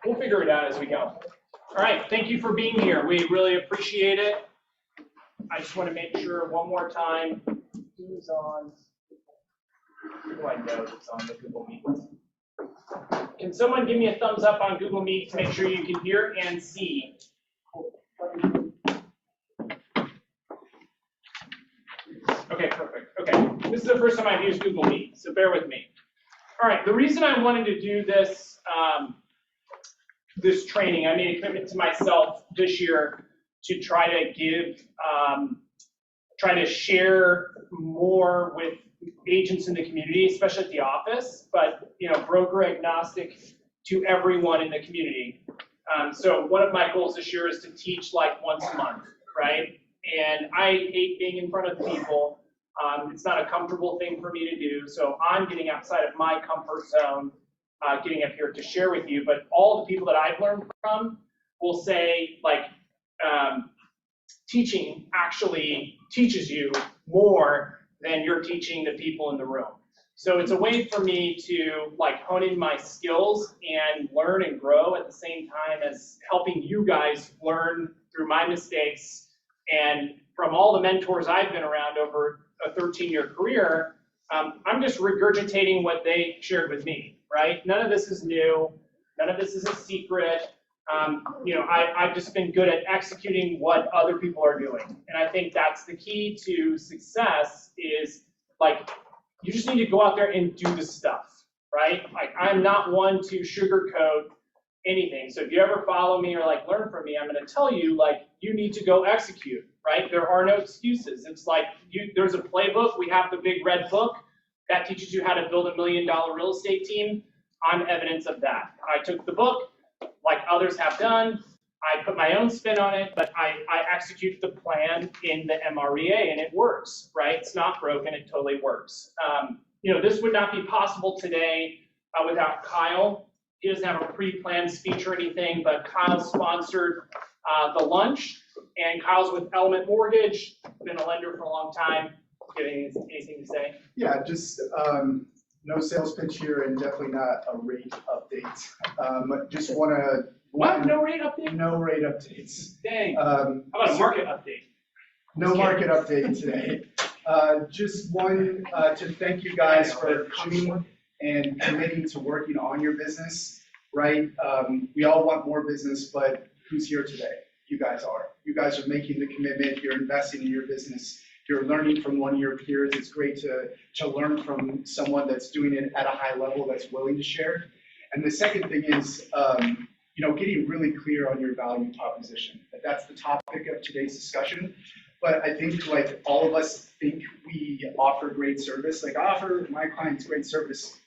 We'll figure it out as we go. All right, thank you for being here. We really appreciate it. I just want to make sure one more time, who's on, who do I know that's on the Google Meet? Can someone give me a thumbs up on Google Meet to make sure you can hear and see? Okay, perfect. Okay, this is the first time I've used Google Meet, so bear with me. All right, the reason I wanted to do this, this training, I made a commitment to myself this year to try to give, try to share more with agents in the community, especially at the office, but broker agnostic to everyone in the community. So one of my goals this year is to teach like once a month, right? And I hate being in front of people. It's not a comfortable thing for me to do, so I'm getting outside of my comfort zone, getting up here to share with you. But all the people that I've learned from will say, like, teaching actually teaches you more than you're teaching the people in the room. So it's a way for me to like hone in my skills and learn and grow at the same time as helping you guys learn through my mistakes. And from all the mentors I've been around over a 13-year career, I'm just regurgitating what they shared with me, right? None of this is new. None of this is a secret. I've just been good at executing what other people are doing. And I think that's the key to success is like, you just need to go out there and do the stuff, right? Like, I'm not one to sugarcoat anything. So if you ever follow me or like learn from me, I'm going to tell you, like, you need to go execute, right? There are no excuses. It's like there's a playbook. We have the big red book that teaches you how to build $1 million real estate team. I'm evidence of that. I took the book, like others have done. I put my own spin on it, but I execute the plan in the MREA, and it works, right? It's not broken. It totally works. This would not be possible today without Kyle. He doesn't have a pre-planned speech or anything, but Kyle sponsored the lunch, and Kyle's with Element Mortgage, been a lender for a long time. Do you have anything to say? Yeah, just no sales pitch here, and definitely not a rate update. Just want to. What? No rate update? No rate updates. Dang. How about a market update? No market update today. Just one to thank you guys for coming and committing to working on your business, right? We all want more business, but who's here today? You guys are. You guys are making the commitment. You're investing in your business. You're learning from one of your peers. It's great to learn from someone that's doing it at a high level, that's willing to share. And the second thing is, getting really clear on your value proposition. That's the topic of today's discussion. But I think like all of us think we offer great service. Like, I offer my clients great service.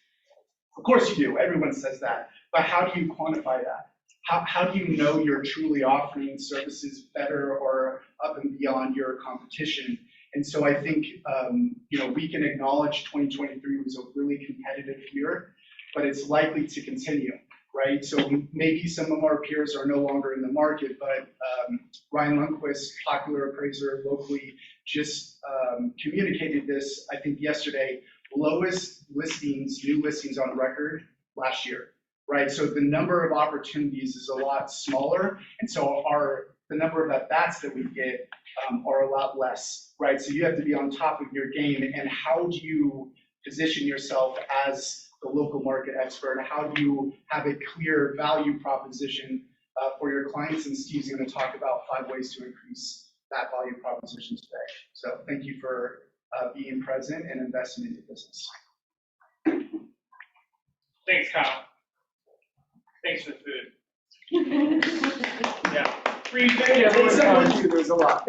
Of course you do. Everyone says that. But how do you quantify that? How do you know you're truly offering services better or up and beyond your competition? And so I think we can acknowledge 2023 was a really competitive year, but it's likely to continue. Right, so maybe some of our peers are no longer in the market, but Ryan Lundquist, popular appraiser locally, just communicated this, I think yesterday, lowest listings, new listings on record last year, right? So the number of opportunities is a lot smaller, and so the number of at-bats that we get are a lot less, right? So you have to be on top of your game, and how do you position yourself as the local market expert? How do you have a clear value proposition for your clients? And Steve's going to talk about 5 ways to increase that value proposition today. So thank you for being present and investing in your business. Thanks, Kyle. Thanks for the food. Yeah. Free food. There's a lot.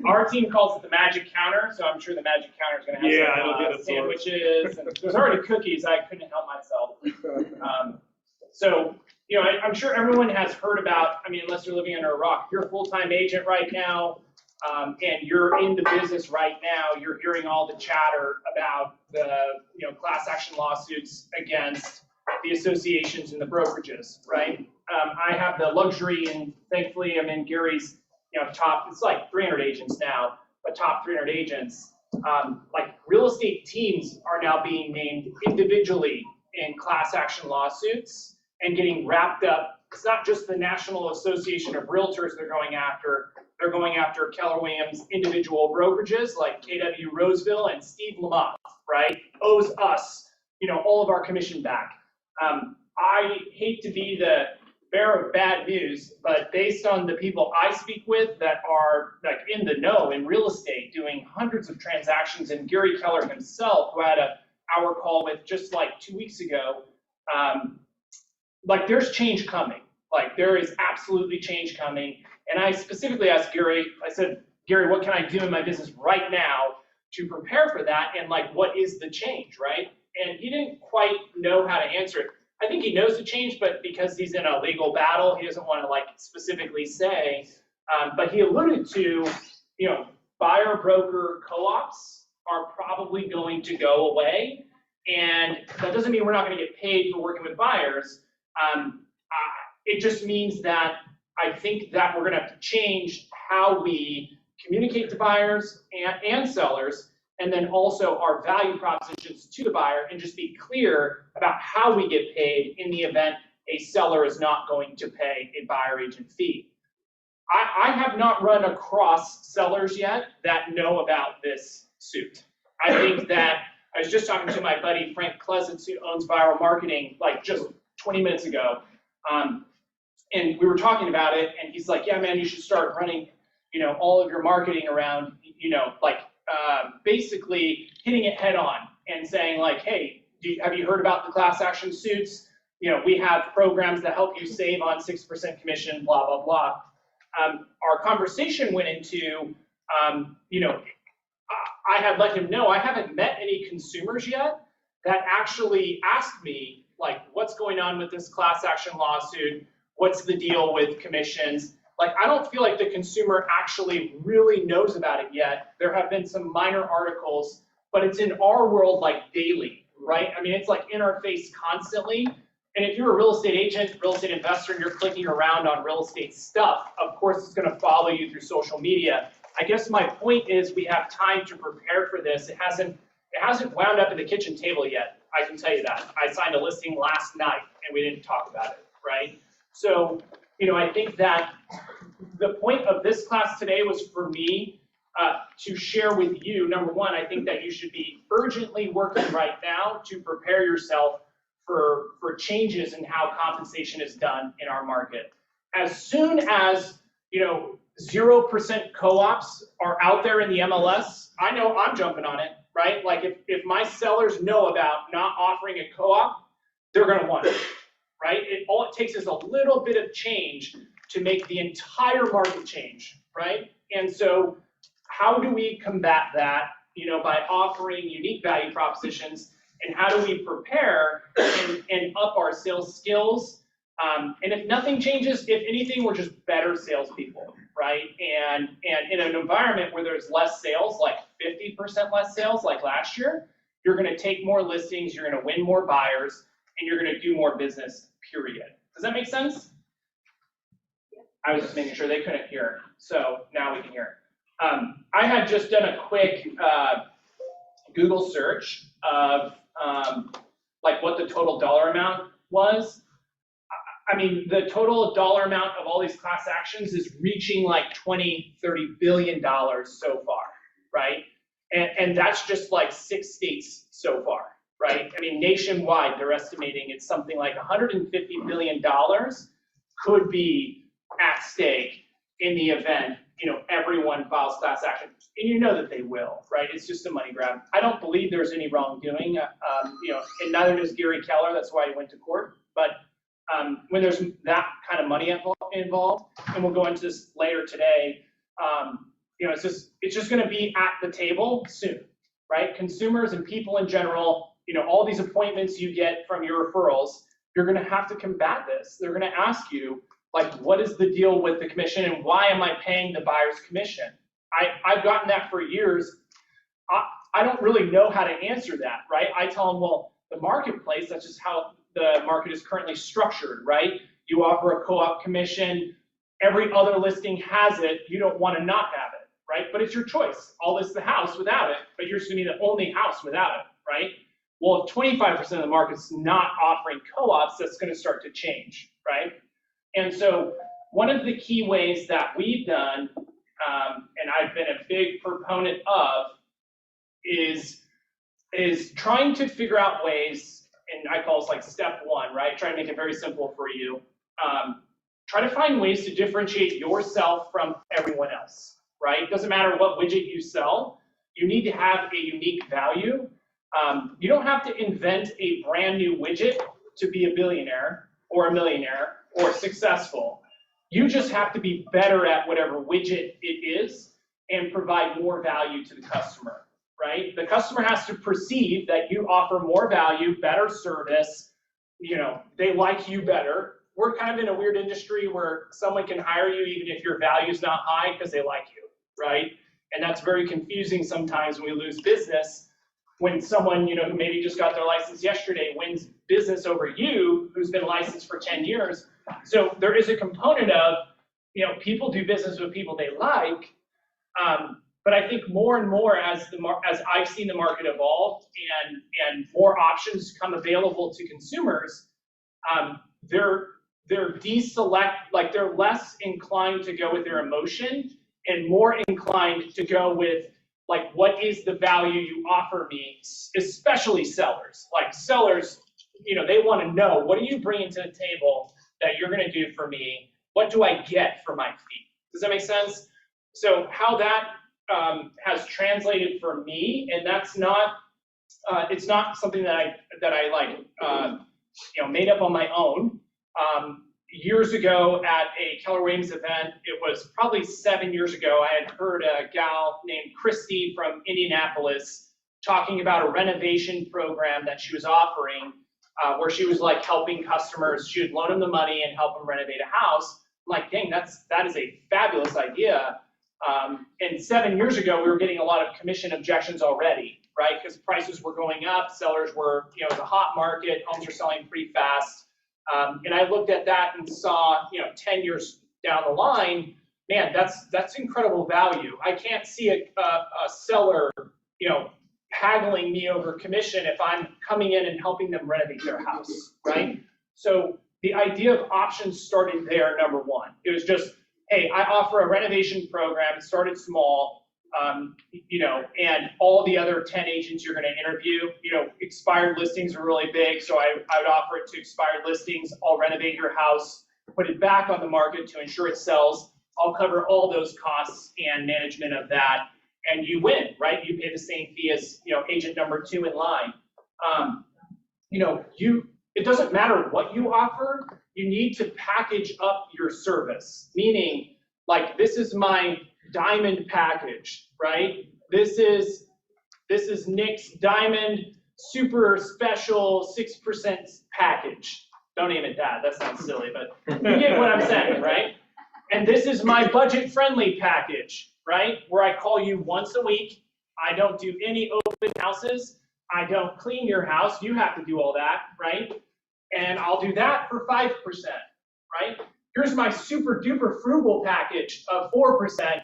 Our team calls it the magic counter, so I'm sure the magic counter is going to have some sandwiches. And there's already cookies. I couldn't help myself. I'm sure everyone has heard about, unless you're living under a rock, you're a full-time agent right now, and you're in the business right now. You're hearing all the chatter about the class action lawsuits against the associations and the brokerages, right? I have the luxury, and thankfully I'm in Gary's top, it's like 300 agents now, but top 300 agents. Like real estate teams are now being named individually in class action lawsuits and getting wrapped up It's not just the National Association of Realtors they're going after. They're going after Keller Williams individual brokerages like KW Roseville and Steve Lamothe, right? Owes us, all of our commission back. I hate to be the bearer of bad news, but based on the people I speak with that are like in the know in real estate, doing hundreds of transactions, and Gary Keller himself, who had an hour call with just like 2 weeks ago, like there's change coming. Like there is absolutely change coming. And I specifically asked Gary, I said, Gary, what can I do in my business right now to prepare for that? And like, what is the change, right? And he didn't quite know how to answer it. I think he knows the change, but because he's in a legal battle, he doesn't want to like specifically say, but he alluded to, buyer broker co-ops are probably going to go away. And that doesn't mean we're not going to get paid for working with buyers. It just means that I think that we're going to have to change how we communicate to buyers and sellers, and then also our value propositions to the buyer, and just be clear about how we get paid in the event a seller is not going to pay a buyer agent fee. I have not run across sellers yet that know about this suit. I think that I was just talking to my buddy Frank Klesitz, who owns Viral Marketing, like just 20 minutes ago. And we were talking about it, and he's like, yeah, man, you should start running, all of your marketing around, basically hitting it head on and saying like, hey, have you heard about the class action suits? We have programs that help you save on 6% commission, blah, blah, blah. Our conversation went into, I had let him know I haven't met any consumers yet that actually asked me, like, what's going on with this class action lawsuit? What's the deal with commissions? Like, I don't feel like the consumer actually really knows about it yet. There have been some minor articles, but it's in our world like daily, right? I mean, it's like in our face constantly. And if you're a real estate agent, real estate investor, and you're clicking around on real estate stuff, of course it's gonna follow you through social media. I guess my point is we have time to prepare for this. It hasn't wound up at the kitchen table yet, I can tell you that. I signed a listing last night and we didn't talk about it, right? So, I think that the point of this class today was for me to share with you, number one, I think that you should be urgently working right now to prepare yourself for changes in how compensation is done in our market. As soon as, 0% co-ops are out there in the MLS, I know I'm jumping on it, right? Like if my sellers know about not offering a co-op, they're gonna want it, right? All it takes is a little bit of change to make the entire market change, right? And so how do we combat that, by offering unique value propositions, and how do we prepare and up our sales skills? And if nothing changes, if anything, we're just better salespeople, right? And in an environment where there's less sales, like 50% less sales like last year, you're gonna take more listings, you're gonna win more buyers, and you're gonna do more business, period. Does that make sense? I was just making sure they couldn't hear, so now we can hear. I had just done a quick Google search of like what the total dollar amount was. I mean, the total dollar amount of all these class actions is reaching like $20, $30 billion so far, right? And that's just like 6 states so far, right? I mean, nationwide, they're estimating it's something like $150 billion could be at stake in the event, everyone files class action. And you know that they will, right? It's just a money grab. I don't believe there's any wrongdoing, and neither does Gary Keller. That's why he went to court. But when there's that kind of money involved, and we'll go into this later today, it's just going to be at the table soon, right? Consumers and people in general, all these appointments you get from your referrals, you're going to have to combat this. They're going to ask you, like, what is the deal with the commission, and why am I paying the buyer's commission? I've gotten that for years. I don't really know how to answer that, right? I tell them, well, the marketplace, that's just how the market is currently structured, right? You offer a co-op commission, every other listing has it, you don't want to not have it, right? But it's your choice. I'll list the house without it, but you're just going to be the only house without it, right? Well, if 25% of the market's not offering co-ops, that's going to start to change, right? And so one of the key ways that we've done, and I've been a big proponent of, is trying to figure out ways, and I call this like step one, right? Try to make it very simple for you. Try to find ways to differentiate yourself from everyone else, right? Doesn't matter what widget you sell, you need to have a unique value. You don't have to invent a brand new widget to be a billionaire or a millionaire or successful. You just have to be better at whatever widget it is and provide more value to the customer, right? The customer has to perceive that you offer more value, better service, they like you better. We're kind of in a weird industry where someone can hire you even if your value is not high because they like you, right? And that's very confusing sometimes when we lose business, when someone, who maybe just got their license yesterday wins business over you, who's been licensed for 10 years. So there is a component of, people do business with people they like. But I think more and more as I've seen the market evolve and more options come available to consumers, they're they're less inclined to go with their emotion and more inclined to go with what is the value you offer me, especially sellers. Like sellers, they want to know, what are you bringing to the table that you're going to do for me? What do I get for my fee? Does that make sense? So how that has translated for me, and that's not, it's not something that I made up on my own. Years ago at a Keller Williams event, it was probably 7 years ago, I had heard a gal named Christy from Indianapolis talking about a renovation program that she was offering, where she was helping customers. She would loan them the money and help them renovate a house. I'm like, dang, that is a fabulous idea. And 7 years ago, we were getting a lot of commission objections already, right? Because prices were going up, sellers were, it was a hot market, homes are selling pretty fast. And I looked at that and saw, 10 years down the line, man, that's incredible value. I can't see a seller, haggling me over commission if I'm coming in and helping them renovate their house, right? So the idea of options started there, number one. It was just, hey, I offer a renovation program. It started small, and all the other 10 agents you're going to interview, expired listings are really big. So I would offer it to expired listings. I'll renovate your house, put it back on the market to ensure it sells. I'll cover all those costs and management of that. And you win, right? You pay the same fee as, agent number 2 in line. It doesn't matter what you offer. You need to package up your service, meaning this is my diamond package, right? This is Nick's diamond super special 6% package. Don't name it that. That sounds silly, but you get what I'm saying, right? And this is my budget-friendly package, right? Where I call you once a week. I don't do any open houses. I don't clean your house. You have to do all that, right? And I'll do that for 5%, right? Here's my super duper frugal package of 4%,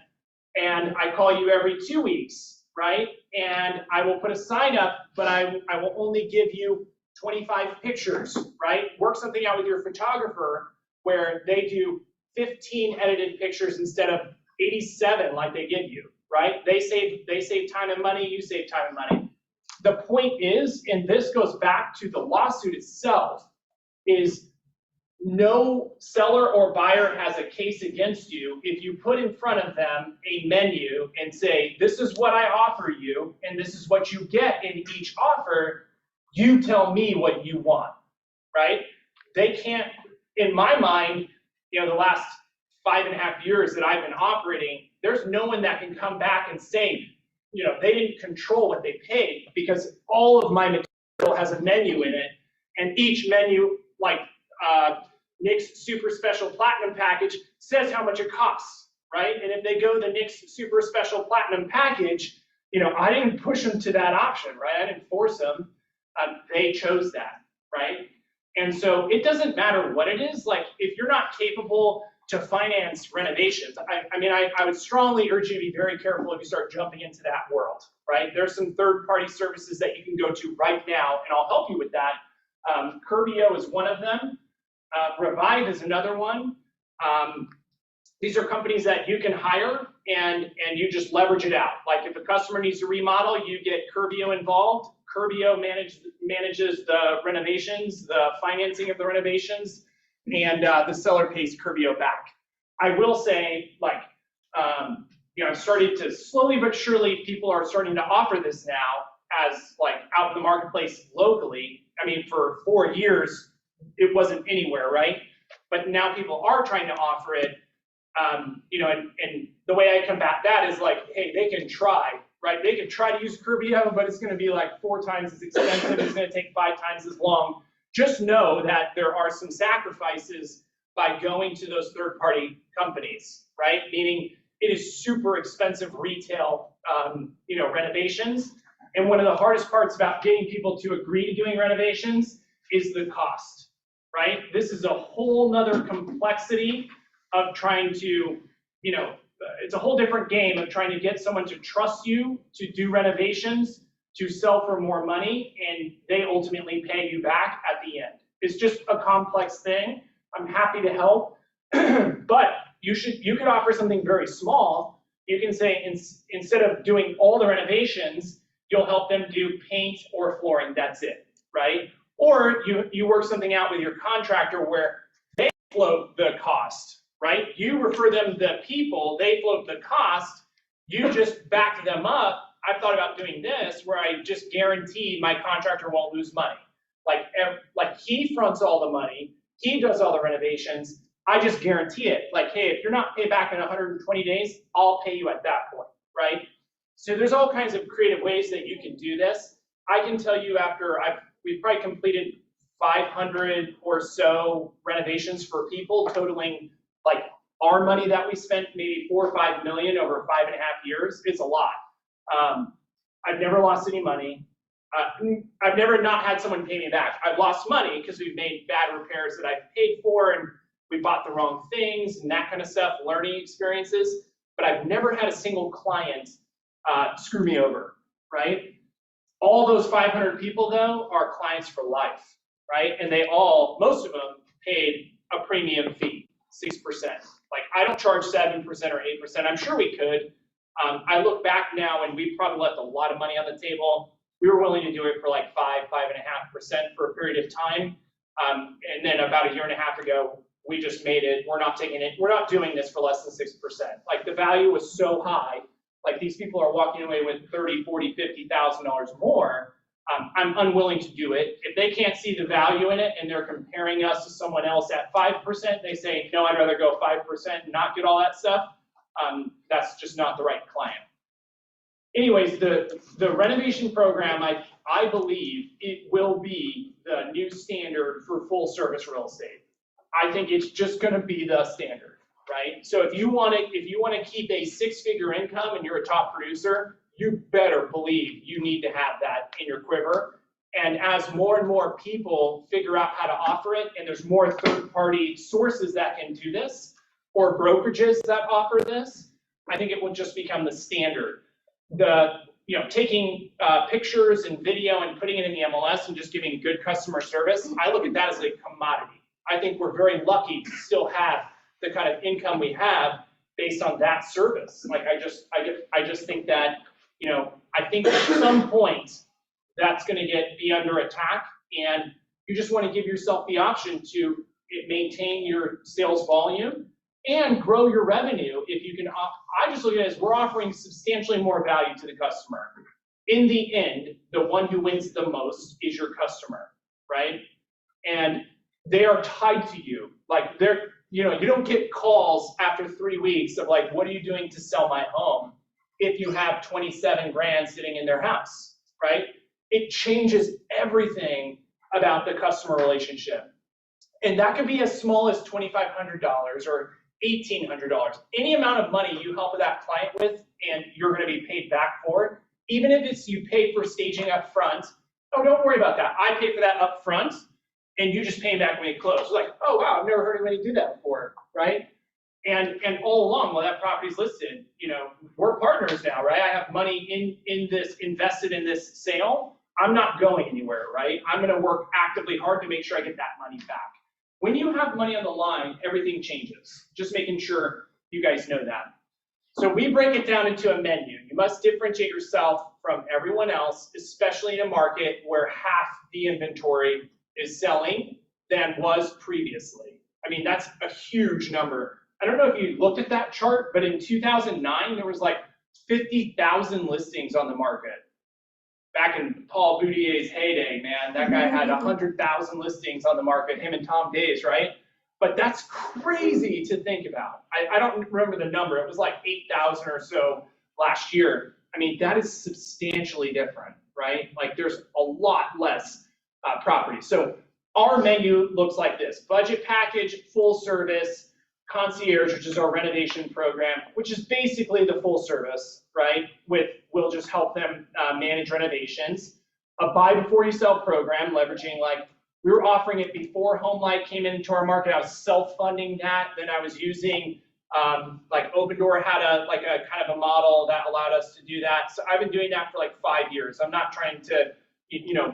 and I call you every 2 weeks, right? And I will put a sign up, but I will only give you 25 pictures, right? Work something out with your photographer where they do 15 edited pictures instead of 87 like they give you, right? They save time and money, you save time and money. The point is, and this goes back to the lawsuit itself, is no seller or buyer has a case against you if you put in front of them a menu and say, this is what I offer you, and this is what you get in each offer. You tell me what you want, right? They can't, in my mind, the last 5.5 years that I've been operating, there's no one that can come back and say, they didn't control what they paid, because all of my material has a menu in it, and each menu, Nick's Super Special Platinum package says how much it costs, right? And if they go the Nick's Super Special Platinum package, I didn't push them to that option, right? I didn't force them. They chose that, right? And so it doesn't matter what it is. If you're not capable to finance renovations, I would strongly urge you to be very careful if you start jumping into that world, right? There's some third-party services that you can go to right now, and I'll help you with that. Curbio is one of them. Revive is another one. These are companies that you can hire and you just leverage it out. Like if a customer needs to remodel, you get Curbio involved. Curbio manages the renovations, the financing of the renovations, and the seller pays Curbio back. I will say, like, I've started to slowly but surely, people are starting to offer this now as like out in the marketplace locally. I mean, for 4 years, it wasn't anywhere, right? But now people are trying to offer it, and the way I combat that is like, hey, they can try, right? They can try to use Curbio, but it's gonna be like 4 times as expensive, it's gonna take 5 times as long. Just know that there are some sacrifices by going to those third-party companies, right? Meaning it is super expensive retail, renovations. And one of the hardest parts about getting people to agree to doing renovations is the cost, right? This is a whole nother complexity of trying to, it's a whole different game of trying to get someone to trust you to do renovations, to sell for more money, and they ultimately pay you back at the end. It's just a complex thing. I'm happy to help, but you could offer something very small. You can say, instead of doing all the renovations, you'll help them do paint or flooring, that's it, right? Or you work something out with your contractor where they float the cost, right? You refer them the people, they float the cost, you just back them up. I've thought about doing this where I just guarantee my contractor won't lose money. Like he fronts all the money, he does all the renovations, I just guarantee it. Like, hey, if you're not paid back in 120 days, I'll pay you at that point, right? So there's all kinds of creative ways that you can do this. I can tell you we've probably completed 500 or so renovations for people, totaling like our money that we spent, maybe 4 or 5 million over 5.5 years. It's a lot. I've never lost any money. I've never not had someone pay me back. I've lost money because we've made bad repairs that I've paid for and we bought the wrong things and that kind of stuff, learning experiences. But I've never had a single client screw me over, right? All those 500 people, though, are clients for life, right? And most of them paid a premium fee, 6%. Like, I don't charge 7% or 8%. I'm sure we could. I look back now and we probably left a lot of money on the table. We were willing to do it for like 5.5% for a period of time. And then about 1.5 years ago, we just made it, we're not doing this for less than 6%. Like, the value was so high, like these people are walking away with $30,000, $40,000, $50,000 more. I'm unwilling to do it. If they can't see the value in it and they're comparing us to someone else at 5%, they say, no, I'd rather go 5% and not get all that stuff. That's just not the right client. Anyways, the renovation program, I believe it will be the new standard for full service real estate. I think it's just gonna be the standard, right? So if you wanna keep a 6-figure income and you're a top producer, you better believe you need to have that in your quiver. And as more and more people figure out how to offer it, and there's more third-party sources that can do this, or brokerages that offer this, I think it will just become the standard. Taking pictures and video and putting it in the MLS and just giving good customer service, I look at that as a commodity. I think we're very lucky to still have the kind of income we have based on that service. Like, I just think that, I think at some point that's going to be under attack, and you just want to give yourself the option to maintain your sales volume and grow your revenue if you can. I just look at it as we're offering substantially more value to the customer. In the end, the one who wins the most is your customer, right? And they are tied to you. Like, you don't get calls after 3 weeks of like, what are you doing to sell my home? If you have 27 grand sitting in their house, right? It changes everything about the customer relationship. And that could be as small as $2,500 or $1,800. Any amount of money you help that client with and you're gonna be paid back for it, even if it's you pay for staging up front, oh, don't worry about that. I pay for that up front and you just pay me back when it closes. Like, oh wow, I've never heard anybody do that before, right? And all along, while that property's listed, we're partners now, right? I have money invested in this sale. I'm not going anywhere, right? I'm gonna work actively hard to make sure I get that money back. When you have money on the line, everything changes. Just making sure you guys know that. So we break it down into a menu. You must differentiate yourself from everyone else, especially in a market where half the inventory is selling than was previously. I mean, that's a huge number. I don't know if you looked at that chart, but in 2009, there was like 50,000 listings on the market. Back in Paul Boudier's heyday, man, that guy had 100,000 listings on the market, him and Tom Days, right? But that's crazy to think about. I don't remember the number. It was like 8,000 or so last year. I mean, that is substantially different, right? Like there's a lot less property. So our menu looks like this: budget package, full service, concierge, which is our renovation program, which is basically the full service, right? We'll just help them manage renovations. A buy before you sell program, leveraging like, we were offering it before HomeLight came into our market. I was self-funding that. Then I was using, like Opendoor had a kind of a model that allowed us to do that. So I've been doing that for like 5 years. I'm not trying to,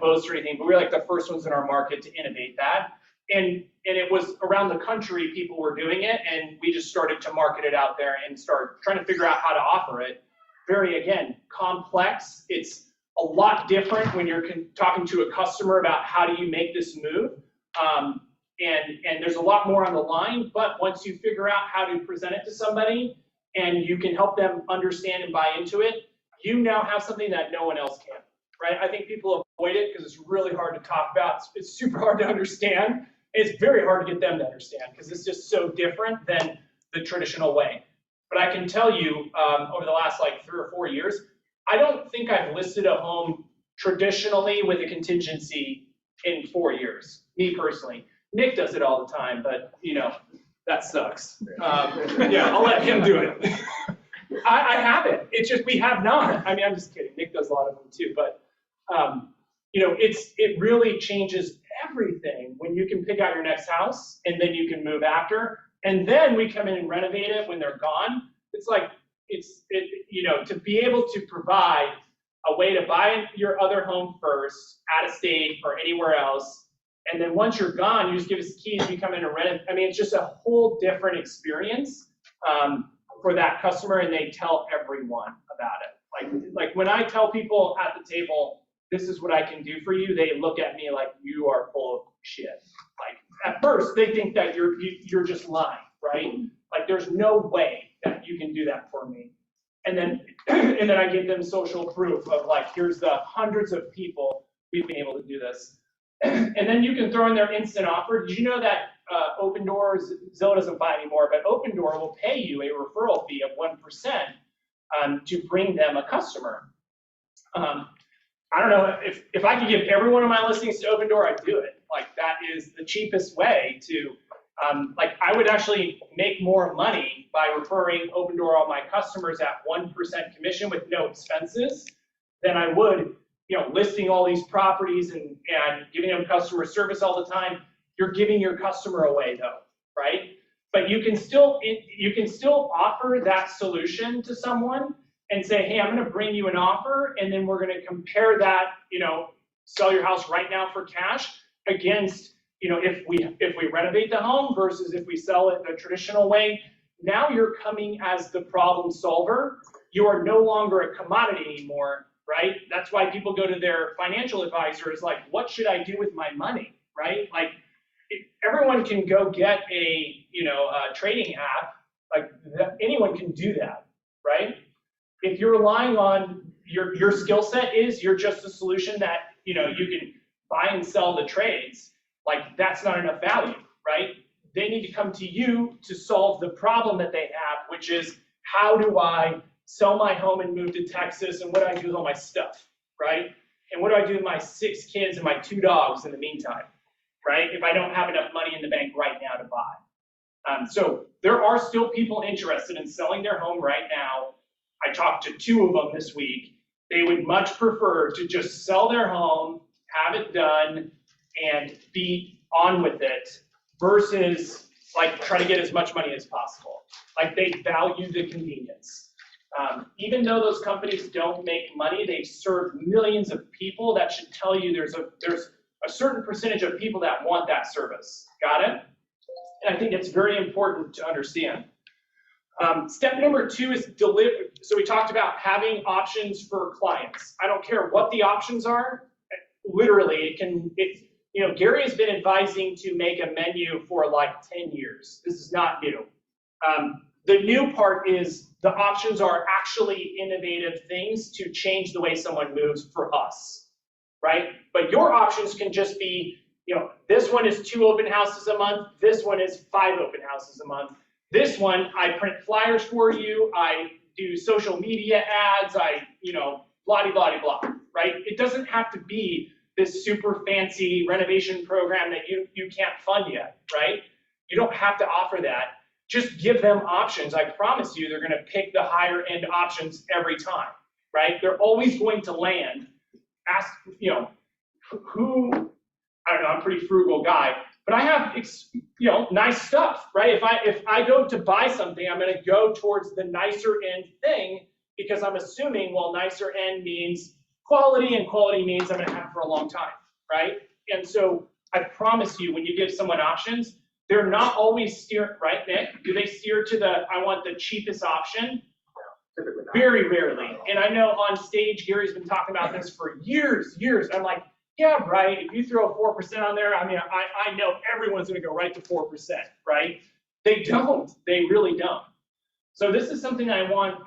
boast or anything, but we were like the first ones in our market to innovate that. And it was around the country, people were doing it, and we just started to market it out there and start trying to figure out how to offer it. Very, again, complex. It's a lot different when you're talking to a customer about how do you make this move. And there's a lot more on the line, but once you figure out how to present it to somebody and you can help them understand and buy into it, you now have something that no one else can, right? I think people avoid it because it's really hard to talk about. It's super hard to understand. It's very hard to get them to understand because it's just so different than the traditional way. But I can tell you, over the last like 3 or 4 years, I don't think I've listed a home traditionally with a contingency in 4 years, me personally. Nick does it all the time, but that sucks. Yeah, I'll let him do it. I haven't. It's just we have not. I mean, I'm just kidding. Nick does a lot of them too, but it really changes everything when you can pick out your next house and then you can move after, and then we come in and renovate it when they're gone. It's like to be able to provide a way to buy your other home first, out of state or anywhere else, and then once you're gone, you just give us the keys, you come in and rent it. I mean, it's just a whole different experience for that customer, and they tell everyone about it. Like when I tell people at the table, this is what I can do for you, they look at me like you are full of shit. Like at first, they think that you're just lying, right? Like there's no way that you can do that for me. And then I give them social proof of like, here's the hundreds of people we've been able to do this. And then you can throw in their instant offer. Did you know that Opendoor, Zillow doesn't buy anymore, but Opendoor will pay you a referral fee of 1% to bring them a customer. I don't know, if I could give every one of my listings to Opendoor, I'd do it. Like that is the cheapest way to, I would actually make more money by referring Opendoor all my customers at 1% commission with no expenses than I would, listing all these properties and giving them customer service all the time. You're giving your customer away though, right? But you can still offer that solution to someone and say, hey, I'm going to bring you an offer, and then we're going to compare that, sell your house right now for cash against, if we renovate the home versus if we sell it the traditional way. Now you're coming as the problem solver. You are no longer a commodity anymore, right? That's why people go to their financial advisors like, what should I do with my money, right? Like everyone can go get a trading app, like anyone can do that, right? If you're relying on your skill set is you're just a solution that you can buy and sell the trades, like that's not enough value, right? They need to come to you to solve the problem that they have, which is how do I sell my home and move to Texas, and what do I do with all my stuff, right? And what do I do with my 6 kids and my 2 dogs in the meantime, right? If I don't have enough money in the bank right now to buy. So there are still people interested in selling their home right now. I talked to 2 of them this week. They would much prefer to just sell their home, have it done, and be on with it versus like try to get as much money as possible. Like they value the convenience. Even though those companies don't make money, they serve millions of people. That should tell you there's a certain percentage of people that want that service. Got it? And I think it's very important to understand. Step number 2 is deliver. So we talked about having options for clients. I don't care what the options are. Literally, Gary has been advising to make a menu for like 10 years. This is not new. The new part is the options are actually innovative things to change the way someone moves for us, right? But your options can just be, this one is 2 open houses a month. This one is 5 open houses a month. This one, I print flyers for you. I do social media ads. Blah, blah, blah, blah, right? It doesn't have to be this super fancy renovation program that you can't fund yet, right? You don't have to offer that. Just give them options. I promise you they're going to pick the higher end options every time, right? They're always going to land. Ask, who, I don't know, I'm a pretty frugal guy, but I have, nice stuff, right? If I go to buy something, I'm going to go towards the nicer end thing because I'm assuming, well, nicer end means quality, and quality means I'm going to have it for a long time, right? And so I promise you, when you give someone options, they're not always steer, right, Nick? Do they steer to I want the cheapest option? Typically not. Very rarely. And I know on stage, Gary's been talking about this for years. I'm like, yeah, right. If you throw 4% on there, I know everyone's going to go right to 4%, right? They don't. They really don't. So this is something I threw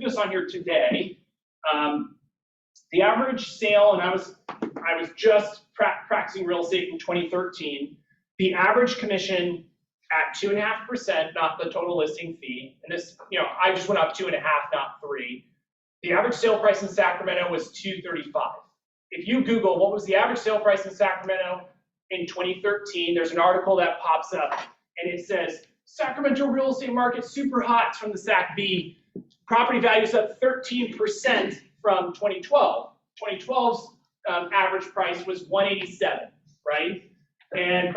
this on here today. The average sale, and I was just practicing real estate in 2013. The average commission at 2.5%, not the total listing fee. And this, I just went up 2.5, not 3. The average sale price in Sacramento was $235. If you Google what was the average sale price in Sacramento in 2013, there's an article that pops up and it says, Sacramento real estate market super hot. It's from the SACB. Property values up 13% from 2012. 2012's average price was $187, right? And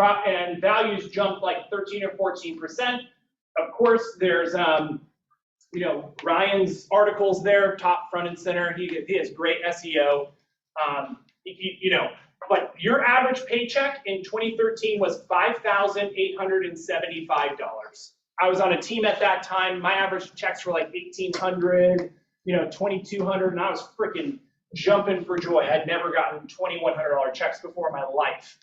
values jumped like 13 or 14%. Of course, there's Ryan's articles there, top front and center. He has great SEO. But your average paycheck in 2013 was $5,875. I was on a team at that time. My average checks were like $1,800, $2,200, and I was freaking jumping for joy. I'd never gotten $2,100 checks before in my life.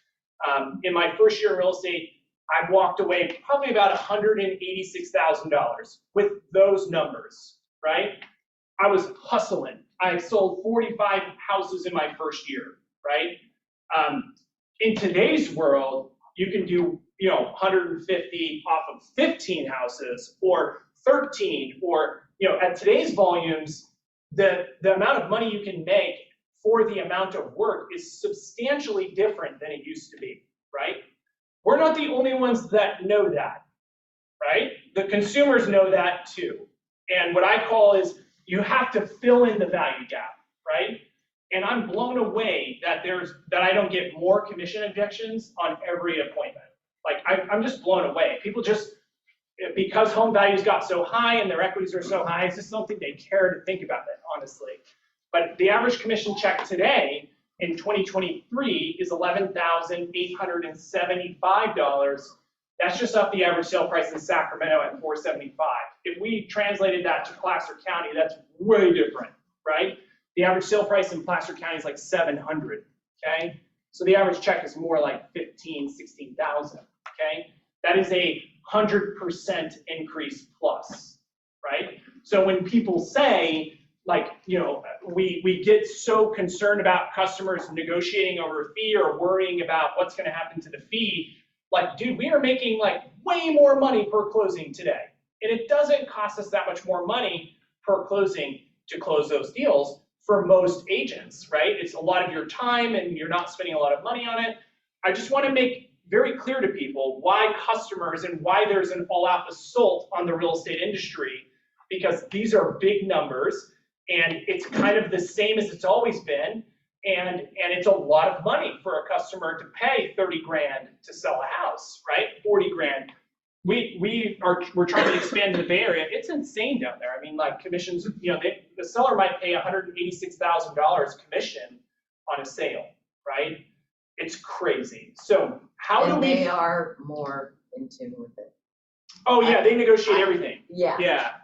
In my first year in real estate, I walked away probably about $186,000 with those numbers, right? I was hustling. I sold 45 houses in my first year, right? In today's world, you can do 150 off of 15 houses or 13, or at today's volumes, the amount of money you can make for the amount of work is substantially different than it used to be, right? We're not the only ones that know that, right? The consumers know that too. And what I call is you have to fill in the value gap, right? And I'm blown away that I don't get more commission objections on every appointment. Like I'm just blown away. People just, because home values got so high and their equities are so high, it's just something they care to think about it, honestly. But the average commission check today in 2023 is $11,875. That's just up the average sale price in Sacramento at $475. If we translated that to Placer County, that's way different, right? The average sale price in Placer County is like $700, okay? So the average check is more like $15,000, $16,000, okay? That is a 100% increase plus, right? So when people say, like, we get so concerned about customers negotiating over a fee or worrying about what's going to happen to the fee, like, dude, we are making like way more money per closing today. And it doesn't cost us that much more money per closing to close those deals for most agents, right? It's a lot of your time and you're not spending a lot of money on it. I just want to make very clear to people why customers and why there's an all-out assault on the real estate industry, because these are big numbers. And it's kind of the same as it's always been, and it's a lot of money for a customer to pay 30 grand to sell a house, right? 40 grand. We're trying to expand to the Bay Area. It's insane down there. I mean, like commissions, the seller might pay $186,000 commission on a sale, right? It's crazy. So how do we? They are more in tune with it. Oh yeah, they negotiate everything. Yeah.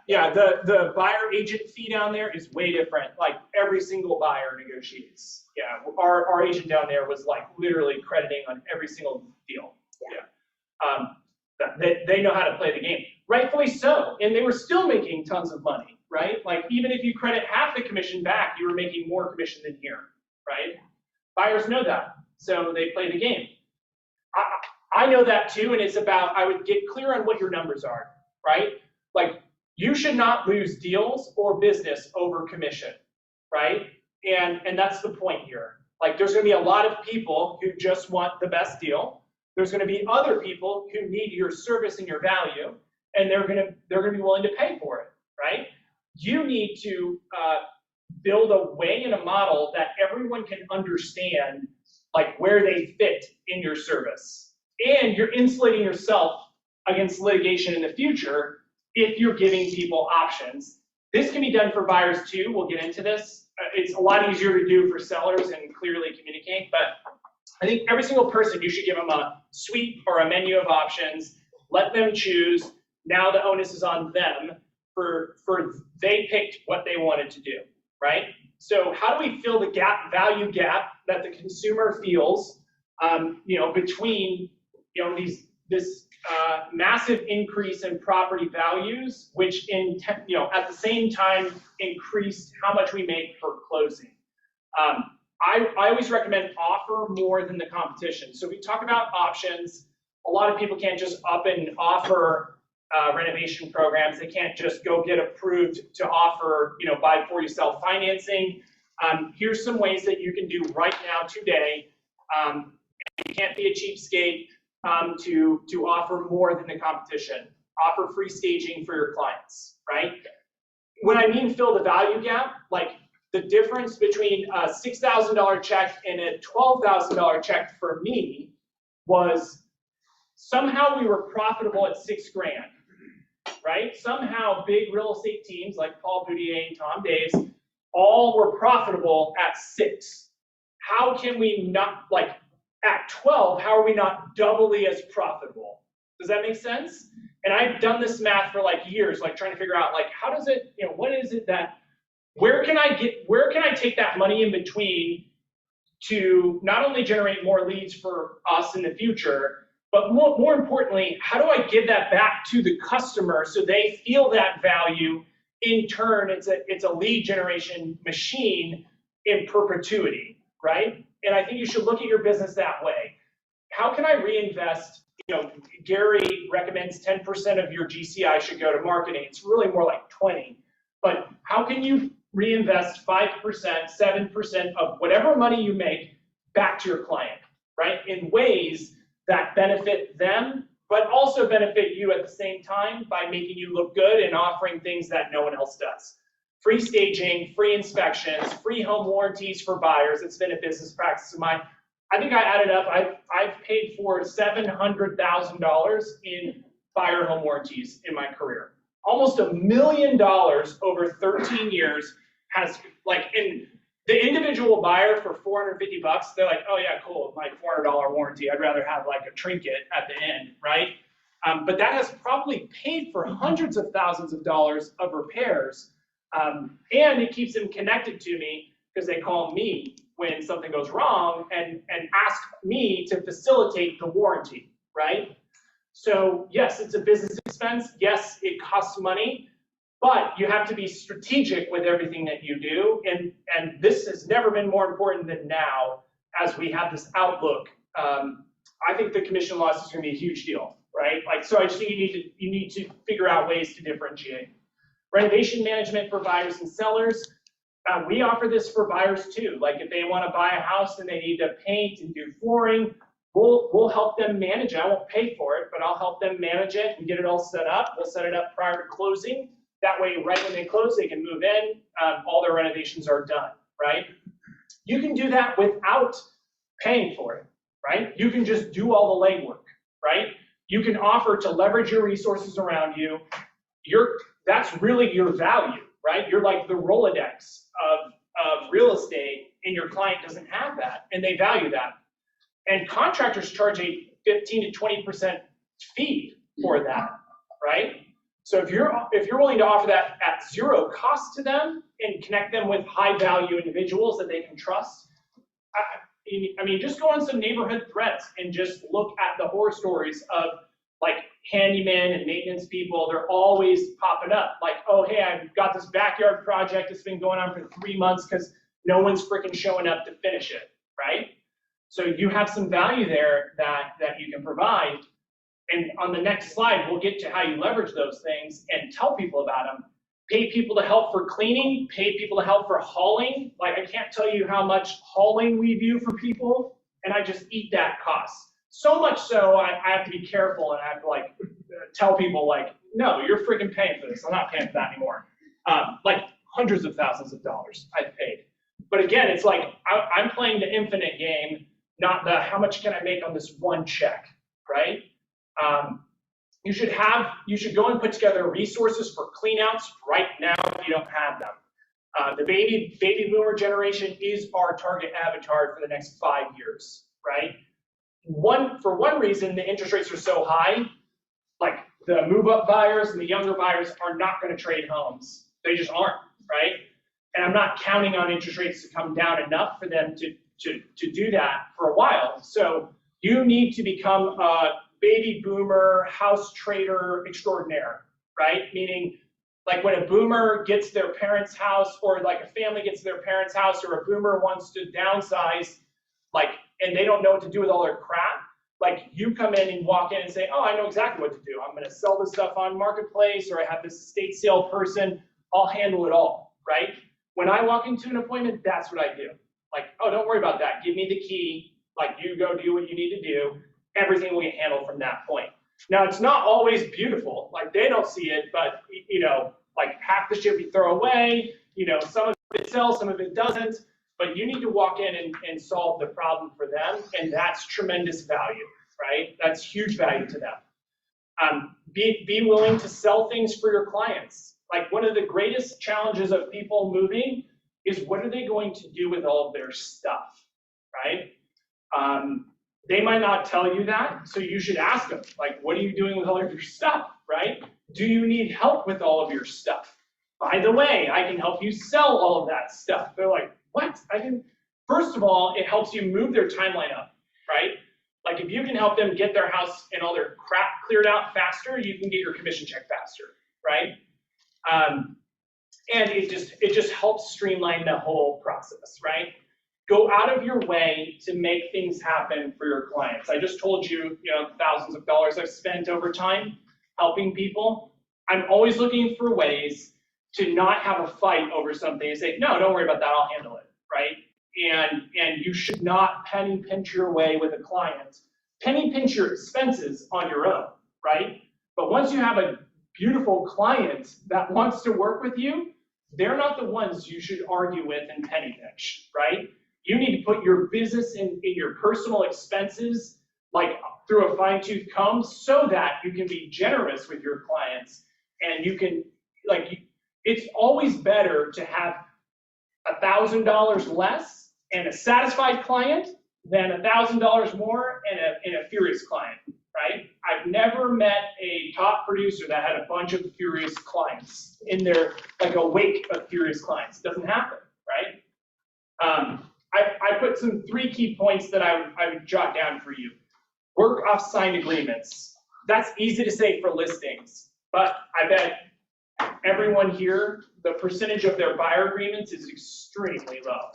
Yeah. The buyer agent fee down there is way different. Like every single buyer negotiates. Yeah, our agent down there was like literally crediting on every single deal. Yeah. They know how to play the game. Rightfully so, and they were still making tons of money, right? Like even if you credit half the commission back, you were making more commission than here, right? Buyers know that, so they play the game. I know that too, and it's about, I would get clear on what your numbers are, right? Like, you should not lose deals or business over commission, right? And that's the point here. Like, there's gonna be a lot of people who just want the best deal. There's gonna be other people who need your service and your value, and they're gonna be willing to pay for it, right? You need to build a way and a model that everyone can understand, like where they fit in your service. And you're insulating yourself against litigation in the future if you're giving people options. This can be done for buyers too. We'll get into this. It's a lot easier to do for sellers and clearly communicate, but I think every single person, you should give them a suite or a menu of options, let them choose. Now the onus is on them for they picked what they wanted to do, right? So how do we fill the value gap that the consumer feels, between this massive increase in property values, which at the same time increased how much we make per closing. I always recommend offer more than the competition. So we talk about options. A lot of people can't just up and offer renovation programs. They can't just go get approved to offer, buy before you sell financing. Here's some ways that you can do right now today. You can't be a cheapskate to offer more than the competition. Offer free staging for your clients, right? When I mean fill the value gap, like the difference between a $6,000 check and a $12,000 check for me was somehow we were profitable at $6,000, right? Somehow big real estate teams like Paul Boudier and Tom Daves all were profitable at 6. How can we not, like at 12, how are we not doubly as profitable? Does that make sense? And I've done this math for like years, like trying to figure out like how does it, what is it that, where can I take that money in between to not only generate more leads for us in the future, but more importantly, how do I give that back to the customer so they feel that value? In turn, it's a lead generation machine in perpetuity, right? And I think you should look at your business that way. How can I reinvest? Gary recommends 10% of your GCI should go to marketing. It's really more like 20. But how can you reinvest 5%, 7% of whatever money you make back to your client, right? In ways that benefit them, but also benefit you at the same time by making you look good and offering things that no one else does. Free staging, free inspections, free home warranties for buyers. It's been a business practice of mine. I think I added up, I've paid for $700,000 in buyer home warranties in my career. Almost $1 million over 13 years has, like, in the individual buyer for $450, they're like, oh yeah, cool, my $400 warranty. I'd rather have like a trinket at the end, right? But that has probably paid for hundreds of thousands of dollars of repairs. And it keeps them connected to me because they call me when something goes wrong and ask me to facilitate the warranty, right? So yes, it's a business expense. Yes, it costs money, but you have to be strategic with everything that you do. And this has never been more important than now as we have this outlook. I think the commission loss is going to be a huge deal, right? Like, so I just think you need to figure out ways to differentiate. Renovation management for buyers and sellers. We offer this for buyers too. Like if they want to buy a house and they need to paint and do flooring, we'll help them manage it. I won't pay for it, but I'll help them manage it and get it all set up. We'll set it up prior to closing. That way, right when they close, they can move in. All their renovations are done, right? You can do that without paying for it, right? You can just do all the legwork, right? You can offer to leverage your resources around you. That's really your value, right? You're like the Rolodex of real estate, and your client doesn't have that, and they value that. And contractors charge a 15 to 20% fee for that, right? So if you're willing to offer that at zero cost to them and connect them with high value individuals that they can trust, I mean, just go on some neighborhood threads and just look at the horror stories of like handyman and maintenance people. They're always popping up. Like, oh, hey, I've got this backyard project that's been going on for 3 months because no one's freaking showing up to finish it, right? So you have some value there that you can provide. And on the next slide, we'll get to how you leverage those things and tell people about them. Pay people to help for cleaning, pay people to help for hauling. Like, I can't tell you how much hauling we do for people, and I just eat that cost. So much so, I have to be careful, and I have to like tell people like, no, you're freaking paying for this. I'm not paying for that anymore. Like hundreds of thousands of dollars I've paid. But again, it's like, I'm playing the infinite game, not the how much can I make on this one check, right? You should go and put together resources for cleanouts right now if you don't have them. The baby boomer generation is our target avatar for the next 5 years, right? For one reason, the interest rates are so high, like the move-up buyers and the younger buyers are not going to trade homes. They just aren't, right? And I'm not counting on interest rates to come down enough for them to do that for a while. So you need to become a baby boomer house trader extraordinaire, right? Meaning, like when a boomer gets their parents' house, or like a family gets their parents' house, or a boomer wants to downsize, like, and they don't know what to do with all their crap, like you come in and walk in and say, oh, I know exactly what to do. I'm gonna sell this stuff on Marketplace, or I have this estate sale person, I'll handle it all, right? When I walk into an appointment, that's what I do. Like, oh, don't worry about that. Give me the key, like you go do what you need to do. Everything will get handled from that point. Now, it's not always beautiful. Like, they don't see it, but, you know, like half the shit we throw away, you know, some of it sells, some of it doesn't, but you need to walk in and solve the problem for them, and that's tremendous value, right? That's huge value to them. Be willing to sell things for your clients. Like, one of the greatest challenges of people moving is what are they going to do with all of their stuff, right? They might not tell you that, so you should ask them, like, what are you doing with all of your stuff, right? Do you need help with all of your stuff? By the way, I can help you sell all of that stuff. They're like, what? First of all, it helps you move their timeline up, right? Like, if you can help them get their house and all their crap cleared out faster, you can get your commission check faster, right? And it just helps streamline the whole process, right? Go out of your way to make things happen for your clients. I just told you, you know, thousands of dollars I've spent over time helping people. I'm always looking for ways to not have a fight over something and say, no, don't worry about that, I'll handle it, right? And you should not penny pinch your way with a client. Penny pinch your expenses on your own, right? But once you have a beautiful client that wants to work with you, they're not the ones you should argue with and penny pinch, right? You need to put your business in your personal expenses, like through a fine-tooth comb, so that you can be generous with your clients, and you can, like, it's always better to have $1,000 less and a satisfied client than $1,000 more and a furious client, right? I've never met a top producer that had a bunch of furious clients in their, like a wake of furious clients. It doesn't happen, right? I put some 3 key points that I would jot down for you. Work off signed agreements. That's easy to say for listings, but I bet everyone here, the percentage of their buyer agreements is extremely low.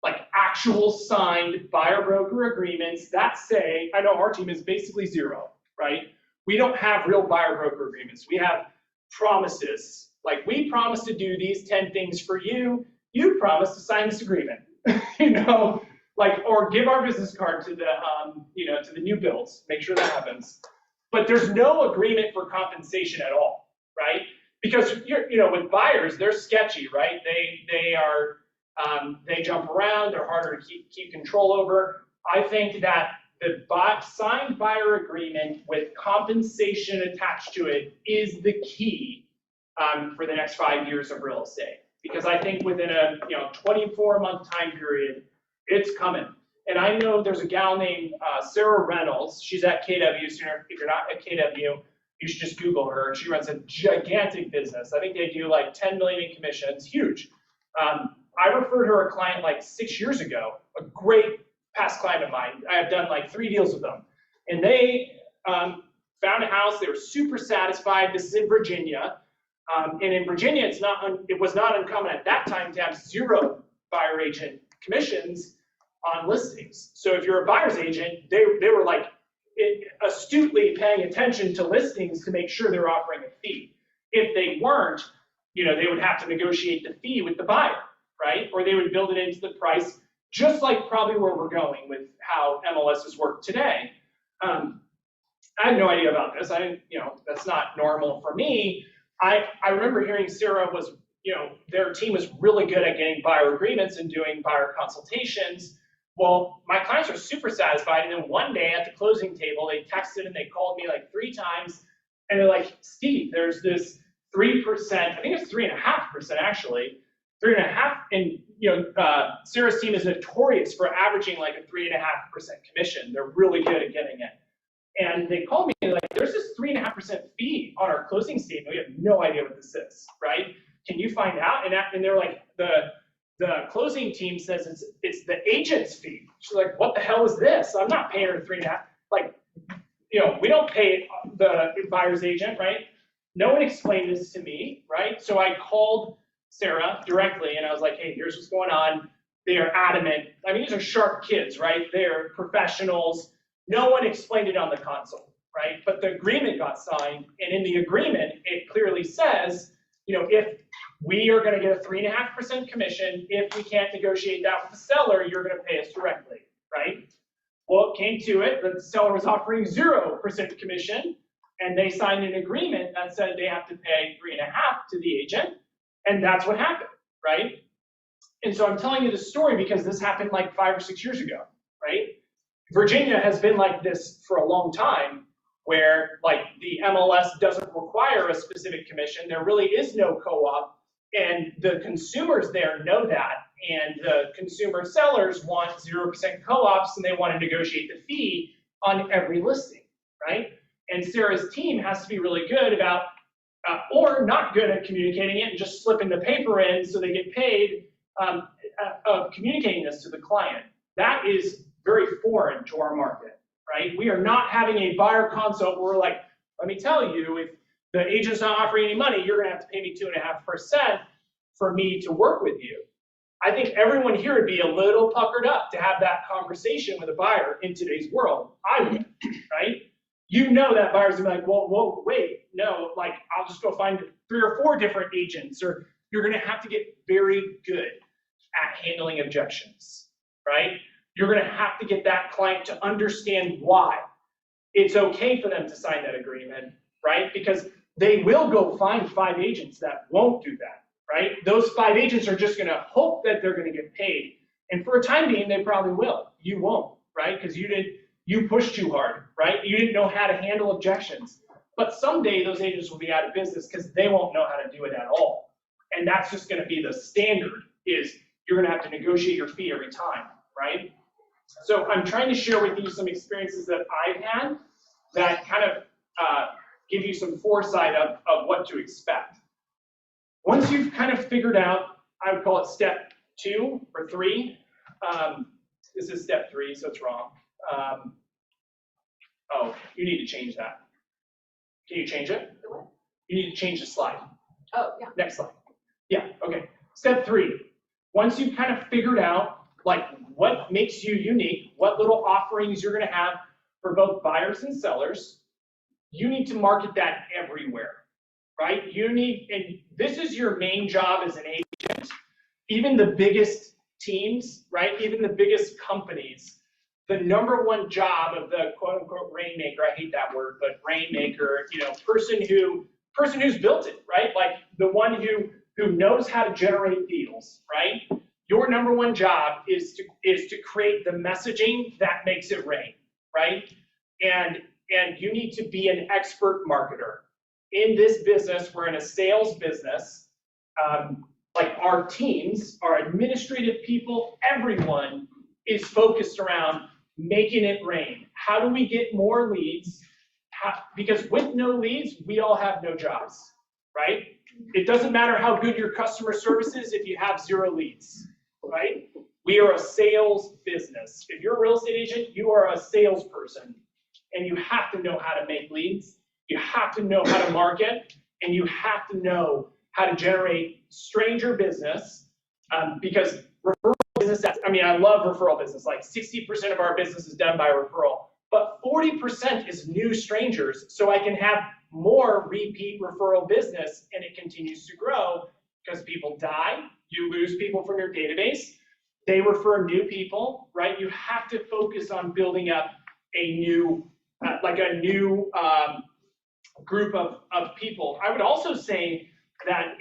Like actual signed buyer broker agreements that say, I know our team is basically 0, right? We don't have real buyer broker agreements. We have promises. Like, we promise to do these 10 things for you. You promise to sign this agreement, you know, like, or give our business card to the, you know, to the new builds. Make sure that happens. But there's no agreement for compensation at all, right? Because you know, with buyers, they're sketchy, right? They jump around. They're harder to keep control over. I think that the signed buyer agreement with compensation attached to it is the key for the next 5 years of real estate. Because I think within a 24-month time period, it's coming. And I know there's a gal named Sarah Reynolds. She's at KW. So if you're not at KW, you should just Google her. She runs a gigantic business. I think they do like 10 million in commissions, huge. I referred her a client like 6 years ago, a great past client of mine. I have done like 3 deals with them. And they found a house. They were super satisfied. This is in Virginia. And in Virginia, it was not uncommon at that time to have 0 buyer agent commissions on listings. So if you're a buyer's agent, they were like astutely paying attention to listings to make sure they're offering a fee. If they weren't, they would have to negotiate the fee with the buyer, right? Or they would build it into the price, just like probably where we're going with how MLSs work today. I had no idea about this. I didn't, that's not normal for me. I remember hearing Sarah was, their team was really good at getting buyer agreements and doing buyer consultations. Well, my clients are super satisfied, and then one day at the closing table, they texted and they called me like 3 times, and they're like, Steve, there's this 3%, I think it's 3.5% actually, 3.5%, and Sarah's team is notorious for averaging like a 3.5% commission. They're really good at getting it. And they called me and like, there's this 3.5% fee on our closing statement. We have no idea what this is, right? Can you find out? And they're like, the closing team says it's the agent's fee. She's like, what the hell is this? I'm not paying her 3.5%. Like, we don't pay the buyer's agent, right? No one explained this to me, right? So I called Sarah directly and I was like, hey, here's what's going on. They are adamant. I mean, these are sharp kids, right? They're professionals. No one explained it on the console, right? But the agreement got signed, and in the agreement, it clearly says, if we are going to get a 3.5% commission, if we can't negotiate that with the seller, you're going to pay us directly, right? Well, it came to it that the seller was offering 0% commission, and they signed an agreement that said they have to pay 3.5% to the agent, and that's what happened, right? And so I'm telling you this story because this happened like 5 or 6 years ago, right? Virginia has been like this for a long time, where like the MLS doesn't require a specific commission. There really is no co-op, and the consumers there know that, and the consumer sellers want 0% co-ops, and they want to negotiate the fee on every listing, right? And Sarah's team has to be really good about, or not good at communicating it and just slipping the paper in so they get paid, of communicating this to the client. That is very foreign to our market, right? We are not having a buyer consult where we're like, let me tell you, if the agent's not offering any money, you're gonna have to pay me 2.5% for me to work with you. I think everyone here would be a little puckered up to have that conversation with a buyer in today's world. I would, right? That buyer's gonna be like, whoa, wait, no, like I'll just go find 3 or 4 different agents, or you're gonna have to get very good at handling objections, right? You're going to have to get that client to understand why it's okay for them to sign that agreement, right? Because they will go find 5 agents that won't do that, right? Those 5 agents are just going to hope that they're going to get paid. And for a time being, they probably will. You won't, right? Because you pushed too hard, right? You didn't know how to handle objections. But someday those agents will be out of business because they won't know how to do it at all. And that's just going to be the standard, is you're going to have to negotiate your fee every time, right? So I'm trying to share with you some experiences that I've had that kind of give you some foresight of what to expect. Once you've kind of figured out, I would call it step 2 or 3. This is step 3, so it's wrong. Oh, you need to change that. Can you change it? You need to change the slide. Oh, yeah. Next slide. Yeah, okay. Step 3. Once you've kind of figured out like what makes you unique, what little offerings you're going to have for both buyers and sellers, you need to market that everywhere, right? And this is your main job as an agent. Even the biggest teams, right? Even the biggest companies, the number one job of the quote unquote rainmaker, I hate that word, but rainmaker, person who's built it, right? Like the one who knows how to generate deals, right? Your number one job is to create the messaging that makes it rain, right? And you need to be an expert marketer. In this business, we're in a sales business. Like our teams, our administrative people, everyone is focused around making it rain. How do we get more leads? Because with no leads, we all have no jobs, right? It doesn't matter how good your customer service is if you have 0 leads, right? We are a sales business. If you're a real estate agent, you are a salesperson, and you have to know how to make leads. You have to know how to market, and you have to know how to generate stranger business, because referral business, I love referral business. Like 60% of our business is done by referral, but 40% is new strangers, so I can have more repeat referral business, and it continues to grow because people die, you lose people from your database, they refer new people, right? You have to focus on building up a new, group of people. I would also say that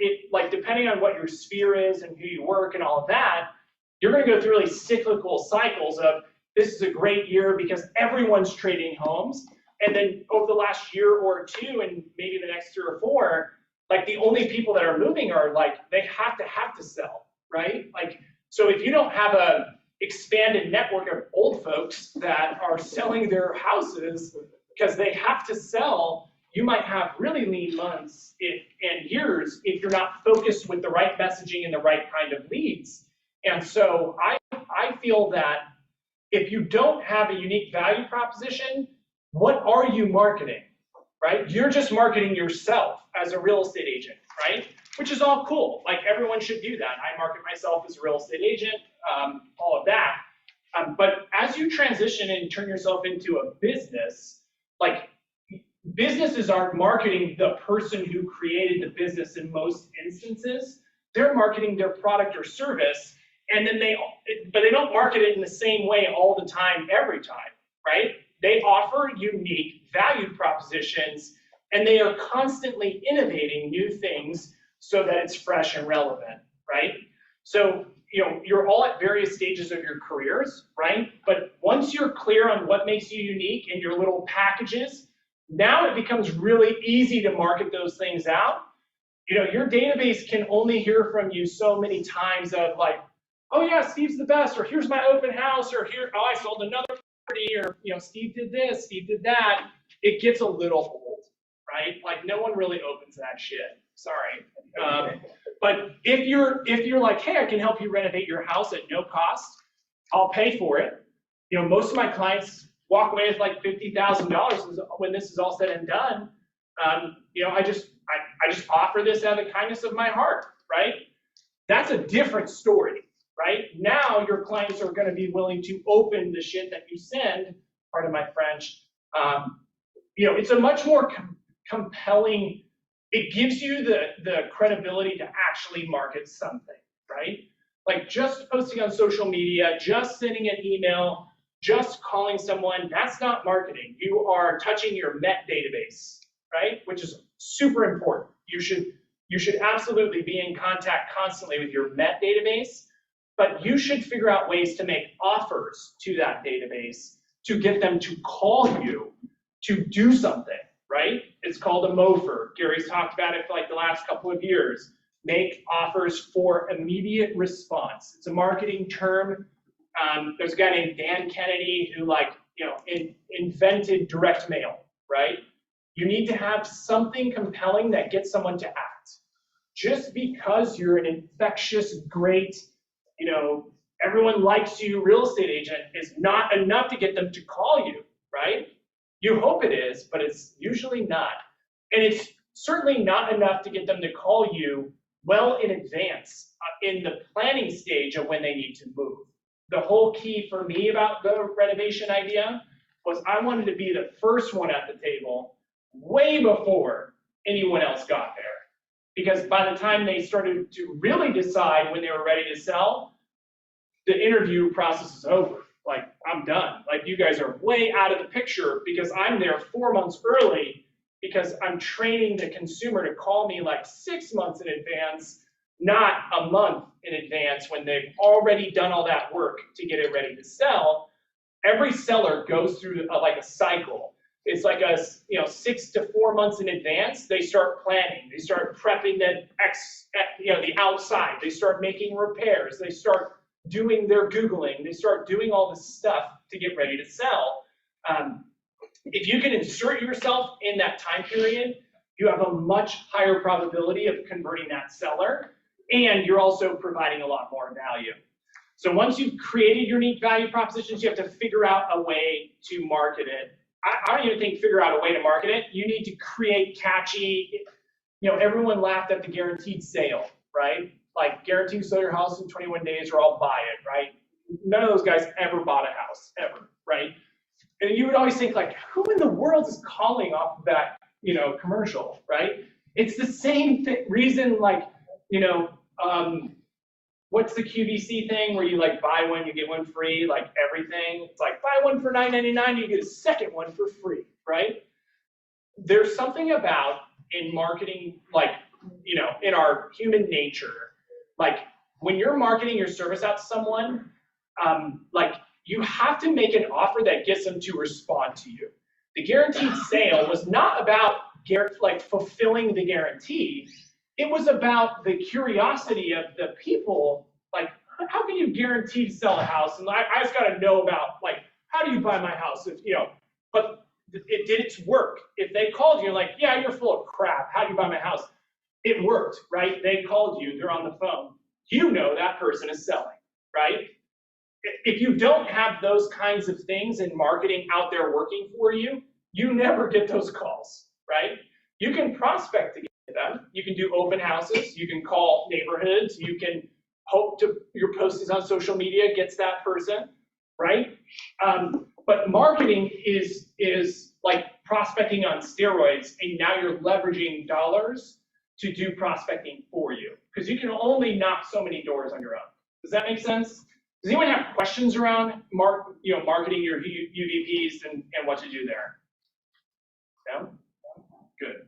depending on what your sphere is and who you work and all of that, you're going to go through really cyclical cycles of, this is a great year because everyone's trading homes. And then over the last year or two, and maybe the next 3 or 4, like the only people that are moving are they have to sell, right? So if you don't have a expanded network of old folks that are selling their houses because they have to sell, you might have really lean months and years if you're not focused with the right messaging and the right kind of leads. And so I feel that if you don't have a unique value proposition, what are you marketing, right? You're just marketing yourself as a real estate agent, right? Which is all cool. Like, everyone should do that. I market myself as a real estate agent, all of that. But as you transition and turn yourself into a business, businesses aren't marketing the person who created the business in most instances. They're marketing their product or service, and then but they don't market it in the same way all the time, every time, right? They offer unique value propositions, and they are constantly innovating new things so that it's fresh and relevant, right? So, you're all at various stages of your careers, right? But once you're clear on what makes you unique in your little packages, now it becomes really easy to market those things out. Your database can only hear from you so many times of oh yeah, Steve's the best, or here's my open house, or I sold another property, or Steve did this, Steve did that. It gets a little old, right? No one really opens that shit. Sorry. But if you're like, hey, I can help you renovate your house at no cost, I'll pay for it. Most of my clients walk away with $50,000 when this is all said and done. I just offer this out of the kindness of my heart, right? That's a different story, right? Now your clients are going to be willing to open the shit that you send, pardon my French. It's a much more compelling, it gives you the credibility to actually market something, right? Just posting on social media, just sending an email, just calling someone, that's not marketing. You are touching your Met database, right? Which is super important. You should absolutely be in contact constantly with your Met database, but you should figure out ways to make offers to that database to get them to call you to do something, right? It's called a MOFR. Gary's talked about it for the last couple of years. Make offers for immediate response. It's a marketing term. There's a guy named Dan Kennedy who invented direct mail, right? You need to have something compelling that gets someone to act. Just because you're an infectious, great, everyone likes you real estate agent is not enough to get them to call you, right? You hope it is, but it's usually not. And it's certainly not enough to get them to call you well in advance in the planning stage of when they need to move. The whole key for me about the renovation idea was I wanted to be the first one at the table way before anyone else got there. Because by the time they started to really decide when they were ready to sell, the interview process is over. I'm done. You guys are way out of the picture because I'm there 4 months early because I'm training the consumer to call me 6 months in advance, not a month in advance when they've already done all that work to get it ready to sell. Every seller goes through a cycle. It's 6 to 4 months in advance, they start planning, they start prepping the outside, they start making repairs, they start doing their Googling, they start doing all this stuff to get ready to sell. If you can insert yourself in that time period, you have a much higher probability of converting that seller, and you're also providing a lot more value. So once you've created your unique value propositions, you have to figure out a way to market it. I don't even think figure out a way to market it. You need to create catchy, everyone laughed at the guaranteed sale, right? Like guaranteed sell your house in 21 days or I'll buy it, right? None of those guys ever bought a house, ever, right? And you would always think like, who in the world is calling off of that, commercial, right? It's the same reason, like, what's the QVC thing where you like buy one, you get one free, like everything? It's like buy one for $9.99, you get a second one for free, right? There's something about in marketing, like, in our human nature, like when you're marketing your service out to someone, like you have to make an offer that gets them to respond to you. The guaranteed sale was not about like fulfilling the guarantee. It was about the curiosity of the people, like, how can you guarantee to sell a house? And I just got to know about, like, how do you buy my house? If, but it did its work. If they called you, like, yeah, you're full of crap. How do you buy my house? It worked, right? They called you. They're on the phone. You know that person is selling, right? If you don't have those kinds of things in marketing out there working for you, you never get those calls, right? You can prospect to get them. You can do open houses. You can call neighborhoods. You can hope to your postings on social media gets that person, right? But marketing is like prospecting on steroids, and now you're leveraging dollars to do prospecting for you, because you can only knock so many doors on your own. Does that make sense? Does anyone have questions around marketing your UVPs and what to do there? No? Good.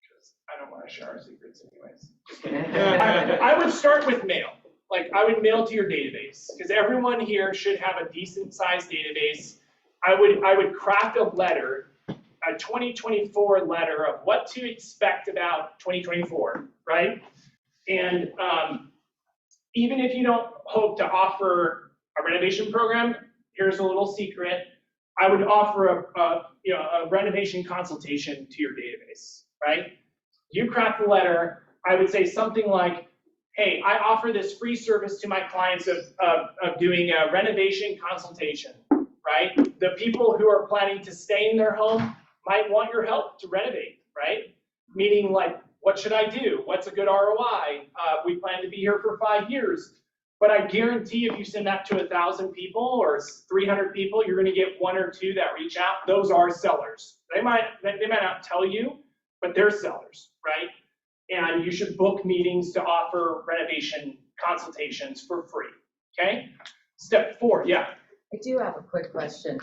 Because I don't want to share our secrets anyways. Just kidding. I would start with mail. Like I would mail to your database, because everyone here should have a decent sized database. I would craft a letter, a 2024 letter of what to expect about 2024, right? And even if you don't hope to offer a renovation program, here's a little secret. I would offer a renovation consultation to your database, right? You craft the letter. I would say something like, hey, I offer this free service to my clients of doing a renovation consultation, right? The people who are planning to stay in their home might want your help to renovate, right? Meaning like, what should I do? What's a good ROI? We plan to be here for 5 years. But I guarantee if you send that to 1,000 people or 300 people, you're gonna get 1 or 2 that reach out. Those are sellers. They might not tell you, but they're sellers, right? And you should book meetings to offer renovation consultations for free, okay? Step 4, yeah. I do have a quick question.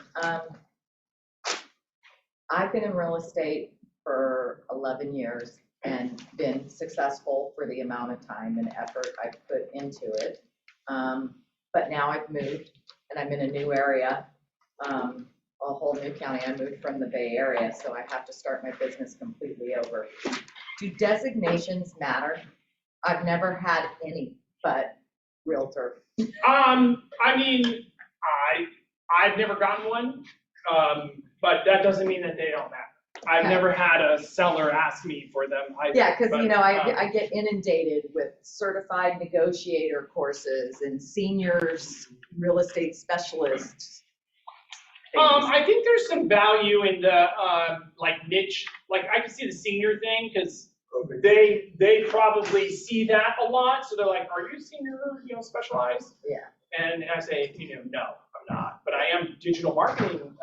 I've been in real estate for 11 years and been successful for the amount of time and effort I've put into it. But now I've moved and I'm in a new area, a whole new county. I moved from the Bay Area, so I have to start my business completely over. Do designations matter? I've never had any but realtor. I mean, I've never gotten one, but that doesn't mean that they don't matter. I've never had a seller ask me for them either. Yeah, because I get inundated with certified negotiator courses and seniors real estate specialists. I think there's some value in the like niche. Like I can see the senior thing because they probably see that a lot. So they're like, "Are you senior, specialized?" Yeah. And I say, no, I'm not. But I am digital marketing,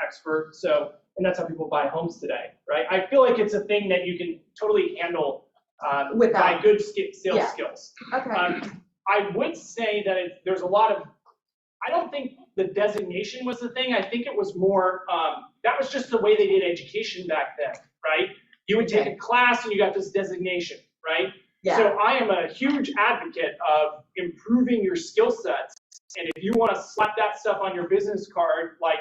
expert. So. And that's how people buy homes today, right? I feel like it's a thing that you can totally handle by good sales skills. Okay. I would say that there's a lot of, I don't think the designation was the thing. I think it was more, that was just the way they did education back then, right? You would take a class and you got this designation, right? Yeah. So I am a huge advocate of improving your skill sets. And if you want to slap that stuff on your business card, like,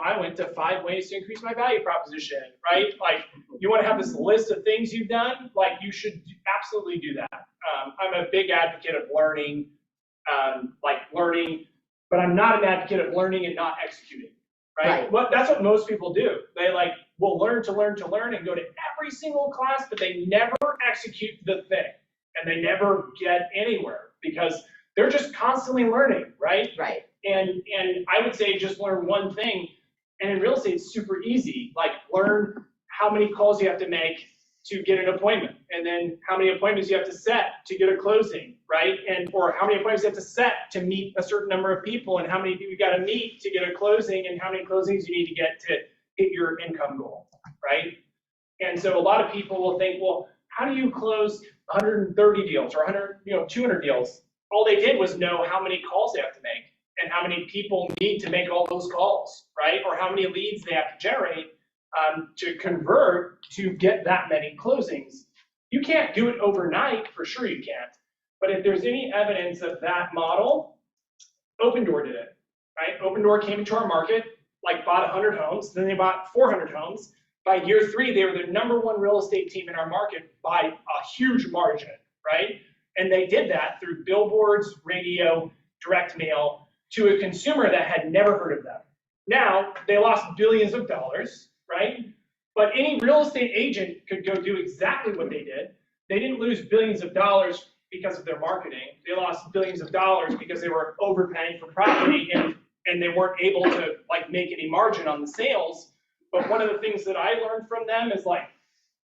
I went to 5 ways to increase my value proposition, right? Like, you want to have this list of things you've done, like, you should absolutely do that. I'm a big advocate of learning like learning, but I'm not an advocate of learning and not executing, right? Right. That's what most people do. They like will learn to learn to learn and go to every single class, but they never execute the thing, and they never get anywhere because they're just constantly learning, right? Right. And I would say just learn one thing, and in real estate it's super easy. Like learn how many calls you have to make to get an appointment, and then how many appointments you have to set to get a closing, right? And or how many appointments you have to set to meet a certain number of people, and how many people you got to meet to get a closing, and how many closings you need to get to hit your income goal, right? And so a lot of people will think, well, how do you close 130 deals or 200 deals? All they did was know how many calls they have to make and how many people need to make all those calls, right? Or how many leads they have to generate to convert to get that many closings. You can't do it overnight, for sure you can't. But if there's any evidence of that model, Opendoor did it, right? Opendoor came into our market, like bought 100 homes, then they bought 400 homes. By year 3, they were the #1 real estate team in our market by a huge margin, right? And they did that through billboards, radio, direct mail to a consumer that had never heard of them. Now, they lost billions of dollars, right? But any real estate agent could go do exactly what they did. They didn't lose billions of dollars because of their marketing. They lost billions of dollars because they were overpaying for property and they weren't able to like make any margin on the sales. But one of the things that I learned from them is like,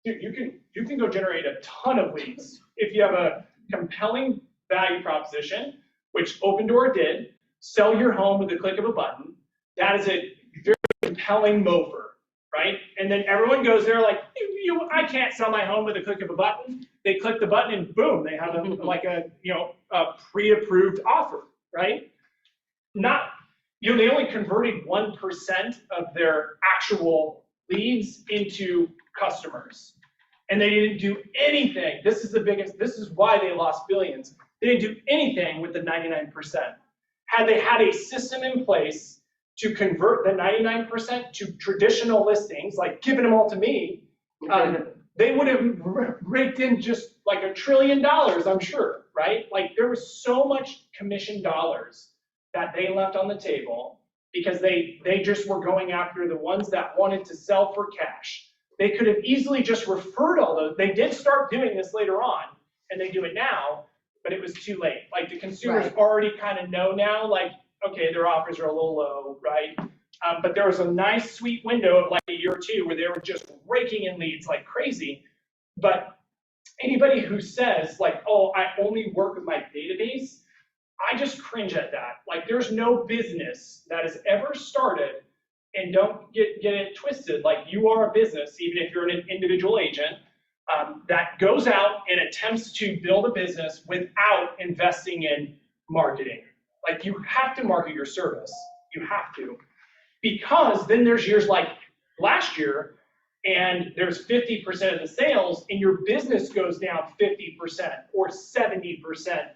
dude, you can go generate a ton of leads if you have a compelling value proposition, which Opendoor did. Sell your home with the click of a button. That is a very compelling mover, right? And then everyone goes there like, I can't sell my home with a click of a button. They click the button and boom, they have a pre-approved offer, right? They only converted 1% of their actual leads into customers. And they didn't do anything. This is why they lost billions. They didn't do anything with the 99%. Had they had a system in place to convert the 99% to traditional listings, like giving them all to me, they would have raked in just like $1 trillion, I'm sure, right? Like there was so much commission dollars that they left on the table because they just were going after the ones that wanted to sell for cash. They could have easily just referred all those. They did start doing this later on, and they do it now, but it was too late. Like the consumers already kind of know now, like, okay, their offers are a little low, right? But there was a nice sweet window of like a year or two where they were just raking in leads like crazy. But anybody who says like, oh, I only work with my database, I just cringe at that. Like there's no business that has ever started, and don't get it twisted, like you are a business, even if you're an individual agent, that goes out and attempts to build a business without investing in marketing. Like you have to market your service, you have to. Because then there's years like last year, and there's 50% of the sales, and your business goes down 50% or 70%.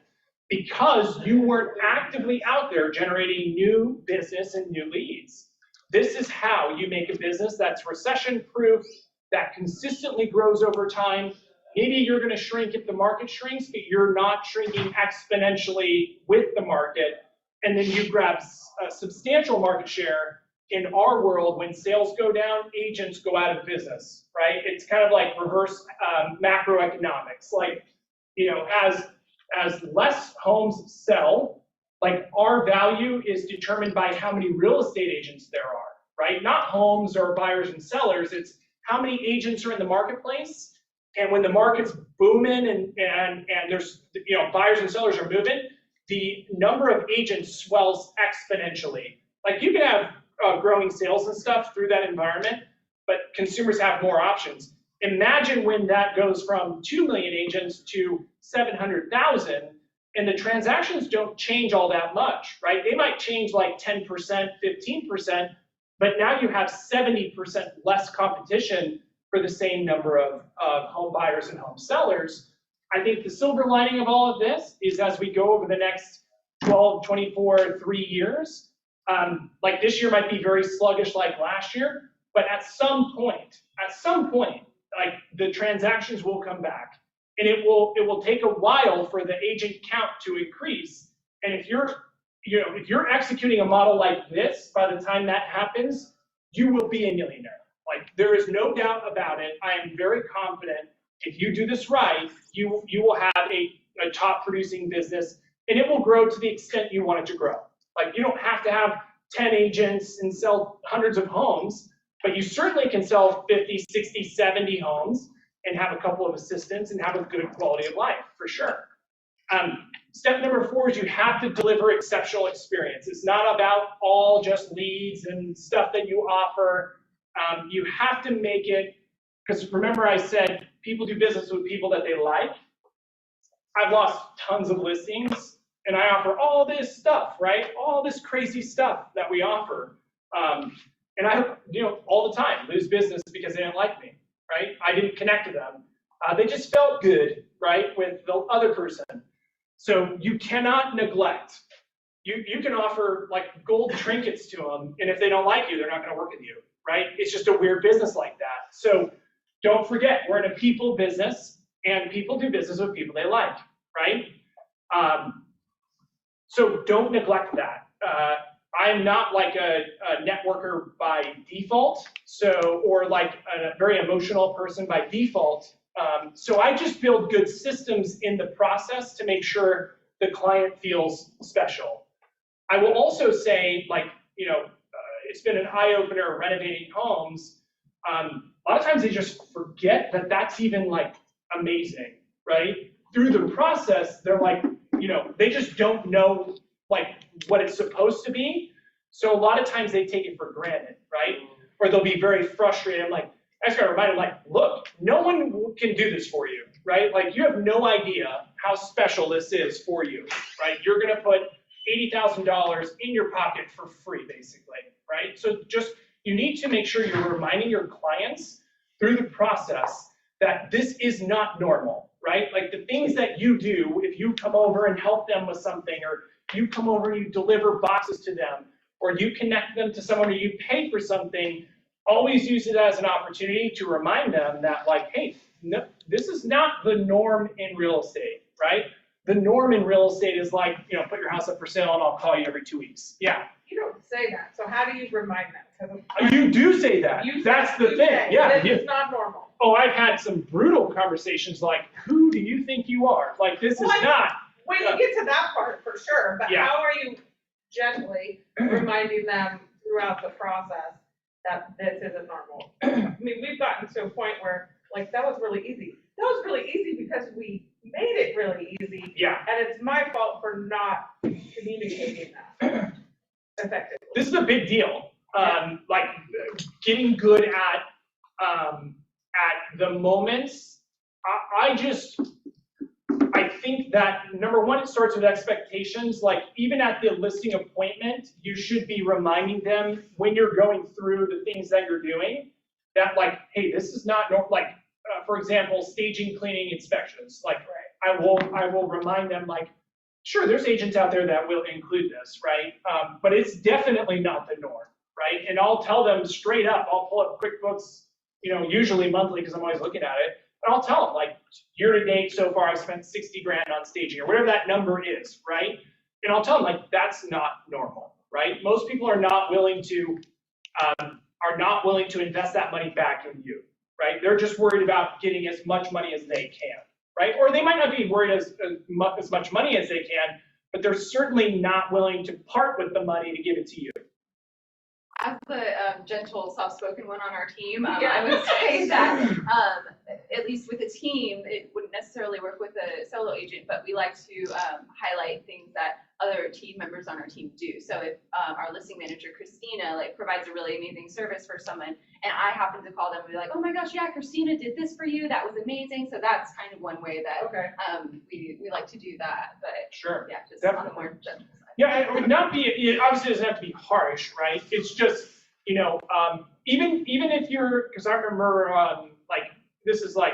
Because you weren't actively out there generating new business and new leads. This is how you make a business that's recession-proof, that consistently grows over time. Maybe you're going to shrink if the market shrinks, but you're not shrinking exponentially with the market. And then you grab a substantial market share. In our world, when sales go down, agents go out of business, right? It's kind of like reverse macroeconomics. Like, as less homes sell, like our value is determined by how many real estate agents there are, right? Not homes or buyers and sellers, it's how many agents are in the marketplace. And when the market's booming and there's, buyers and sellers are moving, the number of agents swells exponentially. Like you can have growing sales and stuff through that environment, but consumers have more options. Imagine when that goes from 2 million agents to 700,000, and the transactions don't change all that much, right? They might change like 10%, 15%, but now you have 70% less competition for the same number of home buyers and home sellers. I think the silver lining of all of this is as we go over the next 12, 24, 3 years, like this year might be very sluggish like last year, but at some point, like the transactions will come back, and it will take a while for the agent count to increase, And if you're executing a model like this, by the time that happens, you will be a millionaire. Like, there is no doubt about it. I am very confident if you do this right, you will have a top producing business, and it will grow to the extent you want it to grow. Like, you don't have to have 10 agents and sell hundreds of homes, but you certainly can sell 50, 60, 70 homes and have a couple of assistants and have a good quality of life, for sure. Step number 4 is you have to deliver exceptional experience. It's not about all just leads and stuff that you offer. You have to make it, because remember I said people do business with people that they like. I've lost tons of listings, and I offer all this stuff, right? All this crazy stuff that we offer. And I, all the time, lose business because they didn't like me, right? I didn't connect to them. They just felt good, right, with the other person. So you cannot neglect. You can offer like gold trinkets to them, and if they don't like you, they're not going to work with you, right? It's just a weird business like that. So don't forget, we're in a people business, and people do business with people they like, right? So don't neglect that. I'm not like a networker by default, or like a very emotional person by default. So I just build good systems in the process to make sure the client feels special. I will also say, like, it's been an eye-opener renovating homes. A lot of times they just forget that that's even like amazing, right? Through the process, they're like, they just don't know like what it's supposed to be. So a lot of times they take it for granted, right? Or they'll be very frustrated. I'm like, I just gotta remind them, like, look, no one can do this for you, right? Like, you have no idea how special this is for you, right? You're gonna put $80,000 in your pocket for free, basically, right? So you need to make sure you're reminding your clients through the process that this is not normal, right? Like, the things that you do, if you come over and help them with something, or you come over and you deliver boxes to them, or you connect them to someone, or you pay for something, always use it as an opportunity to remind them that, like, hey, no, this is not the norm in real estate, right? The norm in real estate is like, put your house up for sale and I'll call you every 2 weeks. Yeah. You don't say that, so how do you remind them? You do say that. That's the thing. Yeah. This is not normal. Oh, I've had some brutal conversations like, who do you think you are? Like, this is not. When you get to that part, for sure, but Yeah. how are you gently reminding them throughout the process that this isn't normal? I mean, we've gotten to a point where, like, that was really easy. That was really easy because we made it really easy. Yeah. And it's my fault for not communicating that effectively. This is a big deal. Like, getting good at the moments. I think that, number one, it starts with expectations. Like, even at the listing appointment, you should be reminding them when you're going through the things that you're doing that, like, hey, this is not normal. Like, for example, staging, cleaning, inspections. Like, I will remind them, like, sure, there's agents out there that will include this, right? But it's definitely not the norm, right? And I'll tell them straight up. I'll pull up QuickBooks, usually monthly because I'm always looking at it. And I'll tell them, like, year to date so far, I've spent 60 grand on staging, or whatever that number is, right? And I'll tell them, like, that's not normal, right? Most people are not willing to invest that money back in you, right? They're just worried about getting as much money as they can, right? Or they might not be worried as much money as they can, but they're certainly not willing to part with the money to give it to you. As the gentle, soft-spoken one on our team, Yeah. I would say that at least with a team, it wouldn't necessarily work with a solo agent, but we like to highlight things that other team members on our team do. So if our listing manager, Christina, like, provides a really amazing service for someone, and I happen to call them and be like, oh my gosh, yeah, Christina did this for you, that was amazing. So that's kind of one way that we like to do that. But Sure. yeah, just Definitely. on the more gentle side. Yeah, it would not be, it obviously doesn't have to be harsh, right? It's just, even if you're, because I remember, like, this is like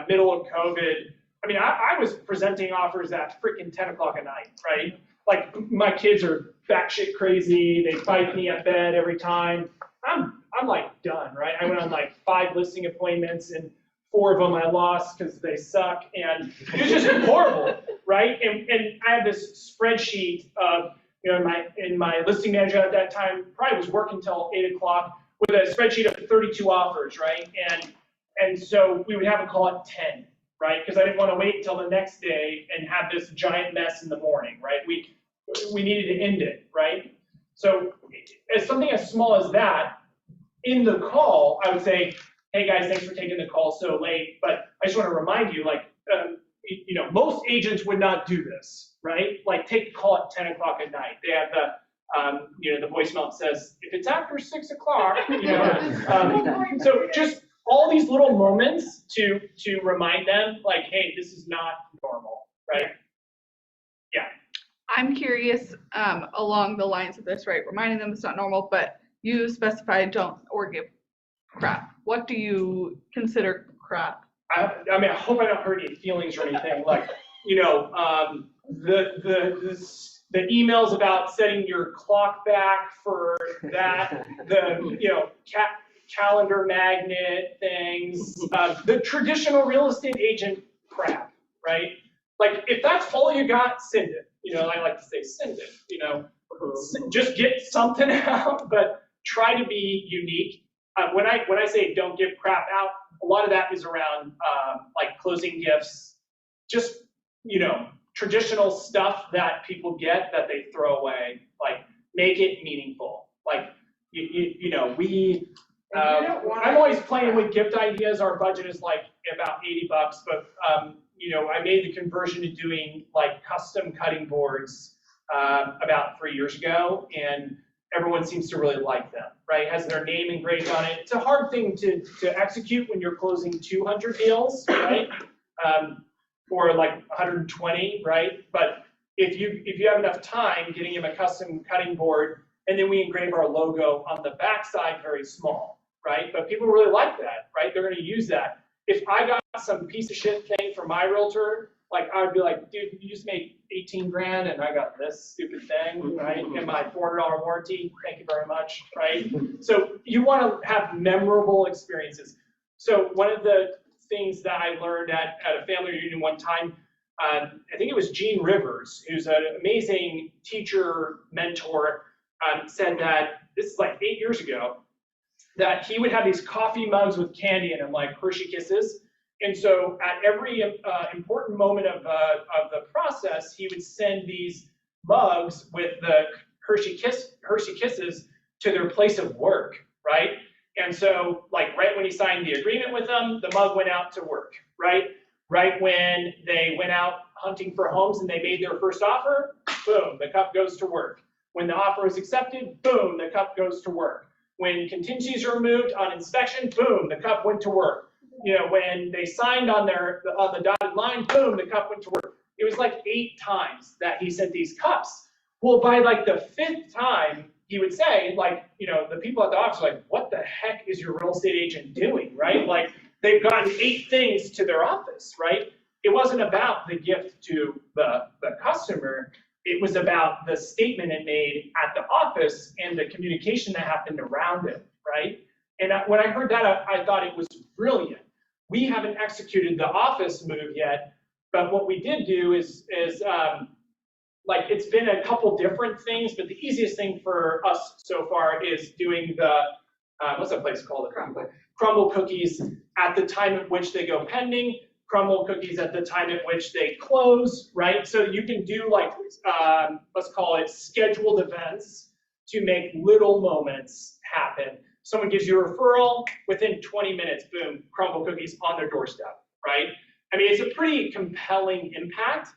middle of COVID. I mean, I was presenting offers at freaking 10 o'clock at night, right? Like, my kids are batshit crazy. They fight me at bed every time. I'm like done, right? I went on like 5 listing appointments, and 4 of them I lost because they suck, and it was just horrible, right? And I had this spreadsheet of, in my listing manager at that time, probably was working till 8 o'clock with a spreadsheet of 32 offers, right? And so we would have a call at 10, right? Because I didn't want to wait until the next day and have this giant mess in the morning, right? We needed to end it, right? So as something as small as that, in the call, I would say, hey guys, thanks for taking the call so late, but I just want to remind you, like, most agents would not do this, right? Like, take the call at 10 o'clock at night. They have the voicemail that says, if it's after 6 o'clock, so just all these little moments to remind them, like, hey, this is not normal, right? Yeah. I'm curious, along the lines of this, right? Reminding them it's not normal, but you specified don't or give crap. What do you consider crap? I mean, I hope I don't hurt any feelings or anything. Like, the emails about setting your clock back for that, calendar magnet things, the traditional real estate agent crap, right? Like, if that's all you got, send it. I like to say send it, just get something out, but try to be unique. When I say don't give crap out, a lot of that is around like closing gifts, just, traditional stuff that people get that they throw away, like make it meaningful. Like, I'm always playing with gift ideas. Our budget is like about $80, but I made the conversion to doing like custom cutting boards about 3 years ago, and everyone seems to really like them, right? It has their name engraved on it. It's a hard thing to execute when you're closing 200 deals, right? Or like 120, right? But if you have enough time getting him a custom cutting board, and then we engrave our logo on the backside very small, right? But people really like that, right? They're gonna use that. If I got some piece of shit thing from my realtor, like I would be like, dude, you just made 18 grand and I got this stupid thing, right? And my $400 warranty, thank you very much, right? So you wanna have memorable experiences. So one of the things that I learned at a family reunion one time, I think it was Gene Rivers, who's an amazing teacher, mentor, said that, this is like 8 years ago, that he would have these coffee mugs with candy in them, like Hershey Kisses. And so at every important moment of the process, he would send these mugs with the Hershey Kisses to their place of work, right? And so, like, right when he signed the agreement with them, the mug went out to work, right? Right when they went out hunting for homes and they made their first offer, boom, the cup goes to work. When the offer is accepted, boom, the cup goes to work. When contingencies are removed on inspection, boom, the cup went to work. When they signed on the dotted line, boom, the cup went to work. It was like 8 times that he sent these cups. Well, by like the 5th time, he would say, like, the people at the office are like, what the heck is your real estate agent doing, right? Like, they've gotten 8 things to their office, right? It wasn't about the gift to the customer. It was about the statement it made at the office and the communication that happened around it, right? And when I heard that, I thought it was brilliant. We haven't executed the office move yet, but what we did do is like, it's been a couple different things, but the easiest thing for us so far is doing the, what's that place called? Crumble cookies at the time at which they go pending, crumble cookies at the time at which they close, right? So you can do like, let's call it scheduled events to make little moments happen. Someone gives you a referral, within 20 minutes, boom, crumble cookies on their doorstep, right? I mean, it's a pretty compelling impact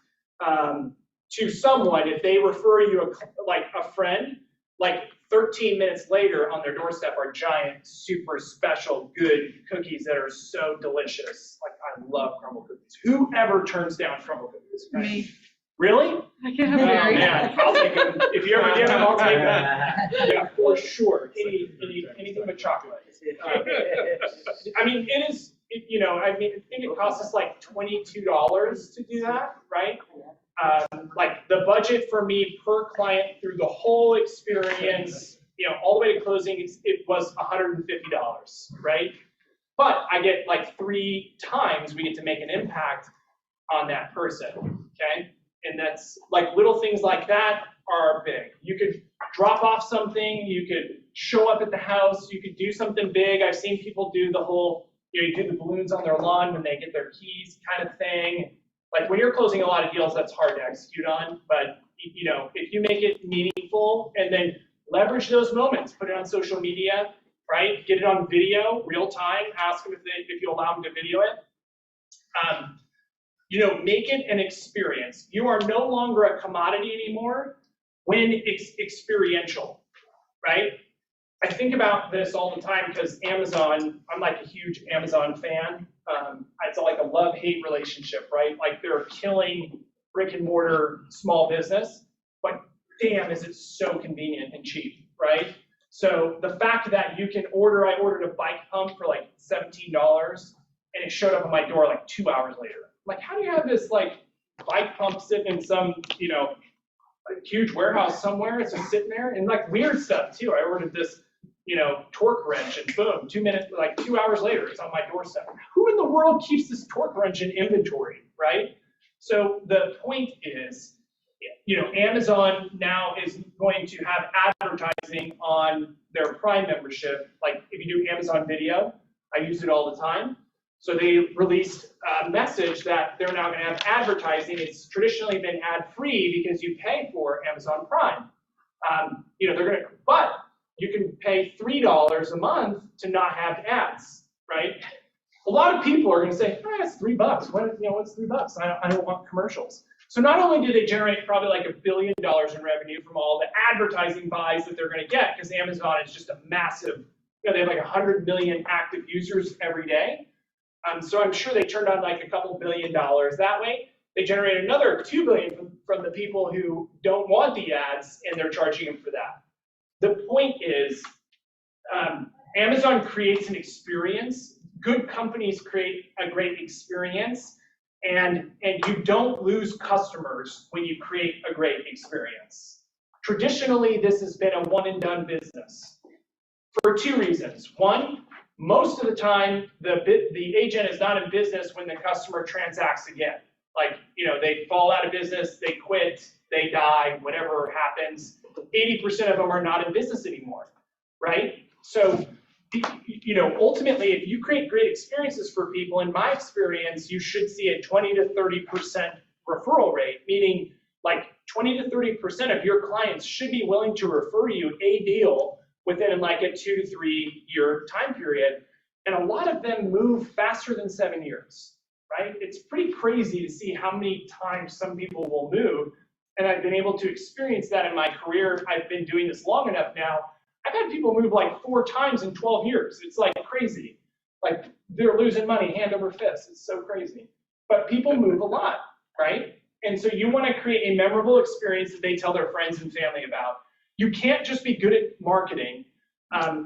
to someone if they refer you a friend, like 13 minutes later on their doorstep are giant, super special, good cookies that are so delicious. Like, I love crumble cookies. Whoever turns down crumble cookies? Right? Me. Really? I can't Oh have dairy. man, I'll take them. If you ever get them, I'll take them. Yeah, for sure. Anything but chocolate. I mean, it is. I think it costs us like $22 to do that, right? Like the budget for me per client through the whole experience, all the way to closing, it was $150, right? but I get like 3 times we get to make an impact on that person, okay? And that's like little things like that are big. You could drop off something, you could show up at the house, you could do something big. I've seen people do the whole, you do the balloons on their lawn when they get their keys kind of thing. Like when you're closing a lot of deals, that's hard to execute on, but if you make it meaningful and then leverage those moments, put it on social media, right? Get it on video, real time, ask them if you allow them to video it. Make it an experience. You are no longer a commodity anymore when it's experiential, right? I think about this all the time because Amazon, I'm like a huge Amazon fan. It's like a love-hate relationship, right? Like they're killing brick and mortar small business, but damn, is it so convenient and cheap, right? So the fact that you can I ordered a bike pump for like $17 and it showed up at my door like 2 hours later. Like, how do you have this like bike pump sitting in some, huge warehouse somewhere? It's just sitting there, and like weird stuff too. I ordered this, torque wrench, and boom, 2 minutes, like 2 hours later, it's on my doorstep. Who in the world keeps this torque wrench in inventory, right? So the point is, Amazon now is going to have advertising on their Prime membership. Like if you do Amazon Video, I use it all the time. So they released a message that they're now going to have advertising. It's traditionally been ad-free because you pay for Amazon Prime. But you can pay $3 a month to not have ads, right? A lot of people are going to say, it's $3. What's $3? I don't want commercials. So not only do they generate probably like $1 billion in revenue from all the advertising buys that they're going to get, because Amazon is just a massive, they have like 100 million active users every day. So I'm sure they turned on like a couple $1 billion that way. They generate another $2 billion from the people who don't want the ads, and they're charging them for that. The point is, Amazon creates an experience. Good companies create a great experience, and you don't lose customers when you create a great experience. Traditionally, this has been a one-and-done business for 2 reasons. One, most of the time, the agent is not in business when the customer transacts again. Like, they fall out of business, they quit, they die, whatever happens. 80% of them are not in business anymore, right? So, ultimately, if you create great experiences for people, in my experience, you should see a 20 to 30% referral rate, meaning like 20 to 30% of your clients should be willing to refer you a deal within like a 2 to 3 year time period. And a lot of them move faster than 7 years, right? It's pretty crazy to see how many times some people will move. And I've been able to experience that in my career. I've been doing this long enough now. I've had people move like 4 times in 12 years. It's like crazy. Like they're losing money hand over fist. It's so crazy. But people move a lot, right? And so you want to create a memorable experience that they tell their friends and family about. You can't just be good at marketing I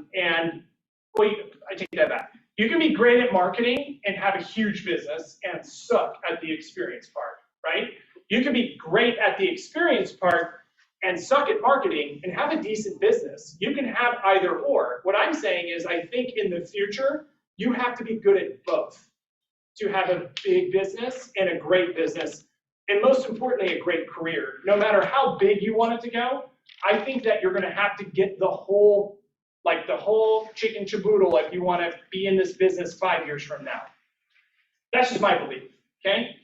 take that back. You can be great at marketing and have a huge business and suck at the experience part, right? You can be great at the experience part and suck at marketing and have a decent business. You can have either or. What I'm saying is I think in the future, you have to be good at both to have a big business and a great business, and most importantly, a great career. No matter how big you want it to go, I think that you're gonna have to get the whole chicken caboodle if you wanna be in this business 5 years from now. That's just my belief, okay?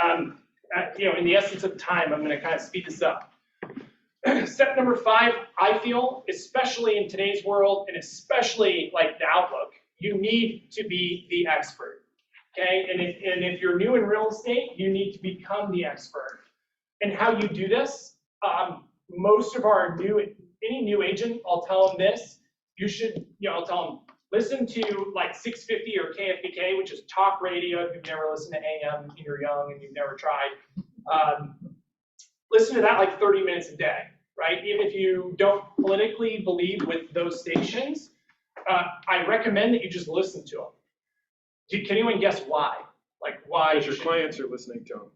In the essence of time, I'm gonna kind of speed this up. Step number 5, I feel, especially in today's world, and especially like the Outlook, you need to be the expert, okay? And if you're new in real estate, you need to become the expert. And how you do this, most of any new agent, I'll tell them this, I'll tell them, listen to like 650 or KFBK, which is talk radio if you've never listened to AM and you're young and you've never tried. Listen to that like 30 minutes a day, right? Even if you don't politically believe with those stations, I recommend that you just listen to them. Can anyone guess why? Like why? Because your clients are listening to them.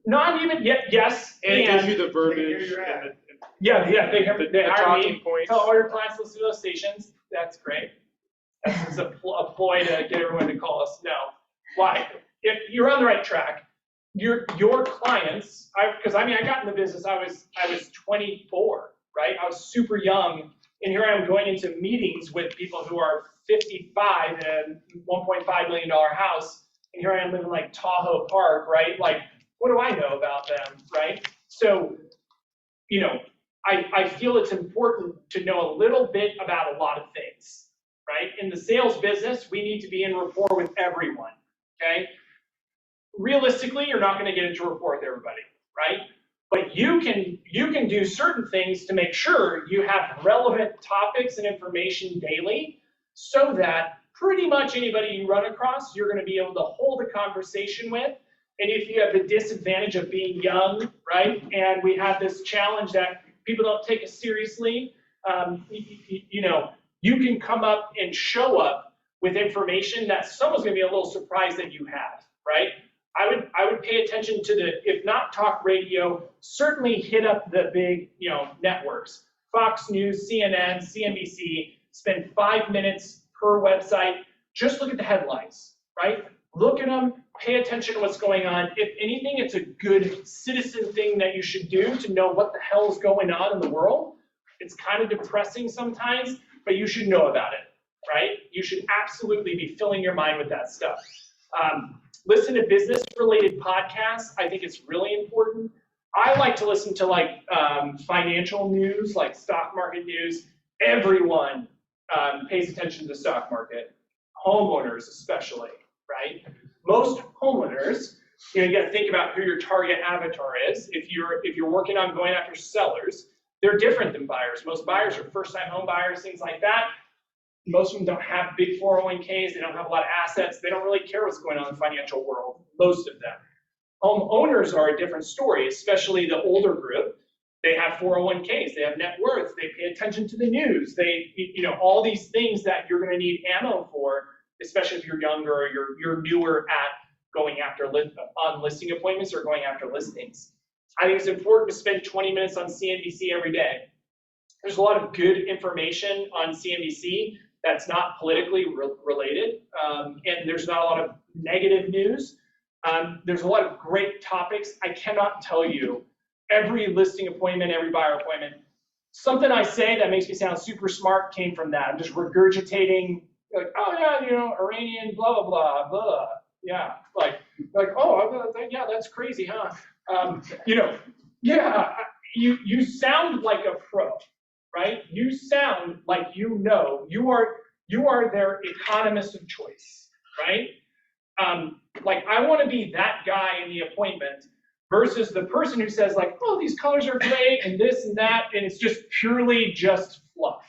Not even yet. Yes, and it gives you the verbiage. They hire me. Talking points. Tell all your clients to listen to those stations. That's great. This is a ploy to get everyone to call us. No. Why? If you're on the right track, your clients, because I got in the business, I was 24, right? I was super young, and here I am going into meetings with people who are 55 in a $1.5 million house, and here I am living like Tahoe Park, right? Like, what do I know about them, right? So, you know, I feel it's important to know a little bit about a lot of things, right? In the sales business, we need to be in rapport with everyone, okay? Realistically, you're not gonna get into rapport with everybody, right? But you can do certain things to make sure you have relevant topics and information daily so that pretty much anybody you run across, you're gonna be able to hold a conversation with. And if you have the disadvantage of being young, right? And we have this challenge that people don't take us seriously, you know, you can come up and show up with information that someone's gonna be a little surprised that you have, right? I would pay attention to the, if not talk radio, certainly hit up the big, you know, networks. Fox News, CNN, CNBC, spend 5 minutes per website, just look at the headlines, right? Look at them, pay attention to what's going on. If anything, it's a good citizen thing that you should do to know what the hell is going on in the world. It's kind of depressing sometimes, but you should know about it, right? You should absolutely be filling your mind with that stuff. Listen to business-related podcasts. I think it's really important. I like to listen to like financial news, like stock market news. Everyone pays attention to the stock market, homeowners especially, right? Most homeowners, you know, you got to think about who your target avatar is. If you're working on going after sellers, they're different than buyers. Most buyers are first-time home buyers, things like that. Most of them don't have big 401ks. They don't have a lot of assets. They don't really care what's going on in the financial world, most of them. Homeowners are a different story, especially the older group. They have 401ks. They have net worth. They pay attention to the news. They, you know, all these things that you're going to need ammo for, especially if you're younger or you're newer at going after on listing appointments or going after listings. I think it's important to spend 20 minutes on CNBC every day. There's a lot of good information on CNBC that's not politically related, and there's not a lot of negative news. There's a lot of great topics. I cannot tell you every listing appointment, every buyer appointment. Something I say that makes me sound super smart came from that. I'm just regurgitating, like, oh yeah, you know, Iranian, blah, blah, blah, blah. Yeah, like, oh, yeah, that's crazy, huh? You know, yeah, you sound like a pro. Right? You sound like you know, you are their economist of choice, right? Like I want to be that guy in the appointment versus the person who says like, oh, these colors are great and this and that, and it's just purely just fluff,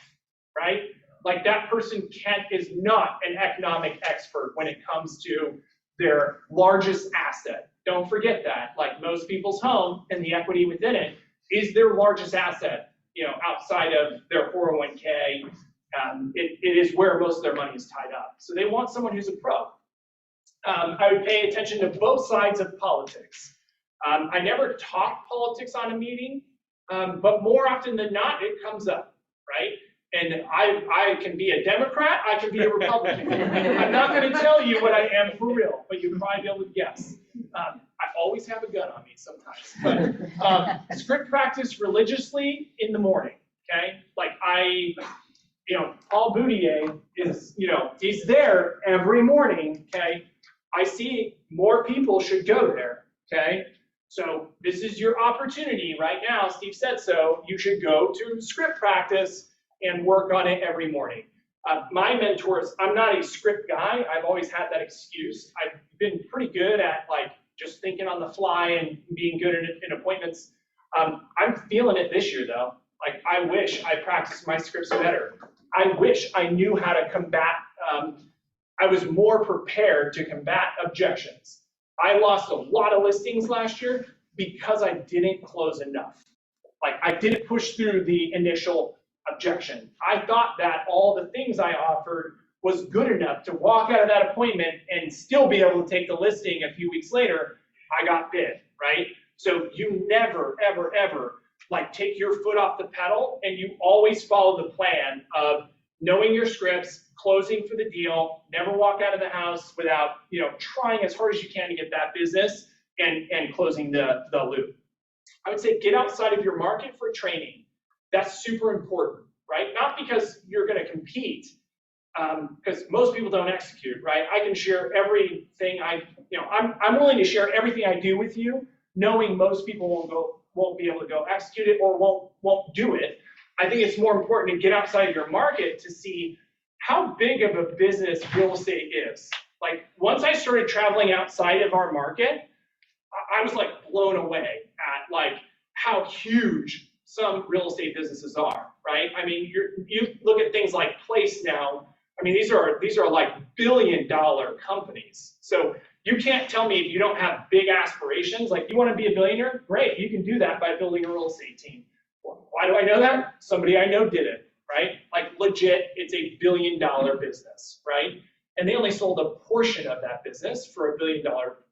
right? Like that person is not an economic expert when it comes to their largest asset. Don't forget that. Like most people's home and the equity within it is their largest asset. You know, outside of their 401k, it is where most of their money is tied up. So they want someone who's a pro. I would pay attention to both sides of politics. I never talk politics on a meeting, but more often than not, it comes up, right? And I can be a Democrat, I can be a Republican. I'm not going to tell you what I am for real, but you'll probably be able to guess. I always have a gun on me sometimes. But script practice religiously in the morning, okay? Like you know, Paul Boudier is, you know, he's there every morning, okay? I see more people should go there, okay? So this is your opportunity right now. Steve said so. You should go to script practice and work on it every morning. My mentors, I'm not a script guy. I've always had that excuse. I've been pretty good at like just thinking on the fly and being good in appointments. I'm feeling it this year though. Like I wish I practiced my scripts better. I wish I knew how to combat, I was more prepared to combat objections. I lost a lot of listings last year because I didn't close enough. Like I didn't push through the initial objection. I thought that all the things I offered was good enough to walk out of that appointment and still be able to take the listing a few weeks later. I got bid, right? So you never, ever, ever like take your foot off the pedal, and you always follow the plan of knowing your scripts, closing for the deal. Never walk out of the house without, trying as hard as you can to get that business and closing the loop. I would say get outside of your market for training. That's super important, right? Not because you're going to compete, because most people don't execute, right? I can share everything I'm willing to share everything I do with you, knowing most people won't be able to go execute it or won't do it. I think it's more important to get outside of your market to see how big of a business real estate is. Like, once I started traveling outside of our market, I was like blown away at like how huge some real estate businesses are, right? I mean, you look at things like Place now. I mean, these are like billion-dollar companies. So you can't tell me if you don't have big aspirations. Like, you want to be a billionaire? Great, you can do that by building a real estate team. Why do I know that? Somebody I know did it, right? Like, legit, it's a billion-dollar business, right? And they only sold a portion of that business for $1 billion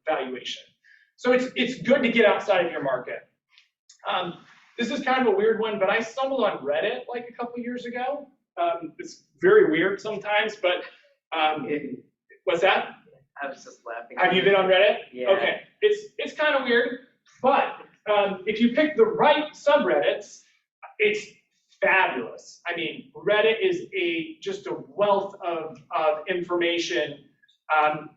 valuation. So it's good to get outside of your market. This is kind of a weird one, but I stumbled on Reddit like a couple years ago. It's very weird sometimes, but what's that? I was just laughing. Have you been on Reddit? Yeah. Okay, it's kind of weird, but if you pick the right subreddits, it's fabulous. I mean, Reddit is just a wealth of information.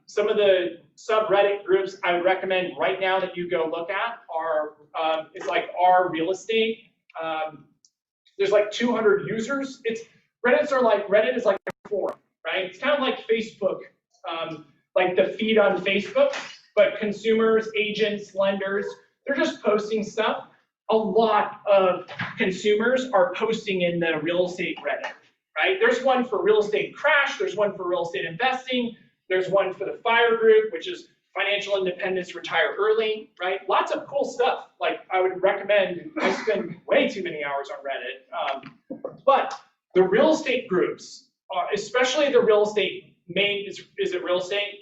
Some of the subreddit groups I would recommend right now that you go look at are, it's like R Real Estate. There's like 200 users. Reddit is like a forum, right? It's kind of like Facebook, like the feed on Facebook, but consumers, agents, lenders, they're just posting stuff. A lot of consumers are posting in the real estate Reddit, right? There's one for real estate crash, there's one for real estate investing, there's one for the FIRE group, which is financial independence, retire early, right? Lots of cool stuff. Like, I would recommend, I spend way too many hours on Reddit, but the real estate groups, especially the real estate main, is it real estate?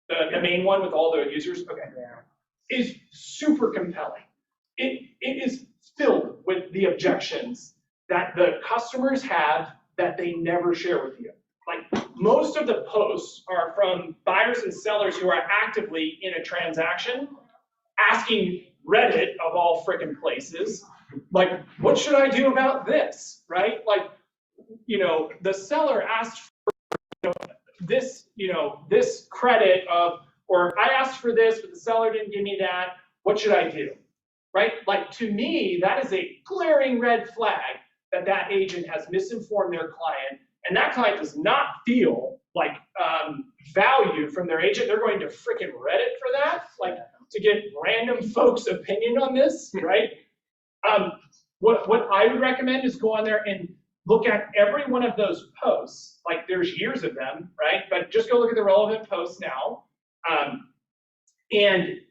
The main one with all the users? Okay. Yeah. Is super compelling. It is filled with the objections that the customers have that they never share with you. Like, most of the posts are from buyers and sellers who are actively in a transaction asking Reddit, of all frickin' places, like, what should I do about this, right? Like, the seller asked for this credit of, or I asked for this, but the seller didn't give me that. What should I do, right? Like, to me, that is a glaring red flag that agent has misinformed their client, and that client does not feel like value from their agent. They're going to frickin' Reddit for that, like, to get random folks' opinion on this, right? What I would recommend is go on there and look at every one of those posts. Like, there's years of them, right? But just go look at the relevant posts now. And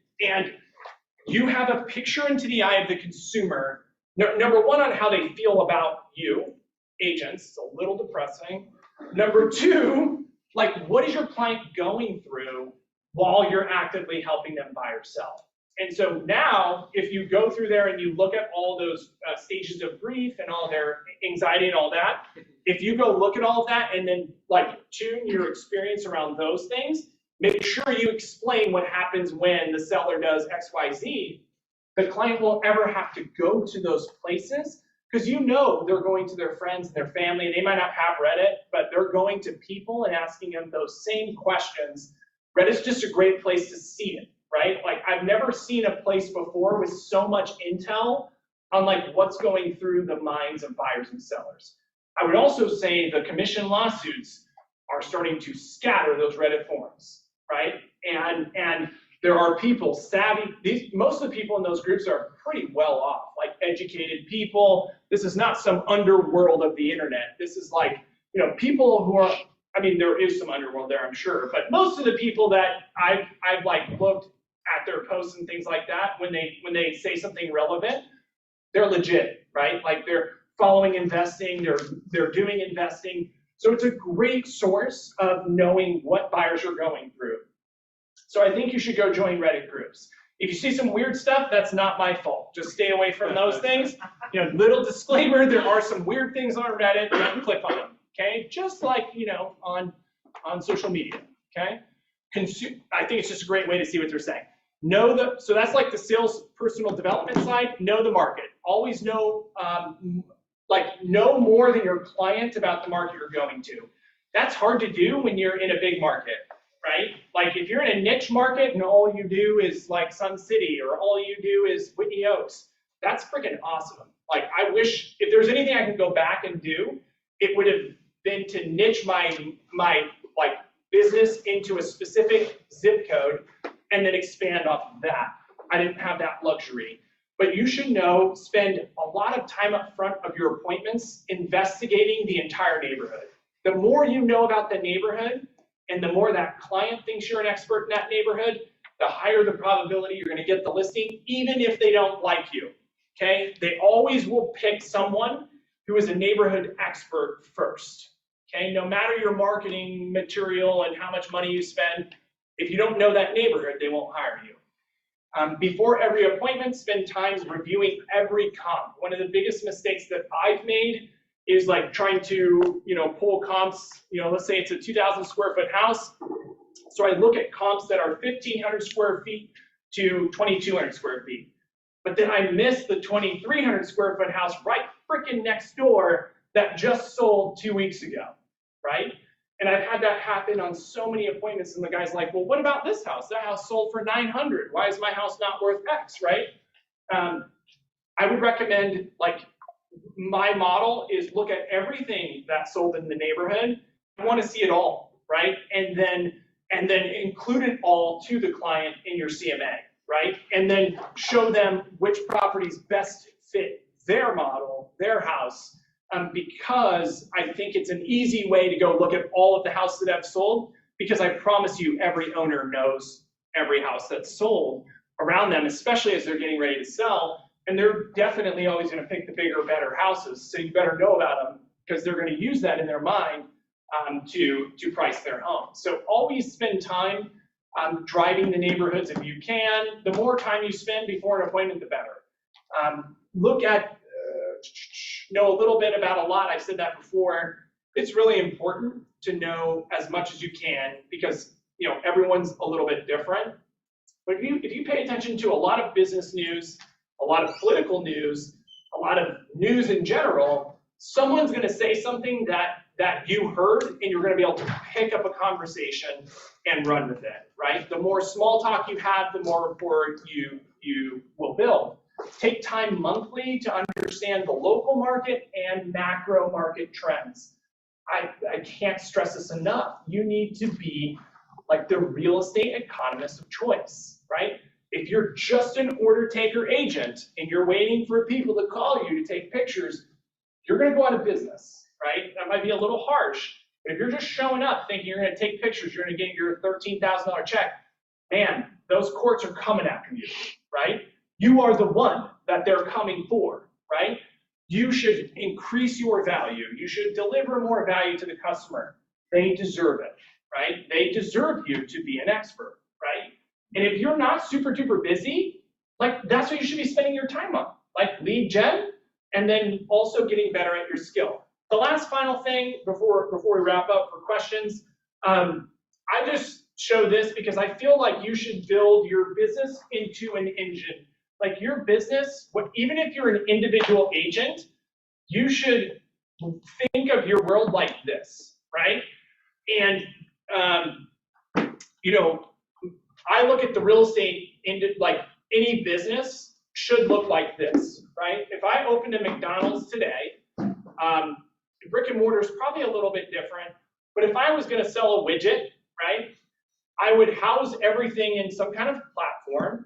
you have a picture into the eye of the consumer, number one, on how they feel about you, agents. It's a little depressing. Number two, like, what is your client going through while you're actively helping them buy or sell? And so now, if you go through there and you look at all those stages of grief and all their anxiety and all that, if you go look at all of that and then, like, tune your experience around those things, make sure you explain what happens when the seller does X, Y, Z. The client won't ever have to go to those places, because they're going to their friends and their family. They might not have Reddit, but they're going to people and asking them those same questions. Reddit's just a great place to see it, right? Like, I've never seen a place before with so much intel on, like, what's going through the minds of buyers and sellers. I would also say the commission lawsuits are starting to scatter those Reddit forums, right? And there are people savvy. Most of the people in those groups are pretty well off, like educated people. This is not some underworld of the internet. This is like, people who are, I mean, there is some underworld there, I'm sure, but most of the people that I've like looked at their posts and things like that, when they say something relevant, they're legit, right? Like, they're following investing, they're doing investing. So it's a great source of knowing what buyers are going through. So I think you should go join Reddit groups. If you see some weird stuff, that's not my fault. Just stay away from those things. Little disclaimer, there are some weird things on Reddit, don't click on them. okay? Just like, on social media, okay? I think it's just a great way to see what they're saying. So that's like the sales personal development side, know the market. Always know, know more than your client about the market you're going to. That's hard to do when you're in a big market, right? Like if you're in a niche market and all you do is like Sun City or all you do is Whitney Oaks, that's freaking awesome. Like I wish, if there's anything I could go back and do, it would have been to niche my like business into a specific zip code and then expand off of that. I didn't have that luxury. But you should spend a lot of time up front of your appointments investigating the entire neighborhood. The more you know about the neighborhood and the more that client thinks you're an expert in that neighborhood, the higher the probability you're gonna get the listing, even if they don't like you, okay? They always will pick someone who is a neighborhood expert first, okay? No matter your marketing material and how much money you spend, if you don't know that neighborhood, they won't hire you. Before every appointment, spend time reviewing every comp. One of the biggest mistakes that I've made is like trying to, pull comps, let's say it's a 2,000 square foot house. So I look at comps that are 1,500 square feet to 2,200 square feet. But then I miss the 2,300 square foot house right freaking next door that just sold 2 weeks ago, right? And I've had that happen on so many appointments, and the guy's like, well, what about this house? That house sold for 900. Why is my house not worth X, right? I would recommend, my model is look at everything that sold in the neighborhood. I want to see it all, right? And then include it all to the client in your CMA, right? And then show them which properties best fit their model, their house, because I think it's an easy way to go look at all of the houses that have sold, because I promise you every owner knows every house that's sold around them, especially as they're getting ready to sell, and they're definitely always going to pick the bigger, better houses, so you better know about them, because they're going to use that in their mind to price their home. So always spend time driving the neighborhoods if you can. The more time you spend before an appointment, the better. Look at know a little bit about a lot. I've said that before. It's really important to know as much as you can, because everyone's a little bit different. But if you pay attention to a lot of business news, a lot of political news, a lot of news in general, someone's going to say something that you heard, and you're going to be able to pick up a conversation and run with it, right? The more small talk you have, the more rapport you will build. Take time monthly to understand the local market and macro market trends. I can't stress this enough. You need to be like the real estate economist of choice, right? If you're just an order taker agent and you're waiting for people to call you to take pictures, you're going to go out of business, right? That might be a little harsh. But if you're just showing up thinking you're going to take pictures, you're going to get your $13,000 check, man, those courts are coming after you, right? You are the one that they're coming for, right? You should increase your value. You should deliver more value to the customer. They deserve it, right? They deserve you to be an expert, right? And if you're not super duper busy, that's what you should be spending your time on, lead gen, and then also getting better at your skill. The last final thing before we wrap up for questions, I just show this because I feel like you should build your business into an engine. Like your business, even if you're an individual agent, you should think of your world like this, right? And I look at the real estate like any business should look like this, right? If I opened a McDonald's today, brick and mortar is probably a little bit different, but if I was going to sell a widget, right, I would house everything in some kind of platform,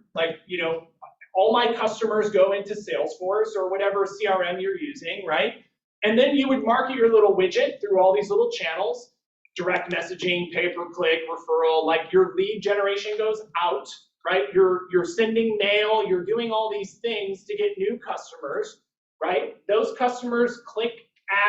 all my customers go into Salesforce or whatever CRM you're using, right? And then you would market your little widget through all these little channels, direct messaging, pay-per-click, referral, your lead generation goes out, right? You're sending mail, you're doing all these things to get new customers, right? Those customers click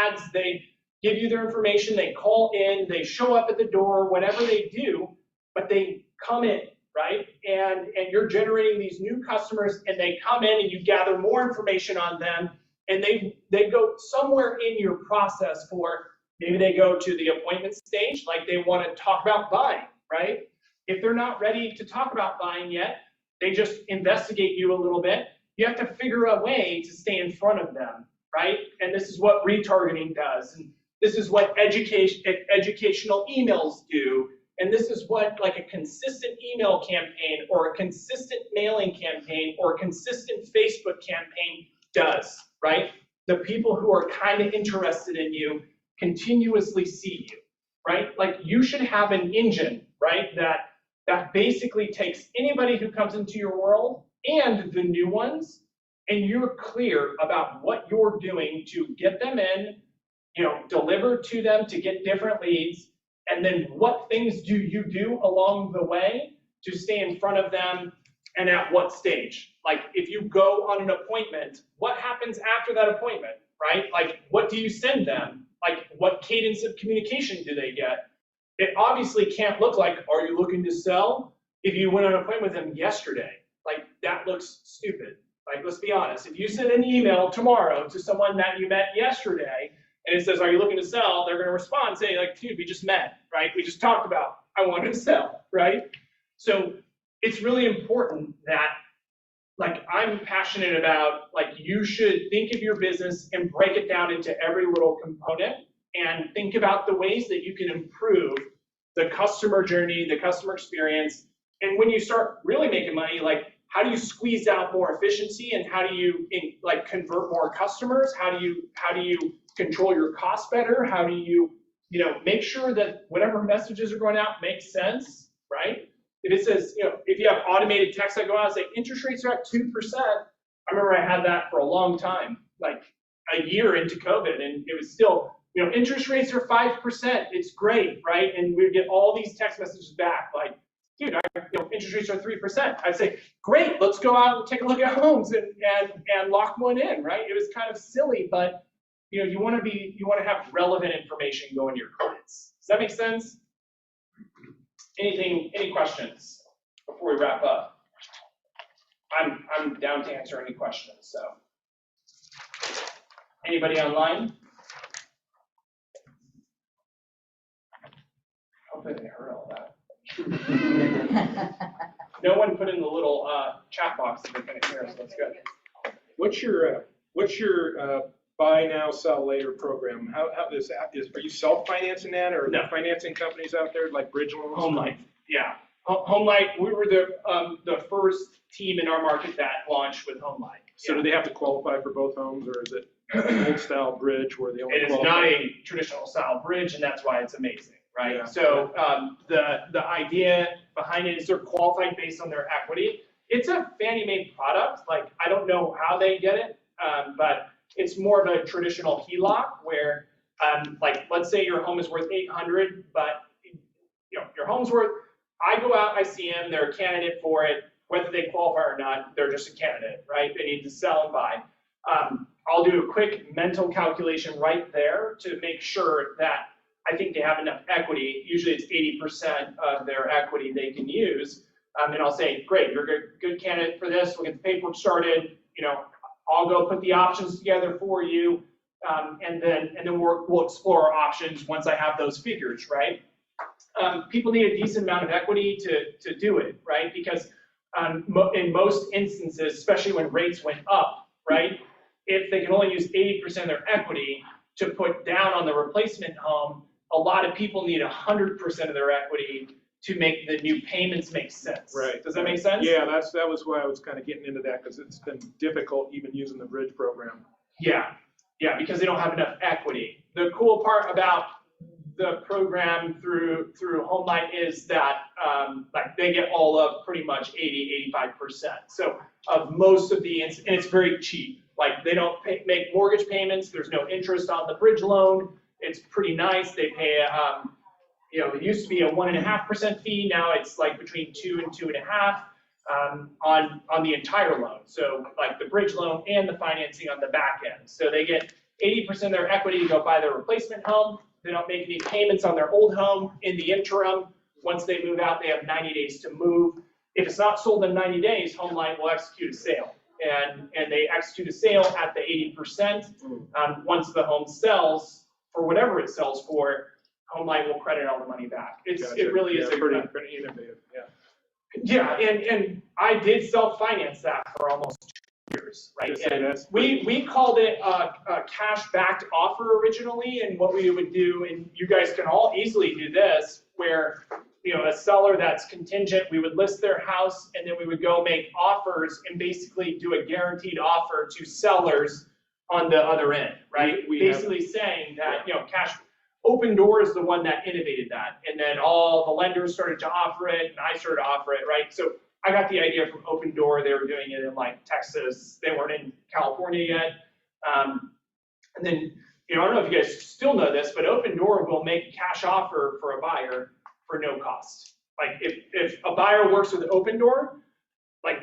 ads, they give you their information, they call in, they show up at the door, whatever they do, but they come in, right? And you're generating these new customers, and they come in and you gather more information on them, and they go somewhere in your process for Maybe they go to the appointment stage, like they want to talk about buying, right? If they're not ready to talk about buying yet, they just investigate you a little bit. You have to figure a way to stay in front of them, right? And this is what retargeting does. And this is what educational emails do. And this is what like a consistent email campaign or a consistent mailing campaign or a consistent Facebook campaign does, right? The people who are kind of interested in you continuously see you, right? Like you should have an engine, right? That basically takes anybody who comes into your world and the new ones, and you're clear about what you're doing to get them in, deliver to them to get different leads, and then what things do you do along the way to stay in front of them and at what stage? Like if you go on an appointment, what happens after that appointment, right? Like what do you send them? Like what cadence of communication do they get? It obviously can't look like, are you looking to sell? If you went on an appointment with them yesterday, like that looks stupid. Like let's be honest, if you send an email tomorrow to someone that you met yesterday and it says, are you looking to sell? They're gonna respond, say like, dude, we just met, right? We just talked about, I want to sell, right? So it's really important that like I'm passionate about, like you should think of your business and break it down into every little component and think about the ways that you can improve the customer journey, the customer experience. And when you start really making money, like how do you squeeze out more efficiency and how do you like convert more customers? How do you control your costs better? How do you make sure that whatever messages are going out make sense, right? If it says, if you have automated text that go out and say interest rates are at 2%, I remember I had that for a long time, like a year into COVID, and it was still, interest rates are 5%, it's great, right? And we get all these text messages back, like, dude, interest rates are 3%. I'd say, great, let's go out and take a look at homes and lock one in, right? It was kind of silly, but you want to have relevant information going to your clients. Does that make sense? Any questions before we wrap up? I'm down to answer any questions, so. Anybody online? Hopefully they heard all that. No one put in the little chat box that they couldn't hear, so that's good. What's your buy now, sell later program? How is that? Are you self-financing that, or are there financing companies out there like bridge loans? HomeLight, yeah. HomeLight, we were the first team in our market that launched with HomeLight. So do they have to qualify for both homes, or is it old style bridge where they only It is qualify? not a traditional style bridge, and that's why it's amazing, right? Yeah. So the idea behind it is they're qualified based on their equity. It's a Fannie Mae product. Like I don't know how they get it, but it's more of a traditional HELOC where, like, let's say your home is worth $800, but your home's worth. I go out, I see them, they're a candidate for it, whether they qualify or not, they're just a candidate, right? They need to sell and buy. I'll do a quick mental calculation right there to make sure that I think they have enough equity. Usually it's 80% of their equity they can use. And I'll say, great, you're a good candidate for this. We'll get the paperwork started. I'll go put the options together for you. And then we'll explore our options once I have those figures, right? People need a decent amount of equity to do it, right? Because in most instances, especially when rates went up, right? If they can only use 80% of their equity to put down on the replacement home, a lot of people need 100% of their equity to make the new payments make sense. Right. Does that make sense? Yeah, that was why I was kind of getting into that, because it's been difficult even using the bridge program. Yeah, because they don't have enough equity. The cool part about the program through HomeLight is that like they get all of pretty much 80-85%. So of most of the, and it's very cheap. Like they don't make mortgage payments. There's no interest on the bridge loan. It's pretty nice. They pay, it used to be a 1.5% fee. Now it's like between 2 and 2.5 on the entire loan. So like the bridge loan and the financing on the back end. So they get 80% of their equity to go buy their replacement home. They don't make any payments on their old home in the interim. Once they move out, they have 90 days to move. If it's not sold in 90 days, HomeLight will execute a sale. And they execute a sale at the 80%. Once the home sells, for whatever it sells for, HomeLight will credit all the money back. It really is pretty innovative, yeah. Yeah, and I did self-finance that for almost 2 years, right? And we called it a cash-backed offer originally, and what we would do, and you guys can all easily do this, where a seller that's contingent, we would list their house, and then we would go make offers and basically do a guaranteed offer to sellers on the other end, right? Basically saying that cash. Open Door is the one that innovated that, and then all the lenders started to offer it, and I started to offer it, right? So I got the idea from Open Door. They were doing it in like Texas. They weren't in California yet. And then, I don't know if you guys still know this, but Open Door will make a cash offer for a buyer for no cost. Like if a buyer works with Open Door, like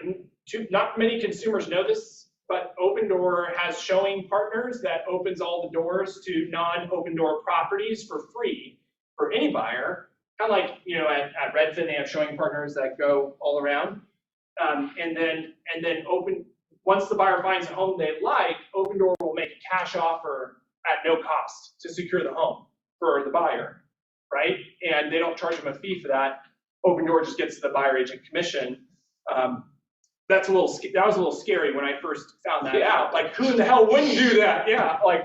not many consumers know this, but Open Door has showing partners that opens all the doors to non-Open Door properties for free for any buyer. Kind of like, at Redfin, they have showing partners that go all around. And then once the buyer finds a home they like, Open Door will make a cash offer at no cost to secure the home for the buyer, right? And they don't charge them a fee for that. Open Door just gets the buyer agent commission. That was a little scary when I first found that out. Like, who in the hell wouldn't do that? Yeah, like,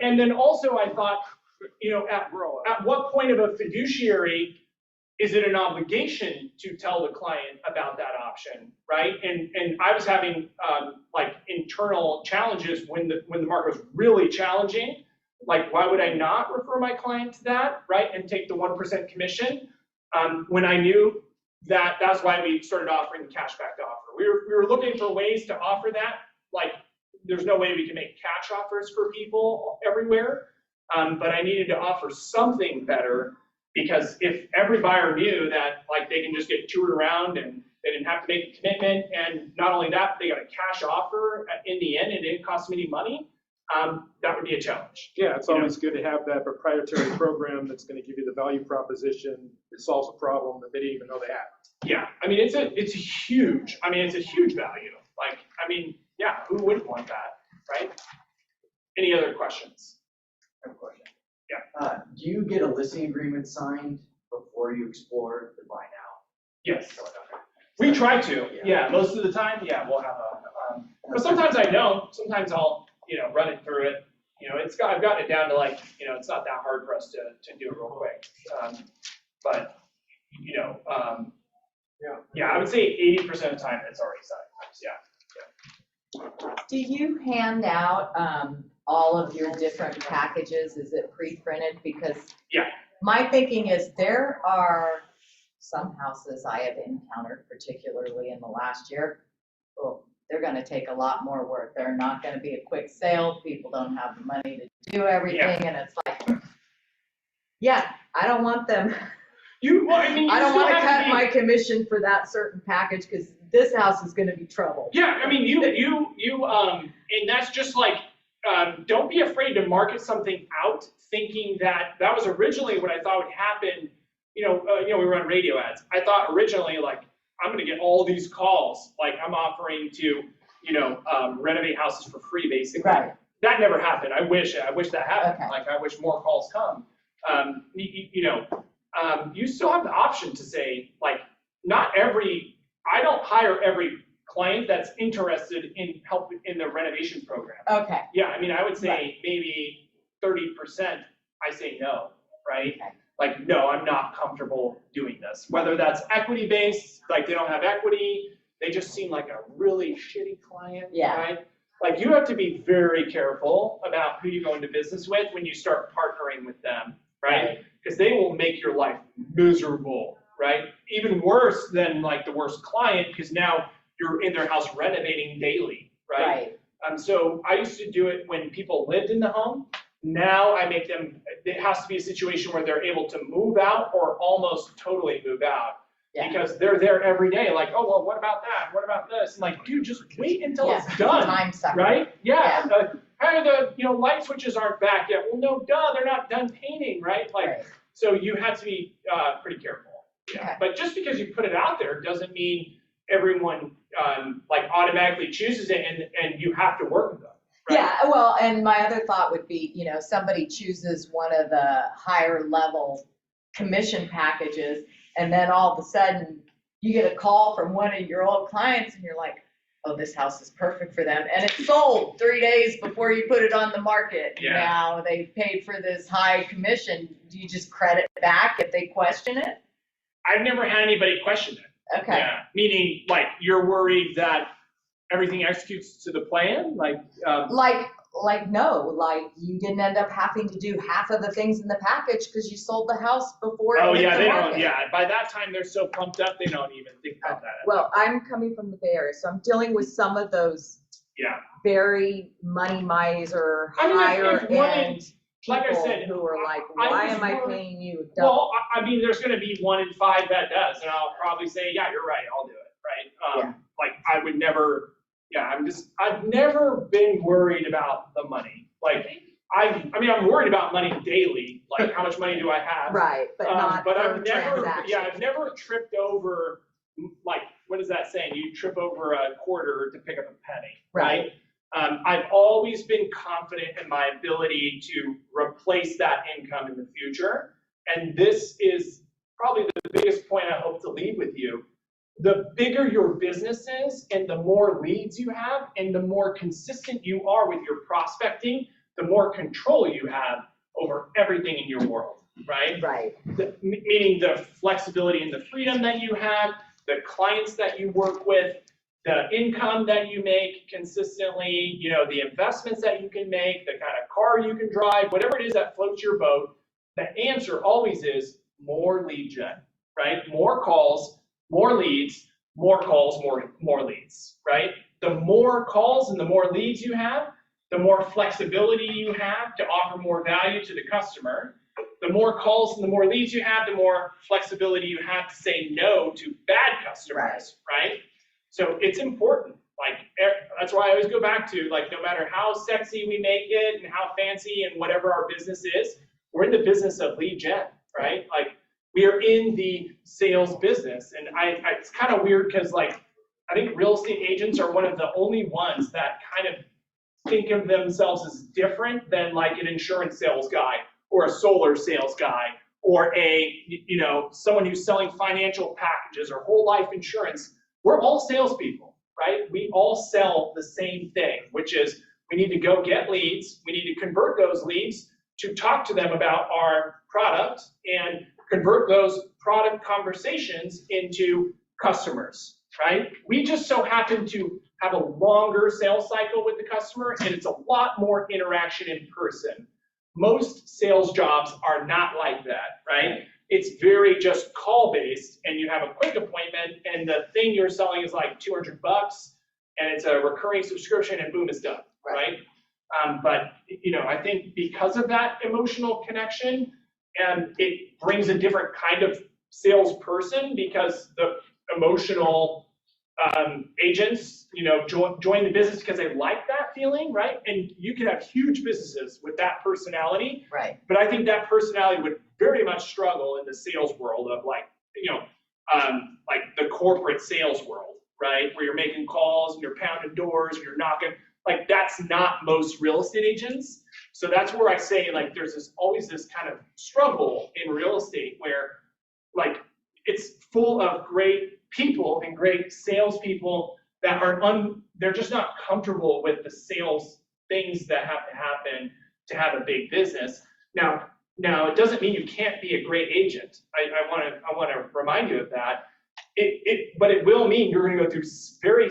and then also I thought, at what point of a fiduciary is it an obligation to tell the client about that option, right? And I was having like internal challenges when the market was really challenging. Like, why would I not refer my client to that, right? And take the 1% commission when I knew that's why we started offering the cashback offer. We were looking for ways to offer that. Like, there's no way we can make cash offers for people everywhere, but I needed to offer something better, because if every buyer knew that like they can just get toured around and they didn't have to make a commitment, and not only that, they got a cash offer in the end and it didn't cost them any money, that would be a challenge. Yeah, it's always good to have that proprietary program that's going to give you the value proposition that solves a problem that they didn't even know they had. Yeah, I mean, it's a huge value. Like, I mean, yeah, who wouldn't want that, right? Any other questions? I have a question. Yeah. Do you get a listing agreement signed before you explore the buy now? Yes. We try to. Yeah, most of the time, yeah, we'll have but sometimes I don't. Sometimes I'll, run it through it. I've gotten it down to like, it's not that hard for us to do it real quick. But, yeah, I would say 80% of the time it's already signed. Yeah. Do you hand out all of your different packages? Is it pre-printed? Because Yeah. my thinking is there are some houses I have encountered, particularly in the last year. Well, they're going to take a lot more work. They're not going to be a quick sale. People don't have the money to do everything, and it's like, yeah, I don't want them. I don't want to cut my commission for that certain package, because this house is going to be trouble. Yeah, I mean, and that's just like, don't be afraid to market something out, thinking that was originally what I thought would happen. We run radio ads. I thought originally, like, I'm going to get all these calls, like I'm offering to, renovate houses for free, basically. Right. That never happened. I wish that happened. Okay. Like, I wish more calls come. You still have the option to say, like, I don't hire every client that's interested in help in the renovation program. Okay. Yeah, I mean, I would say Right. maybe 30% I say no, right? Okay. Like, no, I'm not comfortable doing this. Whether that's equity-based, like they don't have equity, they just seem like a really shitty client, Yeah. right? Like, you have to be very careful about who you go into business with when you start partnering with them, right? Because they will make your life miserable, right? Even worse than like the worst client, because now you're in their house renovating daily, right? So I used to do it when people lived in the home. Now I make them, it has to be a situation where they're able to move out or almost totally move out. Yeah. Because they're there every day, like, oh, well, what about that? What about this? And like, dude, just wait until Yeah. it's done, Time sucker. right? Yeah. Hey, the light switches aren't back yet. Well, no, duh, they're not done painting, right? Like, Right. so you have to be pretty careful. Yeah. Okay. But just because you put it out there doesn't mean everyone like automatically chooses it and you have to work with them. right? Yeah, well, and my other thought would be, somebody chooses one of the higher level commission packages, and then all of a sudden, you get a call from one of your old clients, and you're like, oh, this house is perfect for them, and it's sold 3 days before you put it on the market. Yeah. Now, they paid for this high commission, do you just credit back if they question it? I've never had anybody question it. Okay. Yeah, meaning, like, you're worried that everything executes to the plan, Like you didn't end up having to do half of the things in the package because you sold the house before it oh hit yeah, the they market. don't, yeah, by that time, they're so pumped up, they don't even think about that. Well, I'm coming from the Bay Area, so I'm dealing with some of those Yeah, very money miser, I mean, higher if one end like I people said, who are like, I why was am I worried- paying you double? well, I mean, there's gonna be 1 in 5 that does, and I'll probably say, yeah, you're right, I'll do it, right? Like, I would never, I've never been worried about the money. Like, I mean, I'm worried about money daily, like, how much money do I have? Right, but not But for I've never, transactions. I've never tripped over, like, what is that saying? You trip over a quarter to pick up a penny, right? I've always been confident in my ability to replace that income in the future. And this is probably the biggest point I hope to leave with you. The bigger your business is and the more leads you have and the more consistent you are with your prospecting, the more control you have over everything in your world, right? Right. Meaning the flexibility and the freedom that you have, the clients that you work with, the income that you make consistently, the investments that you can make, the kind of car you can drive, whatever it is that floats your boat, the answer always is more lead gen, right? More calls, more leads, more calls, more leads, right? The more calls and the more leads you have, the more flexibility you have to offer more value to the customer. The more calls and the more leads you have, the more flexibility you have to say no to bad customers, right? So it's important. Like, that's why I always go back to, like, no matter how sexy we make it and how fancy and whatever our business is, we're in the business of lead gen, right? Like, we are in the sales business. And it's kind of weird because, like, I think real estate agents are one of the only ones that kind of think of themselves as different than, like, an insurance sales guy or a solar sales guy or someone who's selling financial packages or whole life insurance. We're all salespeople, right? We all sell the same thing, which is we need to go get leads. We need to convert those leads to talk to them about our product and convert those product conversations into customers, right? We just so happen to have a longer sales cycle with the customer, and it's a lot more interaction in person. Most sales jobs are not like that, right? It's very just call-based, and you have a quick appointment, and the thing you're selling is like $200, and it's a recurring subscription, and boom, it's done, right? But I think because of that emotional connection, it brings a different kind of salesperson because the emotional agents, join the business because they like that feeling, right? And you can have huge businesses with that personality, Right. but I think that personality would very much struggle in the sales world of like the corporate sales world, right? Where you're making calls and you're pounding doors and you're knocking. Like, that's not most real estate agents. So that's where I say, like, there's always this kind of struggle in real estate where, like, it's full of great people and great salespeople that they're just not comfortable with the sales things that have to happen to have a big business. Now it doesn't mean you can't be a great agent. I want to remind you of that. But it will mean you're going to go through very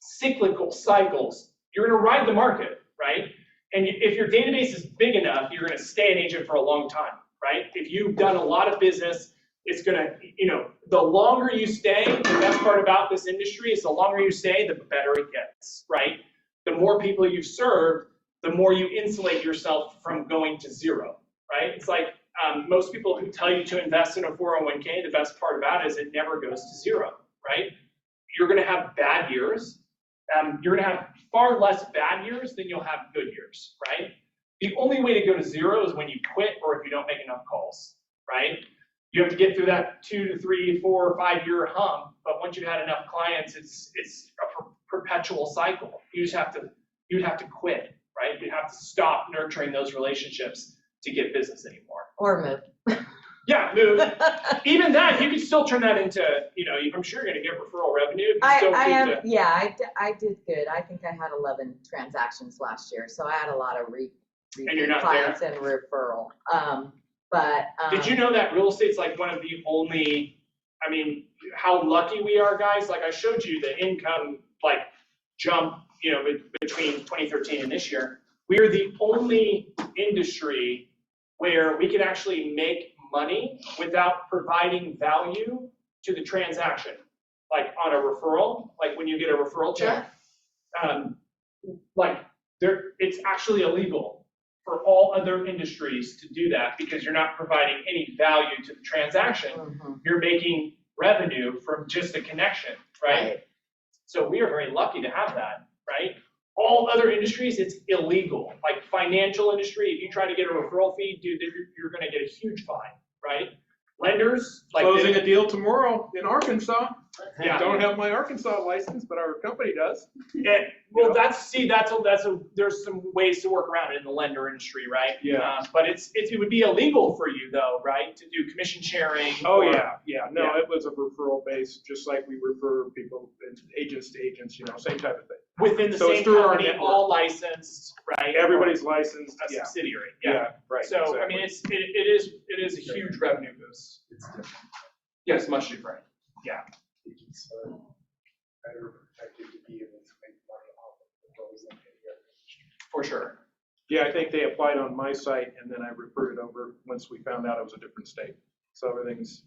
cyclical cycles. You're going to ride the market, right? And if your database is big enough, you're going to stay an agent for a long time, right? If you've done a lot of business, it's going to, the longer you stay, the best part about this industry is the longer you stay, the better it gets, right? The more people you've served, the more you insulate yourself from going to zero, right? It's like most people who tell you to invest in a 401k, the best part about it is it never goes to zero, right? You're going to have bad years. You're going to have far less bad years than you'll have good years, right? The only way to go to zero is when you quit or if you don't make enough calls, right? You have to get through that 2 to 3, 4, or 5 year hump, but once you've had enough clients, it's a perpetual cycle. You just have to you'd have to quit, right? You'd have to stop nurturing those relationships to get business anymore. Or move. Yeah, move. Even that, you can still turn that into, I'm sure you're gonna get referral revenue. If you still keep I did good. I think I had 11 transactions last year, so I had a lot of And you're repeat not clients and referral. Did you know that real estate's like one of the only, how lucky we are, guys? Like I showed you the income jump, between 2013 and this year. We are the only industry where we can actually make money without providing value to the transaction. Like on a referral, like when you get a referral check, it's actually illegal for all other industries to do that because you're not providing any value to the transaction. Mm-hmm. You're making revenue from just a connection, right? So we are very lucky to have that, right? All other industries, it's illegal. Like financial industry, if you try to get a referral fee, dude, you're gonna get a huge fine, right? Lenders, Closing a deal tomorrow in Arkansas. Yeah. Don't have my Arkansas license, but our company does. Yeah, well, there's some ways to work around it in the lender industry, right? Yeah. But it would be illegal for you though, right, to do commission sharing. Oh, or- yeah. No, it was a referral base, just like we refer people, agents to agents, same type of thing. Within the So it's same through our company, network. all licensed, right? Everybody's licensed, A yeah. subsidiary, Yeah, right. So, exactly. it is a huge revenue boost. It's different. Yes, much different. It's better protected to be able to make money off of the goals than any other industry. For sure. Yeah, I think they applied on my site and then I referred it over once we found out it was a different state. So everything's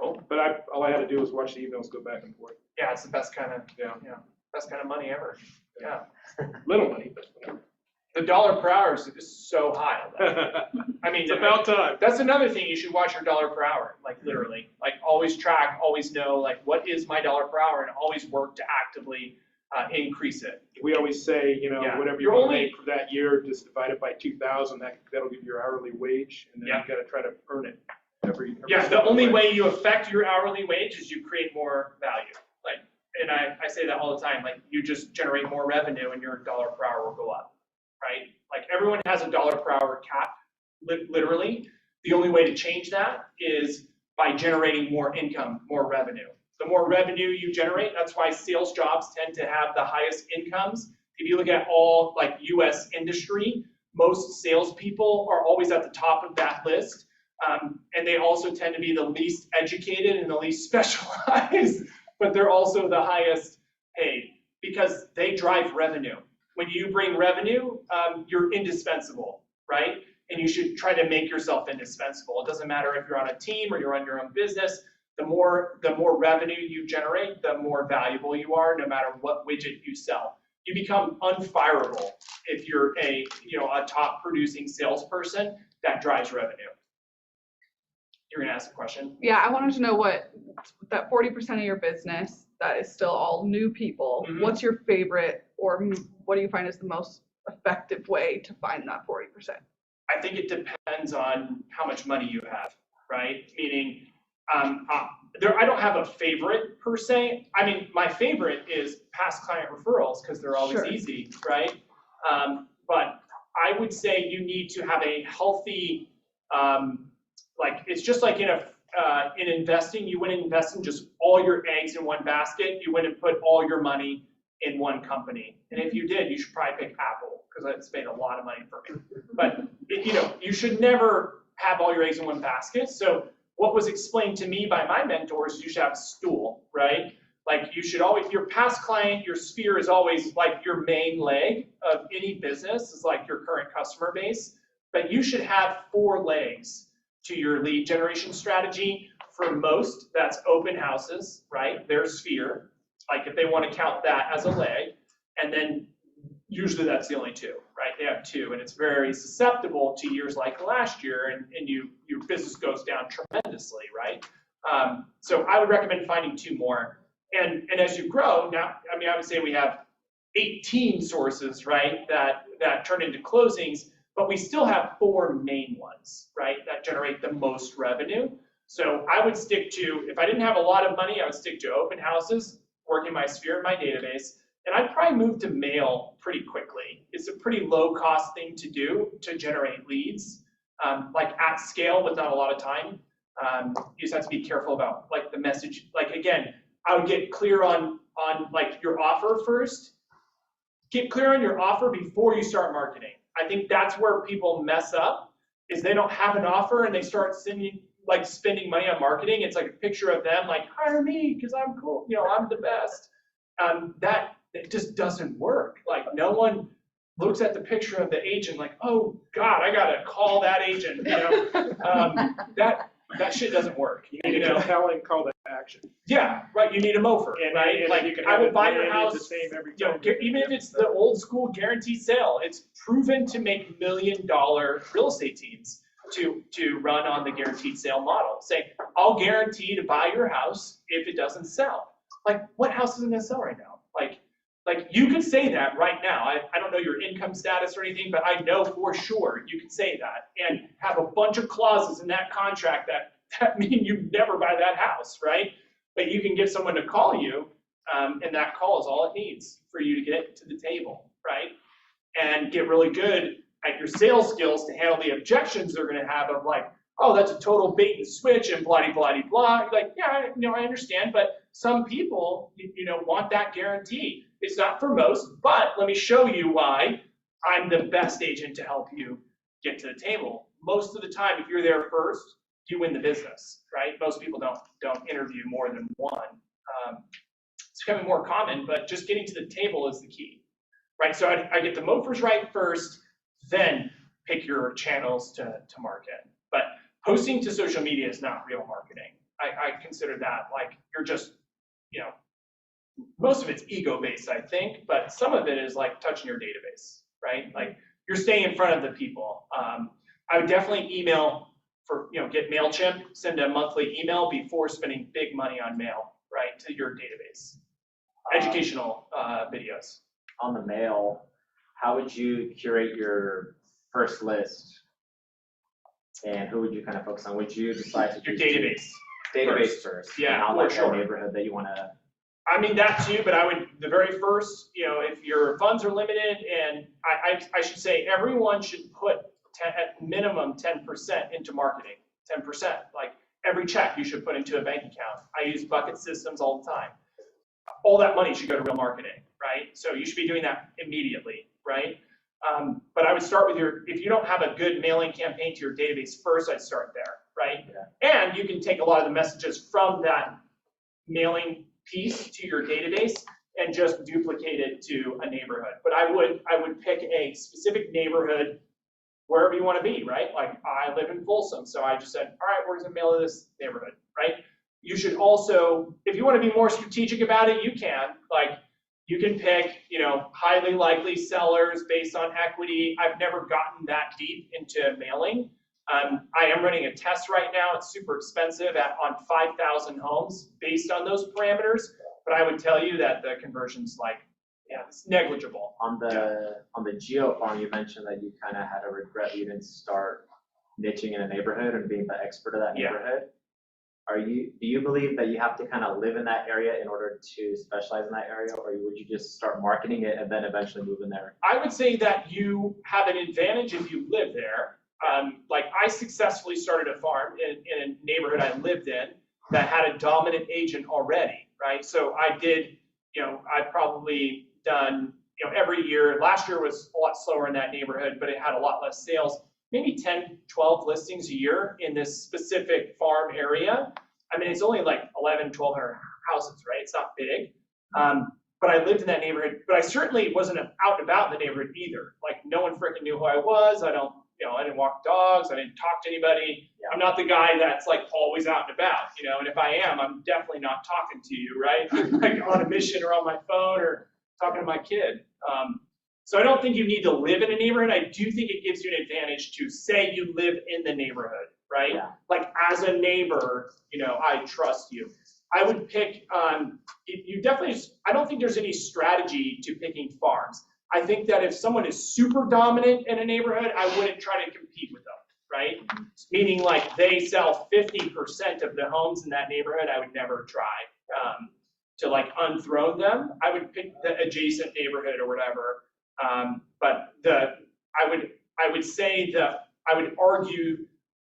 Cool. But all I had to do was watch the emails go back and forth. Yeah, it's the best kind of, Yeah. best kind of money ever. Yeah. Little money, but whatever. The dollar per hour is so high. It's about time. That's another thing, you should watch your dollar per hour, like literally. Like always track, always know, like what is my dollar per hour and always work to actively increase it. We always say, Yeah. whatever You're you only- make for that year, just divide it by 2,000, that'll give you your hourly wage, and then Yeah. you gotta try to earn it every Yeah, step the of the only way. way you affect your hourly wage is you create more value. And I say that all the time, like you just generate more revenue and your dollar per hour will go up, right? Like everyone has a dollar per hour cap, literally. The only way to change that is by generating more income, more revenue. The more revenue you generate, that's why sales jobs tend to have the highest incomes. If you look at all US industry, most salespeople are always at the top of that list. And they also tend to be the least educated and the least specialized, but they're also the highest paid because they drive revenue. When you bring revenue, you're indispensable, right? And you should try to make yourself indispensable. It doesn't matter if you're on a team or you're on your own business. The more revenue you generate, the more valuable you are, no matter what widget you sell. You become unfireable if you're a top producing salesperson that drives revenue. You're gonna ask a question? Yeah, I wanted to know what, that 40% of your business that is still all new people, Mhm. what's your favorite, or what do you find is the most effective way to find that 40%? I think it depends on how much money you have, right? Meaning, I don't have a favorite per se. My favorite is past client referrals because they're always Sure. easy, right? But I would say you need to have a healthy, it's just like in investing, you wouldn't invest in just all your eggs in one basket. You wouldn't put all your money in one company. And if you did, you should probably pick Apple because it's made a lot of money for me. But you should never have all your eggs in one basket. So what was explained to me by my mentors, you should have a stool, right? Like you should always, your past client, your sphere is always like your main leg of any business is like your current customer base. But you should have 4 legs to your lead generation strategy. For most, that's open houses, right? Their sphere, like if they want to count that as a leg, and then usually that's the only 2, right? They have 2, and it's very susceptible to years like last year, and your business goes down tremendously, right? So I would recommend finding 2 more. And as you grow, now, I would say we have 18 sources, right, that turn into closings, but we still have 4 main ones, right, that generate the most revenue. So I would stick to, if I didn't have a lot of money, I would stick to open houses, working my sphere in my database, And I'd probably move to mail pretty quickly. It's a pretty low cost thing to do to generate leads, like at scale with not a lot of time. You just have to be careful about like the message. Like again, I would get clear on like your offer first. Get clear on your offer before you start marketing. I think that's where people mess up, is they don't have an offer and they start spending money on marketing. It's like a picture of them, like, hire me because I'm cool, I'm the best. That it just doesn't work. Like no one looks at the picture of the agent like, oh God, I gotta call that agent. That shit doesn't work. You need a compelling call to action. Yeah, right. You need a mofer, right? And like you can I have will it buy your the house. same every time. Even if it's the old school guaranteed sale, it's proven to make $1 million real estate teams to run on the guaranteed sale model. Saying, I'll guarantee to buy your house if it doesn't sell. Like, what house isn't gonna sell right now? Like you could say that right now. I don't know your income status or anything, but I know for sure you can say that and have a bunch of clauses in that contract that mean you never buy that house, right? But you can get someone to call you, and that call is all it needs for you to get to the table, right? And get really good at your sales skills to handle the objections they're gonna have of like, oh, that's a total bait and switch and blah, blah, blah, blah. Like, yeah, I understand, but some people, want that guarantee. It's not for most, but let me show you why I'm the best agent to help you get to the table. Most of the time, if you're there first, you win the business, right? Most people don't interview more than one. It's becoming more common, but just getting to the table is the key, right? So I get the mofers right first, then pick your channels to market. But posting to social media is not real marketing. I consider that like you're just, most of it's ego-based, I think, but some of it is like touching your database, right? Like you're staying in front of the people. I would definitely email get MailChimp, send a monthly email before spending big money on mail, right, to your database. Educational videos. On the mail, how would you curate your first list? And who would you kind of focus on? Would you decide to Your database first? Yeah, not for like sure. that neighborhood that you want to. I mean that too, but I would the very first, if your funds are limited, and I should say everyone should put at minimum 10% into marketing. 10%, like every check you should put into a bank account. I use bucket systems all the time. All that money should go to real marketing, right? So you should be doing that immediately, right? But I would start with if you don't have a good mailing campaign to your database first, I'd start there, right? Yeah. And you can take a lot of the messages from that mailing piece to your database and just duplicate it to a neighborhood. But I would pick a specific neighborhood wherever you want to be, right? Like I live in Folsom, so I just said, all right, we're gonna mail to this neighborhood, right? You should also, if you want to be more strategic about it, you can. Like you can pick, highly likely sellers based on equity. I've never gotten that deep into mailing. I am running a test right now. It's super expensive on 5,000 homes based on those parameters. But I would tell you that the conversion's it's negligible. On the geo farm, you mentioned that you kind of had a regret you didn't start niching in a neighborhood and being the expert of that neighborhood. Do you believe that you have to kind of live in that area in order to specialize in that area, or would you just start marketing it and then eventually move in there? I would say that you have an advantage if you live there. Like I successfully started a farm in a neighborhood I lived in that had a dominant agent already, right? So I did, I've probably done, every year. Last year was a lot slower in that neighborhood, but it had a lot less sales. Maybe 10, 12 listings a year in this specific farm area. I mean, it's only like 1,100 houses, right? It's not big. But I lived in that neighborhood, but I certainly wasn't out and about in the neighborhood either. Like no one freaking knew who I was. I didn't walk dogs. I didn't talk to anybody. Yeah. I'm not the guy that's like always out and about, and if I am, I'm definitely not talking to you, right? I'm like on a mission or on my phone or talking to my kid. So I don't think you need to live in a neighborhood. I do think it gives you an advantage to say you live in the neighborhood, right? Yeah. Like as a neighbor, I trust you. I would pick, I don't think there's any strategy to picking farms. I think that if someone is super dominant in a neighborhood, I wouldn't try to compete with them, right? Meaning like they sell 50% of the homes in that neighborhood, I would never try to like unthrone them, I would pick the adjacent neighborhood or whatever. But I would argue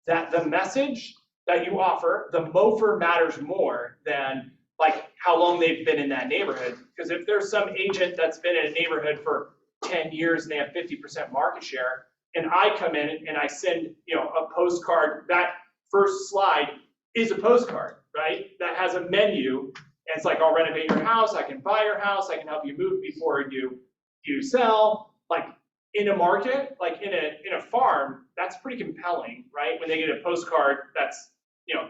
that the message that you offer, the MOFR matters more than like how long they've been in that neighborhood. Because if there's some agent that's been in a neighborhood for 10 years and they have 50% market share, and I come in and I send, a postcard, that first slide is a postcard, right? That has a menu, and it's like, I'll renovate your house, I can buy your house, I can help you move before you sell. Like in a market, like in a farm, that's pretty compelling, right? When they get a postcard that's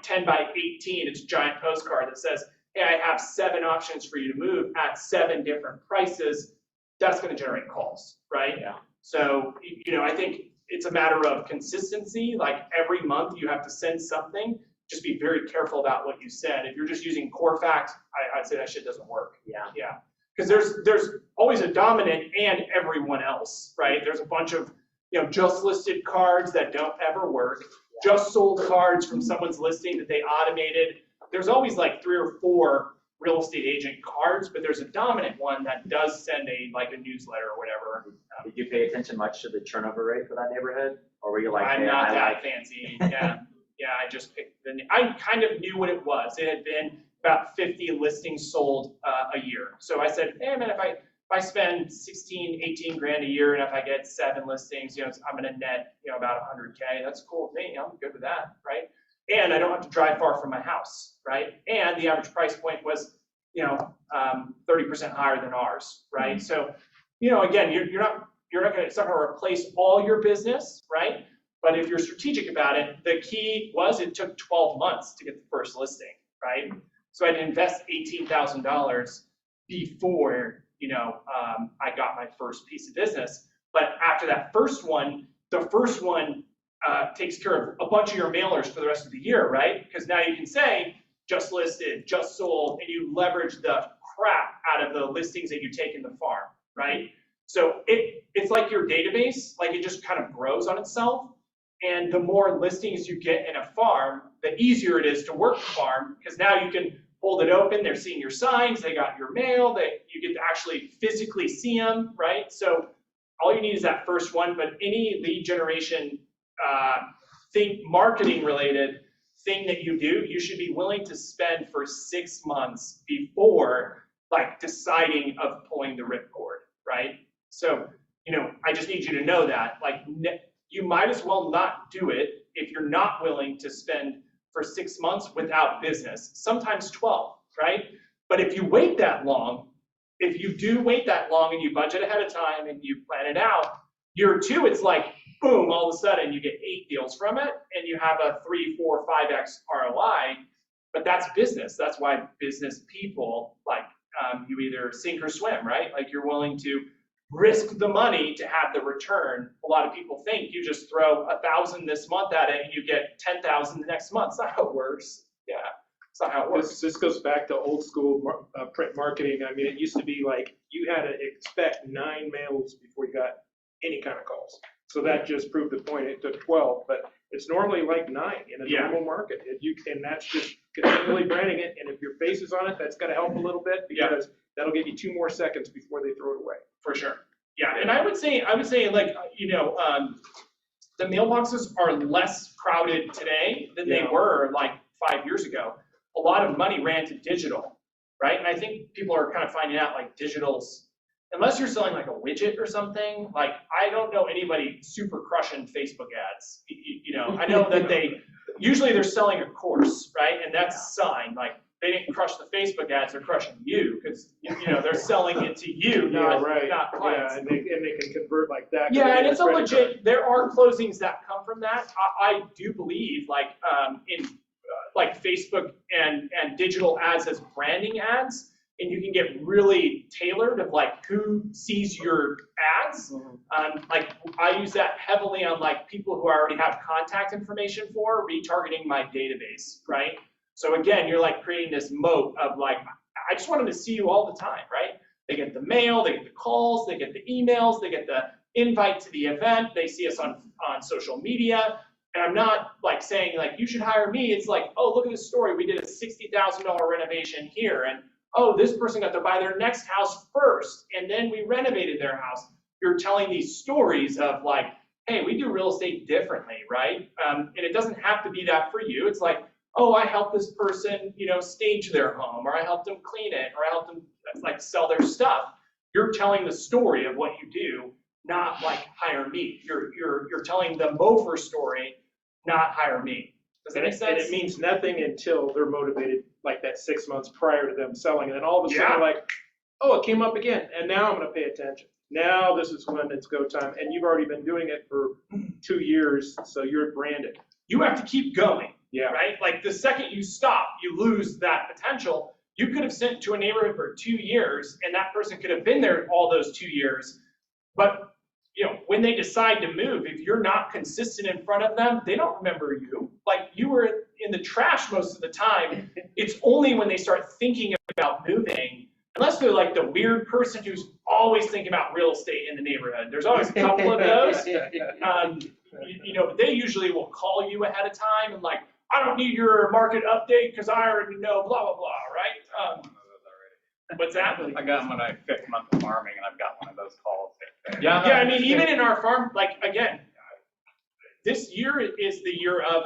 10 by 18, it's a giant postcard that says, hey, I have 7 options for you to move at 7 different prices. That's going to generate calls, right? Yeah. So, I think it's a matter of consistency. Like every month you have to send something. Just be very careful about what you send. If you're just using core fact, I'd say that shit doesn't work. Yeah. Yeah. Because there's always a dominant and everyone else, right? There's a bunch of, just listed cards that don't ever work, just sold cards from someone's listing that they automated. There's always like 3 or 4 real estate agent cards, but there's a dominant one that does send a newsletter or whatever. Did you pay attention much to the turnover rate for that neighborhood? Or were you like, I'm hey, not I that like fancy, yeah. Yeah, I just picked I kind of knew what it was. It had been about 50 listings sold a year. So I said, hey man, if I spend 16, 18 grand a year and if I get 7 listings, I'm gonna net, about 100K. That's cool with me, I'm good with that, right? And I don't have to drive far from my house, right? And the average price point was, 30% higher than ours, right? So, again, it's not gonna replace all your business, right? But if you're strategic about it, the key was it took 12 months to get the first listing, right? So I had to invest $18,000 before, I got my first piece of business. But after that first one, the first one takes care of a bunch of your mailers for the rest of the year, right? Because now you can say, just listed, just sold, and you leverage the crap out of the listings that you take in the farm, right? So it's like your database, like it just kind of grows on itself. And the more listings you get in a farm, the easier it is to work the farm, because now you can hold it open, they're seeing your signs, they got your mail, you get to actually physically see them, right? So all you need is that first one, but any lead generation marketing related thing that you do, you should be willing to spend for 6 months before deciding of pulling the ripcord, right? So, I just need you to know that, you might as well not do it if you're not willing to spend for 6 months without business, sometimes 12, right? But if you wait that long, if you do wait that long and you budget ahead of time and you plan it out, year 2, it's like, boom, all of a sudden you get 8 deals from it and you have a 3, 4, 5x ROI, but that's business. That's why business people, you either sink or swim, right? You're willing to risk the money to have the return. A lot of people think you just throw 1,000 this month at it and you get 10,000 the next month. It's not how it works. Yeah, it's not how it works. This goes back to old school print marketing. I mean, it used to be like you had to expect 9 mails before you got any kind of calls. So that just proved the point. It took 12, but it's normally like 9 in a normal market. And that's just continually branding it. And if your face is on it, that's going to help a little bit because that'll give you 2 more seconds before they throw it away. For sure. Yeah, and I would say the mailboxes are less crowded today than they were 5 years ago. A lot of money ran to digital, right? And I think people are kind of finding out digital's, unless you're selling a widget or something, I don't know anybody super crushing Facebook ads. I know that usually they're selling a course, right? And that's a sign, they didn't crush the Facebook ads, they're crushing you, because they're selling it to you, not clients. Yeah, and they can convert like that. Yeah, and it's a legit, there are closings that come from that. I do believe in Facebook and digital ads as branding ads, and you can get really tailored of who sees your ads. I use that heavily on people who I already have contact information for, retargeting my database, right? So again, you're creating this moat of I just want them to see you all the time, right? They get the mail, they get the calls, they get the emails, they get the invite to the event, they see us on social media. And I'm not saying you should hire me. It's oh, look at this story. We did a $60,000 renovation here, and oh, this person got to buy their next house first, and then we renovated their house. You're telling these stories of like, hey, we do real estate differently, right? And it doesn't have to be that for you. It's like, oh, I helped this person, stage their home, or I helped them clean it, or I helped them like sell their stuff. You're telling the story of what you do, not like hire me. You're telling the Mofer story, not hire me. Does that make sense? And it means nothing until they're motivated, like that 6 months prior to them selling, and then all of a sudden, Yeah. they're like, oh, it came up again, and now I'm gonna pay attention. Now this is when it's go time, and you've already been doing it for 2 years, so you're branded. You have to keep going. Yeah. Right? Like the second you stop, you lose that potential. You could have sent to a neighborhood for 2 years, and that person could have been there all those 2 years. But when they decide to move, if you're not consistent in front of them, they don't remember you. Like you were in the trash most of the time. It's only when they start thinking about moving, unless they're like the weird person who's always thinking about real estate in the neighborhood. There's always a couple of those. They usually will call you ahead of time and like, I don't need your market update because I already know blah, blah, blah, right? What's that? I got them when I fifth month of farming, and I've got one of those calls. Yeah, I mean, even in our farm, like, again, this year is the year of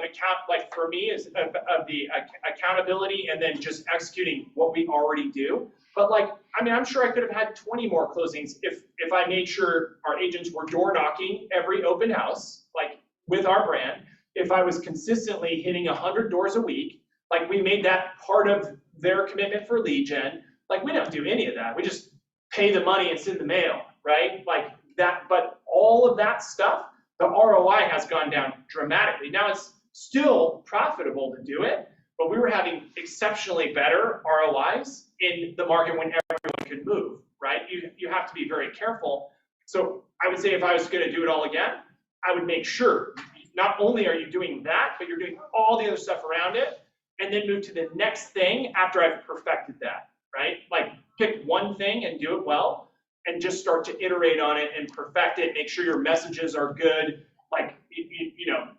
for me, is of the accountability and then just executing what we already do. But like, I mean, I'm sure I could have had 20 more closings if I made sure our agents were door knocking every open house, like with our brand. If I was consistently hitting 100 doors a week, like we made that part of their commitment for lead gen. Like we don't do any of that. We just pay the money and send the mail, right? Like that, but all of that stuff, the ROI has gone down dramatically. Now it's still profitable to do it, but we were having exceptionally better ROIs in the market when everyone could move, right? You have to be very careful. So I would say if I was gonna do it all again, I would make sure not only are you doing that, but you're doing all the other stuff around it, and then move to the next thing after I've perfected that, right? Like pick one thing and do it well, and just start to iterate on it and perfect it, make sure your messages are good, like,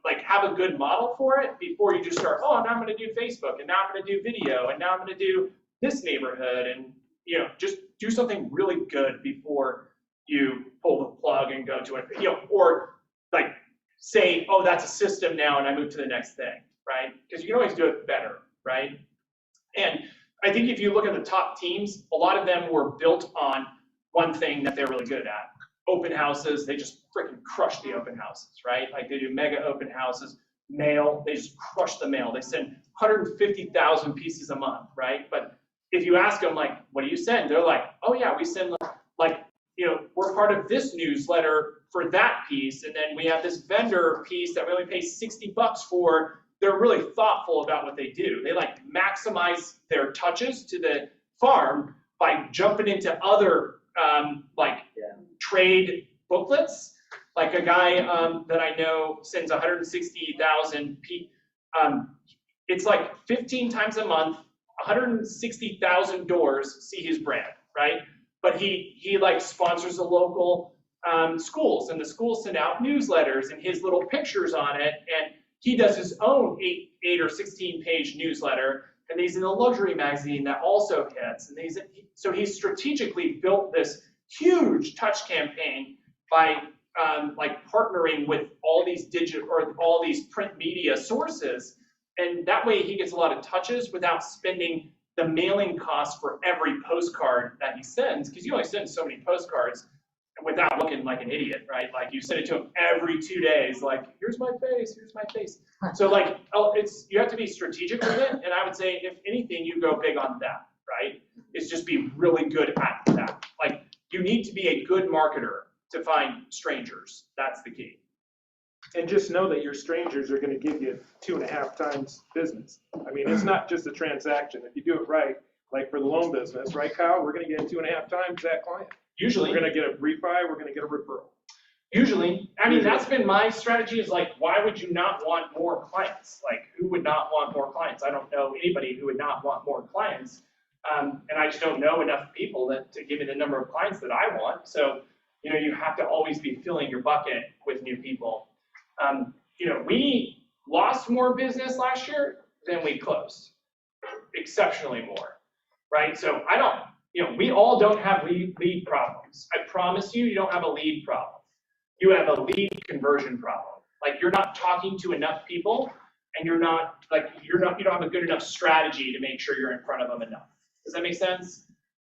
like have a good model for it before you just start, oh, now I'm gonna do Facebook, and now I'm gonna do video, and now I'm gonna do this neighborhood, and just do something really good before you pull the plug and go to it, or like say, oh, that's a system now, and I move to the next thing, right? Because you can always do it better, right? And I think if you look at the top teams, a lot of them were built on one thing that they're really good at. Open houses, they just freaking crush the open houses, right? Like they do mega open houses. Mail, they just crush the mail. They send 150,000 pieces a month, right? But if you ask them, like, what do you send? They're like, oh yeah, we send like, we're part of this newsletter for that piece, and then we have this vendor piece that we only pay $60 for. They're really thoughtful about what they do. They like maximize their touches to the farm by jumping into other trade booklets. Like a guy that I know sends 160,000. It's like 15 times a month, 160,000 doors see his brand, right? But he like sponsors the local schools, and the schools send out newsletters and his little pictures on it, and he does his own 8 or 16 page newsletter, and he's in a luxury magazine that also hits, and so he's strategically built this huge touch campaign by like partnering with all these digital or all these print media sources, and that way he gets a lot of touches without spending the mailing cost for every postcard that he sends, because you only send so many postcards without looking like an idiot, right? Like you send it to him every 2 days, like, here's my face, here's my face. So like, you have to be strategic with it, and I would say, if anything, you go big on that, right? Is just be really good at that. Like, you need to be a good marketer to find strangers. That's the key. And just know that your strangers are gonna give you 2.5 times business. I mean, it's not just a transaction. If you do it right, like for the loan business, right, Kyle? We're gonna get 2.5 times that client. Usually. We're gonna get a refi, we're gonna get a referral. Usually. I mean, that's been my strategy, is like, why would you not want more clients? Like, who would not want more clients? I don't know anybody who would not want more clients. And I just don't know enough people to give me the number of clients that I want. So, you have to always be filling your bucket with new people. We lost more business last year than we closed. Exceptionally more, right? So I don't, we all don't have lead problems. I promise you, you don't have a lead problem. You have a lead conversion problem. Like you're not talking to enough people, and you don't have a good enough strategy to make sure you're in front of them enough. Does that make sense?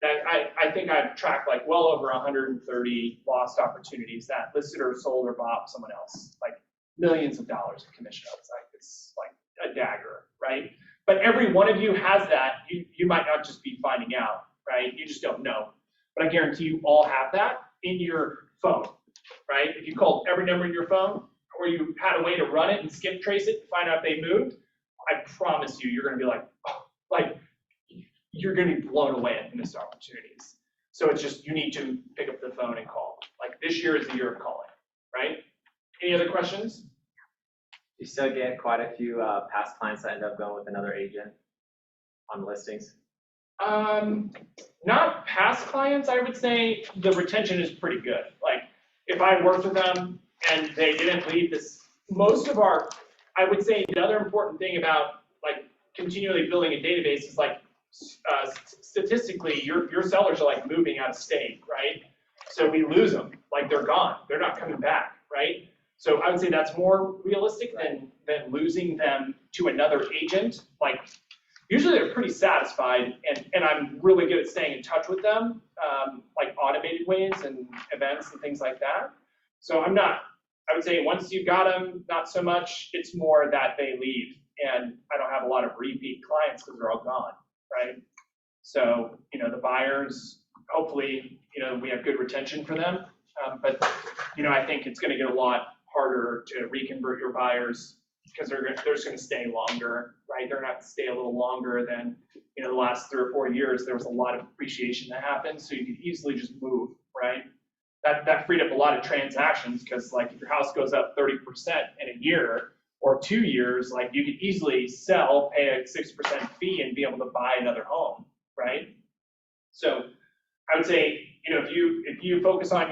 I think I've tracked like well over 130 lost opportunities that listed or sold or bought someone else, like millions of dollars of commission upside. It's like a dagger, right? But every one of you has that. You might not just be finding out, right? You just don't know. But I guarantee you all have that in your phone, right? If you called every number in your phone, or you had a way to run it and skip trace it to find out if they moved, I promise you, you're gonna be like, oh, like, you're gonna be blown away at missed opportunities. So it's just, you need to pick up the phone and call. Like this year is the year of calling, right? Any other questions? You still get quite a few past clients that end up going with another agent on listings? Not past clients, I would say the retention is pretty good. Like if I worked with them and they didn't leave this, most of our, I would say the other important thing about like continually building a database is like statistically your sellers are like moving out of state, right? So we lose them, like they're gone, they're not coming back, right? So I would say that's more realistic than losing them to another agent. Like usually they're pretty satisfied, and I'm really good at staying in touch with them, like automated ways and events and things like that. So I would say once you got them, not so much. It's more that they leave, and I don't have a lot of repeat clients because they're all gone, right? So the buyers, hopefully we have good retention for them, but I think it's going to get a lot harder to reconvert your buyers because they're just going to stay longer, right? They're going to have to stay a little longer than the last 3 or 4 years. There was a lot of appreciation that happened, so you could easily just move, right? That freed up a lot of transactions because like if your house goes up 30% in a year or 2 years, like you could easily sell, pay a 6% fee, and be able to buy another home, right? So I would say if you focus on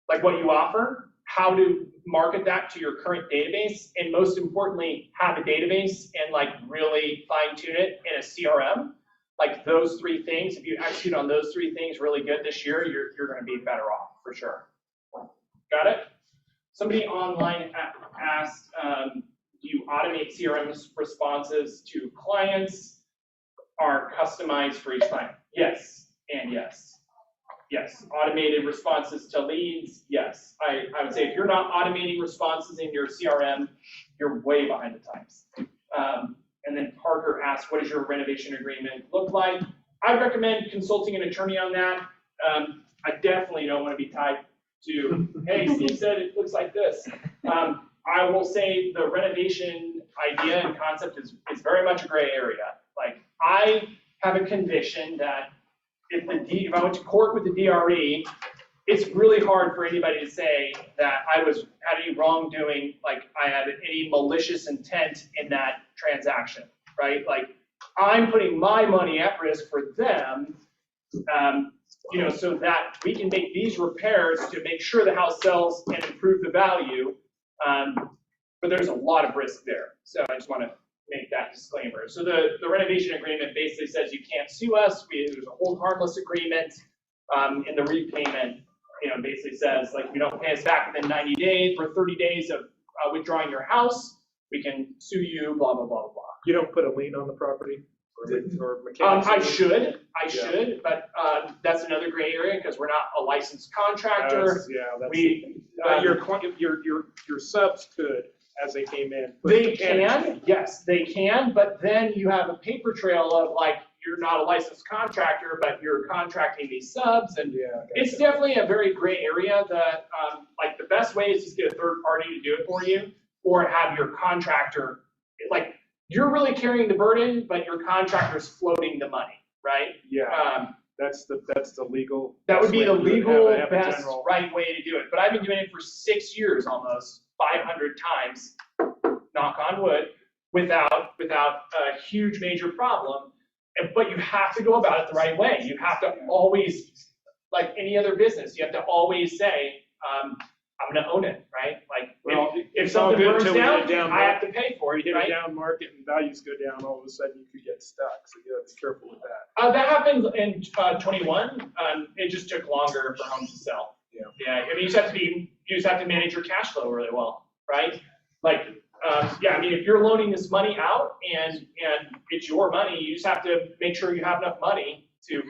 what you offer, how to market that to your current database, and most importantly, have a database and like really fine tune it in a CRM. Like those 3 things, if you execute on those 3 things really good this year, you're going to be better off for sure. Got it? Somebody online asked, do you automate CRM responses to clients? Are customized for each client? Yes, and yes. Yes, automated responses to leads, yes. I would say if you're not automating responses in your CRM, you're way behind the times. And then Parker asked, what does your renovation agreement look like? I'd recommend consulting an attorney on that. I definitely don't want to be tied to, hey, Steve said it looks like this. I will say the renovation idea and concept is very much a gray area. Like I have a conviction that if I went to court with the DRE, it's really hard for anybody to say that I had any wrongdoing, like I had any malicious intent in that transaction, right? Like I'm putting my money at risk for them, so that we can make these repairs to make sure the house sells and improve the value. But there's a lot of risk there. So I just want to make that disclaimer. So the renovation agreement basically says you can't sue us. There's a hold harmless agreement. And the repayment, basically says like if you don't pay us back within 90 days or 30 days of withdrawing your house, we can sue you, blah, blah, blah, blah. You don't put a lien on the property or mechanics? I should, but that's another gray area because we're not a licensed contractor. Your subs could, as they came in. They can, yes, they can, but then you have a paper trail of like, you're not a licensed contractor, but you're contracting these subs, and it's definitely a very gray area that, like the best way is just get a third party to do it for you, or have your contractor, like you're really carrying the burden, but your contractor's floating the money, right? Yeah, that's the legal. That would be the legal best right way to do it, but I've been doing it for 6 years almost, 500 times, knock on wood, without a huge major problem. But you have to go about it the right way. You have to always, like any other business, you have to always say, I'm I'm gonna own it, right? Like, Well, if it's all something good burns until we down, hit down I have to pay for You it, hit right? a down market and values go down, all of a sudden you could get stuck, so you gotta be careful with that. That happened in 21. It just took longer for homes to sell. Yeah. Yeah, I mean, you just have to manage your cash flow really well, right? Like, yeah, I mean, if you're loaning this money out and it's your money, you just have to make sure you have enough money to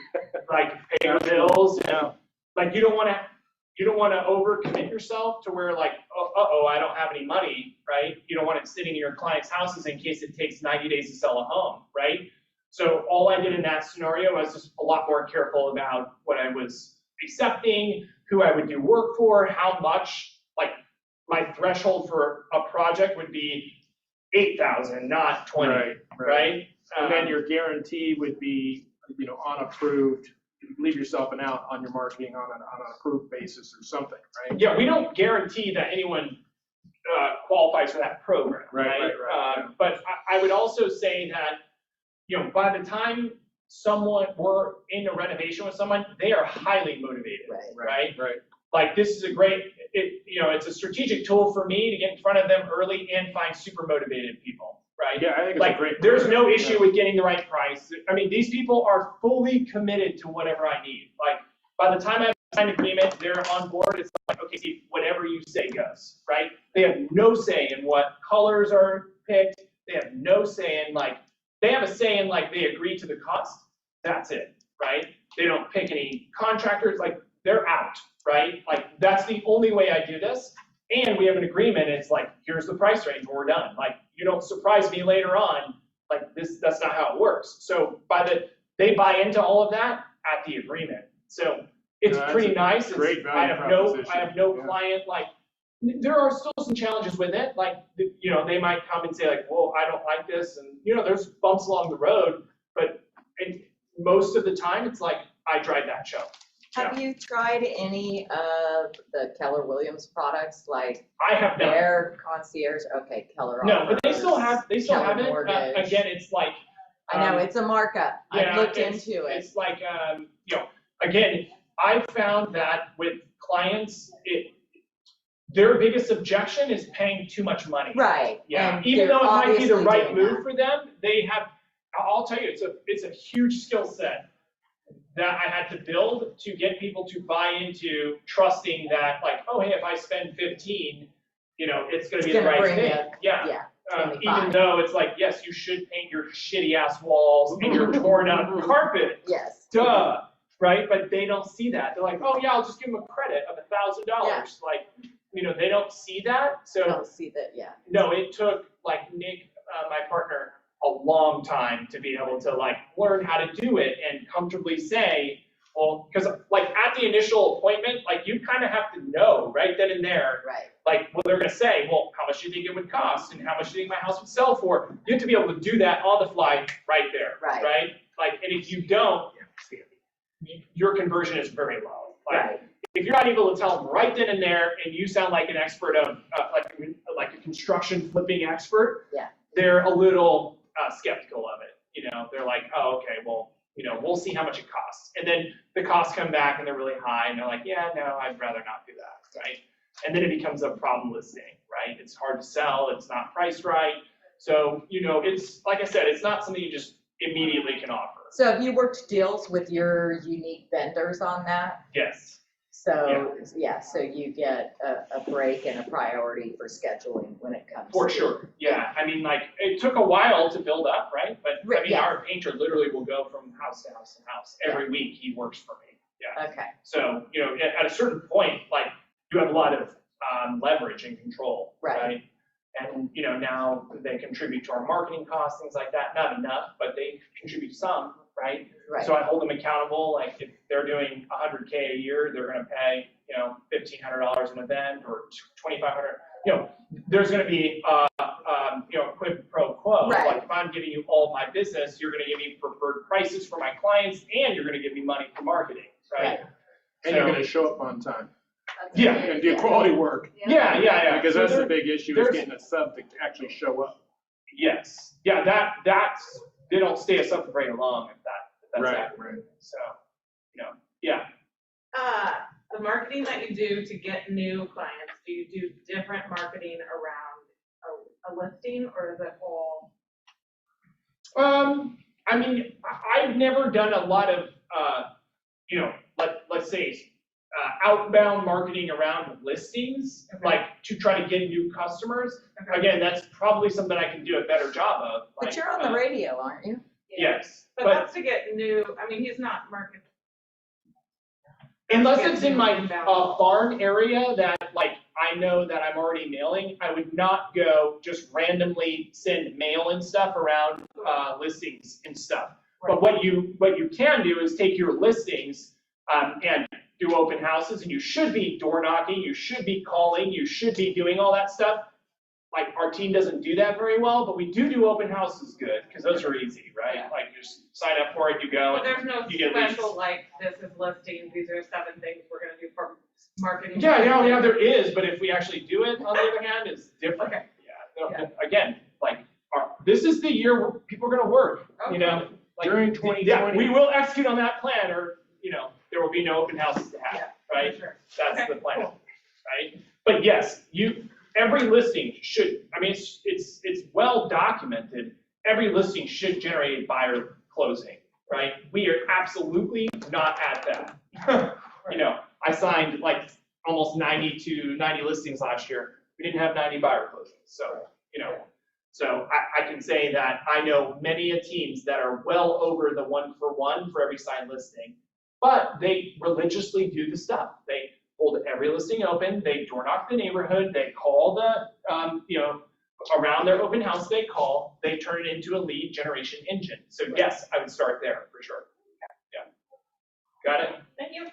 like pay your bills. And, like, you don't want to overcommit yourself to where like, oh, I don't have any money, right? You don't want it sitting in your clients' houses in case it takes 90 days to sell a home, right? So all I did in that scenario was just a lot more careful about what I was accepting, who I would do work for, how much. Like, my threshold for a project would be 8,000, not 20, right? And then your guarantee would be, unapproved. Leave yourself an out on your marketing on an approved basis or something, right? Yeah, we don't guarantee that anyone qualifies for that program, right? But I would also say that, by the time we're in a renovation with someone, they are highly motivated, right? Like, this is a great, it's a strategic tool for me to get in front of them early and find super motivated people, right? Yeah, I think it's Like, a great there's program. no issue with getting the right price. I mean, these people are fully committed to whatever I need. Like, by the time I sign an agreement, they're on board. It's like, okay, Steve, whatever you say goes, right? They have no say in what colors are picked. They have no say in, like, they have a say in, like, they agree to the cost. That's it, right? They don't pick any contractors. Like, they're out, right? Like, that's the only way I do this. And we have an agreement. It's like, here's the price range when we're done. Like, you don't surprise me later on. Like, that's not how it works. So they buy into all of that at the agreement. So it's pretty nice. Great value I proposition. have no client, like, there are still some challenges with it. Like, they might come and say, like, well, I don't like this. And, there's bumps along the road. But most of the time, it's like, I drive that show. Have you tried any of the Keller Williams products, like I have not. their concierge? Okay, Keller. No, but they still offers have Keller it. Mortgage. Again, it's like. I know, it's a markup. Yeah, I've looked it's- into it. It's like, again, I found that with clients, their biggest objection is paying too much money. Right. Yeah, and even they're though it might be the obviously right doing move that. for them, I'll tell you, it's a huge skill set that I had to build to get people to buy into trusting that, like, oh, hey, if I spend 15, it's gonna be the right bring thing. you- Yeah. Even 25. though it's like, yes, you should paint your shitty ass walls and your torn up carpet. Yes. Duh, right? But they don't see that. They're like, oh yeah, I'll just give them a credit of $1,000. Like, they don't see that. So Don't see that, yeah. no, it took like Nick, my partner, a long time to be able to like learn how to do it and comfortably say, well, because like at the initial appointment, like you kind of have to know right then and there, Right. like what they're gonna say, well, how much do you think it would cost and how much do you think my house would sell for? You have to be able to do that on the fly right there, Right. right? Like, and if you don't, your conversion is very low. Like, Right. if you're not able to tell them right then and there, and you sound like an expert of, like a construction flipping expert, Yeah. they're a little skeptical of it. They're like, oh, okay, well, we'll see how much it costs. And then the costs come back and they're really high, and they're like, yeah, no, I'd rather not do that, right? And then it becomes a problem listing, right? It's hard to sell, it's not priced right. So, it's, like I said, it's not something you just immediately can offer. So have you worked deals with your unique vendors on that? Yes. So, so you get a break and a priority for scheduling when it comes to. For sure, yeah. I mean, like, it took a while to build up, right? But, I mean, Yeah. our painter literally will go from house to house to house. Every week he works for me, yeah. Okay. So, at a certain point, like, you have a lot of leverage and control, right? And, now they contribute to our marketing costs, things like that. Not enough, but they contribute some, right? Right. So I hold them accountable. Like, if they're doing $100K a year, they're gonna pay, $1,500 an event or $2,500. There's gonna be, quid pro quo. Right. Like, if I'm giving you all my business, you're gonna give me preferred prices for my clients, and you're gonna give me money for marketing, right? And you're gonna show up on time. Yeah. And do quality work. Yeah. Because So that's the big issue, is there's- getting a sub to actually show up. Yes. Yeah, that's, they don't stay a sub for very long if that's Right, accurate. right. So, yeah. The marketing that you do to get new clients, do you do different marketing around a listing, or is it all? I mean, I've never done a lot of, let's say, outbound marketing around listings, like to try to get new customers. Okay. Again, that's probably something I can do a better job of. But like, you're on the radio, aren't you? Yes, But that's to get new, I mean, he's not marketing. unless it's in my barn area that like I know that I'm already mailing, I would not go just randomly send mail and stuff around listings and stuff. But what you can do is take your listings and do open houses, and you should be door knocking, you should be calling, you should be doing all that stuff. Like our team doesn't do that very well, but we do open houses good because those are easy, right? Yeah. Like you just sign up for it, you go. But there's no you get leads. special, like, this is listing, these are 7 things we're gonna do for marketing. Yeah, there is, but if we actually do it, on the other hand, it's different. Okay. Yeah, again, like, this is the year where people are gonna work, you know? Like, During 2020. Yeah, we will execute on that plan, or, there will be no open houses to have, Yeah, right? for sure. That's Okay, the plan, cool. right? But yes, every listing should, I mean, it's well documented, every listing should generate a buyer closing, right? We are absolutely not at that. I signed like almost 90 listings last year. We didn't have 90 buyer closings, so, So I can say that I know many teams that are well over the 1-for-1 for every signed listing, but they religiously do the stuff. They hold every listing open, they door knock the neighborhood, they call around their open house they call, they turn it into a lead generation engine. So yes, I would start there for sure. Yeah. Got it? Thank you.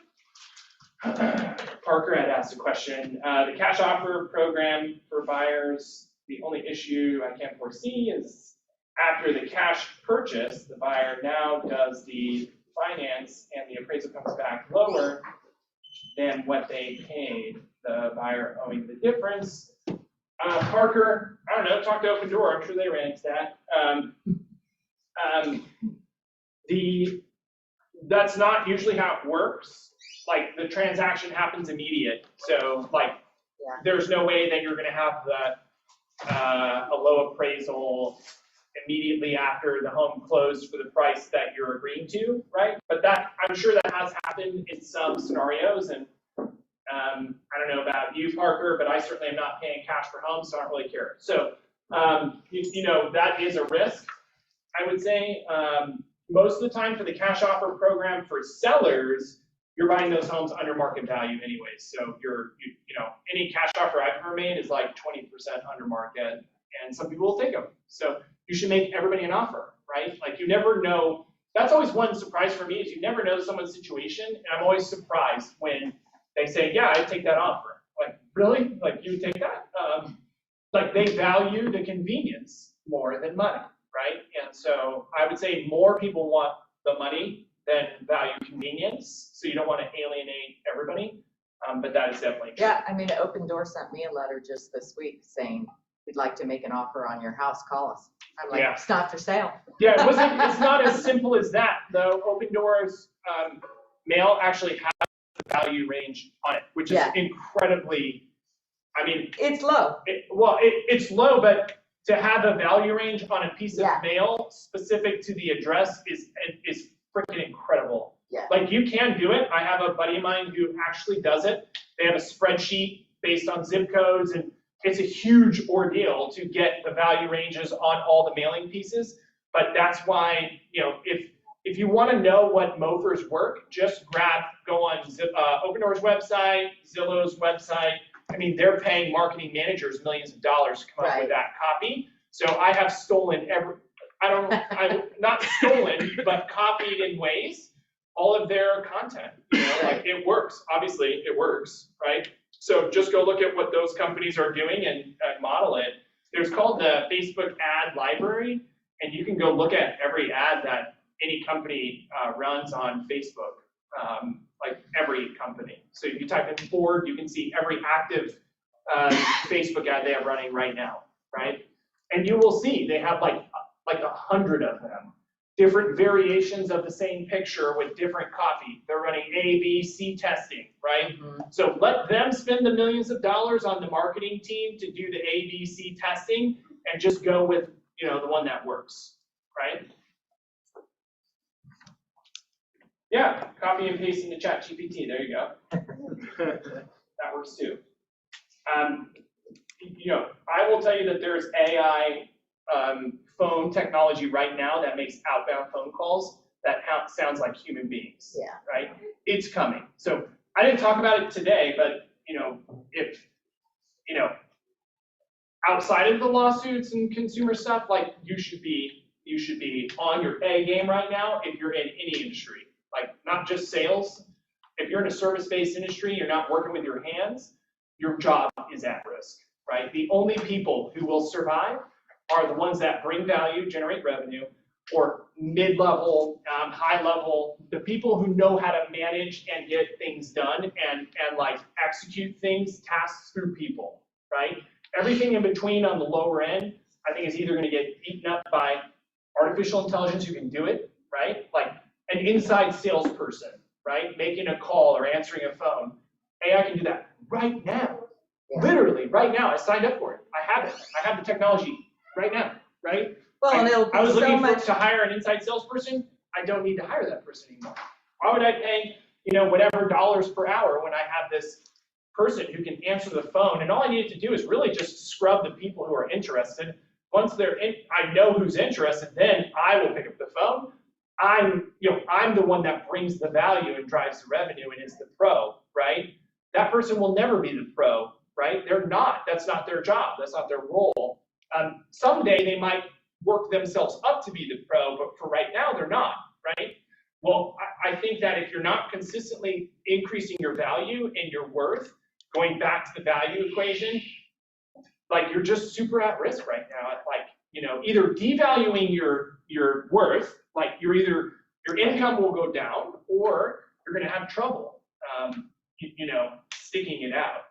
Parker had asked a question. The cash offer program for buyers, the only issue I can't foresee is after the cash purchase, the buyer now does the finance and the appraisal comes back lower than what they paid, the buyer owing the difference. Parker, I don't know, talk to Open Door, I'm sure they ran into that. That's not usually how it works. Like the transaction happens immediate, so like there's no way that you're gonna have a low appraisal immediately after the home closed for the price that you're agreeing to, right? But I'm sure that has happened in some scenarios, and I don't know about you, Parker, but I certainly am not paying cash for homes, so I don't really care. So, that is a risk, I would say. Most of the time for the cash offer program for sellers, you're buying those homes under market value anyways. So any cash offer I've ever made is like 20% under market, and some people will take them. So you should make everybody an offer, right? Like you never know. That's always one surprise for me is you never know someone's situation, and I'm always surprised when they say, yeah, I'd take that offer. Like, really? Like you would take that? Like they value the convenience more than money, right? And so I would say more people want the money than value convenience. So you don't want to alienate everybody, but that is definitely true. Yeah, I mean, Open Door sent me a letter just this week saying, we'd like to make an offer on your house, call us. I'm like, it's not for sale. Yeah, it's not as simple as that, though. Open Doors mail actually has the value range on it, which is incredibly, I mean. It's low. It's low, but to have a value range on a piece of mail specific to the address is freaking incredible. Yeah. Like you can do it. I have a buddy of mine who actually does it. They have a spreadsheet based on zip codes, and it's a huge ordeal to get the value ranges on all the mailing pieces. But that's why, if you want to know what MOFers work, just go on Open Door's website, Zillow's website. I mean, they're paying marketing managers millions of dollars to come up with that copy. So I have stolen I'm not stolen, but copied in ways, all of their content. Like it works. Obviously, it works, right? So just go look at what those companies are doing and model it. There's called the Facebook ad library, and you can go look at every ad that any company runs on Facebook, like every company. So if you type in Ford, you can see every active Facebook ad they have running right now, right? And you will see they have like 100 of them, different variations of the same picture with different copy. They're running A, B, C testing, right? Mhm. So let them spend the millions of dollars on the marketing team to do the ABC testing and just go with, the one that works, right? Yeah, copy and paste in the chat GPT, there you go. That works too. I will tell you that there's AI phone technology right now that makes outbound phone calls that sounds like human beings. Yeah. Right? It's coming. So I didn't talk about it today, but if outside of the lawsuits and consumer stuff, like you should be on your A game right now if you're in any industry, like not just sales. If you're in a service-based industry, you're not working with your hands, your job is at risk, right? The only people who will survive are the ones that bring value, generate revenue, or mid-level, high-level, the people who know how to manage and get things done and like execute things, tasks through people, right? Everything in between on the lower end, I think is either gonna get eaten up by artificial intelligence who can do it, right? Like an inside salesperson, right? Making a call or answering a phone. AI can do that right now. Yeah. Literally, right now. I signed up for it. I have it. I have the technology right now, right? Well, and it'll I was be so looking much, to hire an inside salesperson. I don't need to hire that person anymore. Why would I pay, whatever dollars per hour when I have this person who can answer the phone? And all I needed to do is really just scrub the people who are interested. Once they're in, I know who's interested, then I will pick up the phone. I'm the one that brings the value and drives the revenue and is the pro, right? That person will never be the pro, right? They're not. That's not their job. That's not their role. Someday they might work themselves up to be the pro, but for right now, they're not, right? Well, I think that if you're not consistently increasing your value and your worth, going back to the value equation, like you're just super at risk right now. Like, either devaluing your worth, like your income will go down, or you're gonna have trouble, sticking it out.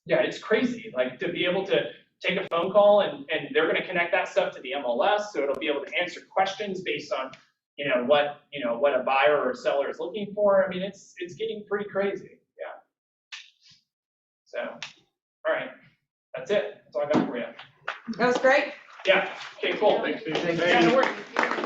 Yeah, it's crazy, like to be able to take a phone call and they're gonna connect that stuff to the MLS, so it'll be able to answer questions based on, what a buyer or seller is looking for. I mean, it's getting pretty crazy, yeah. So, all right, that's it. That's all I got for you. that was great. Yeah, okay, cool. Thanks, Steve. Yeah, no worries.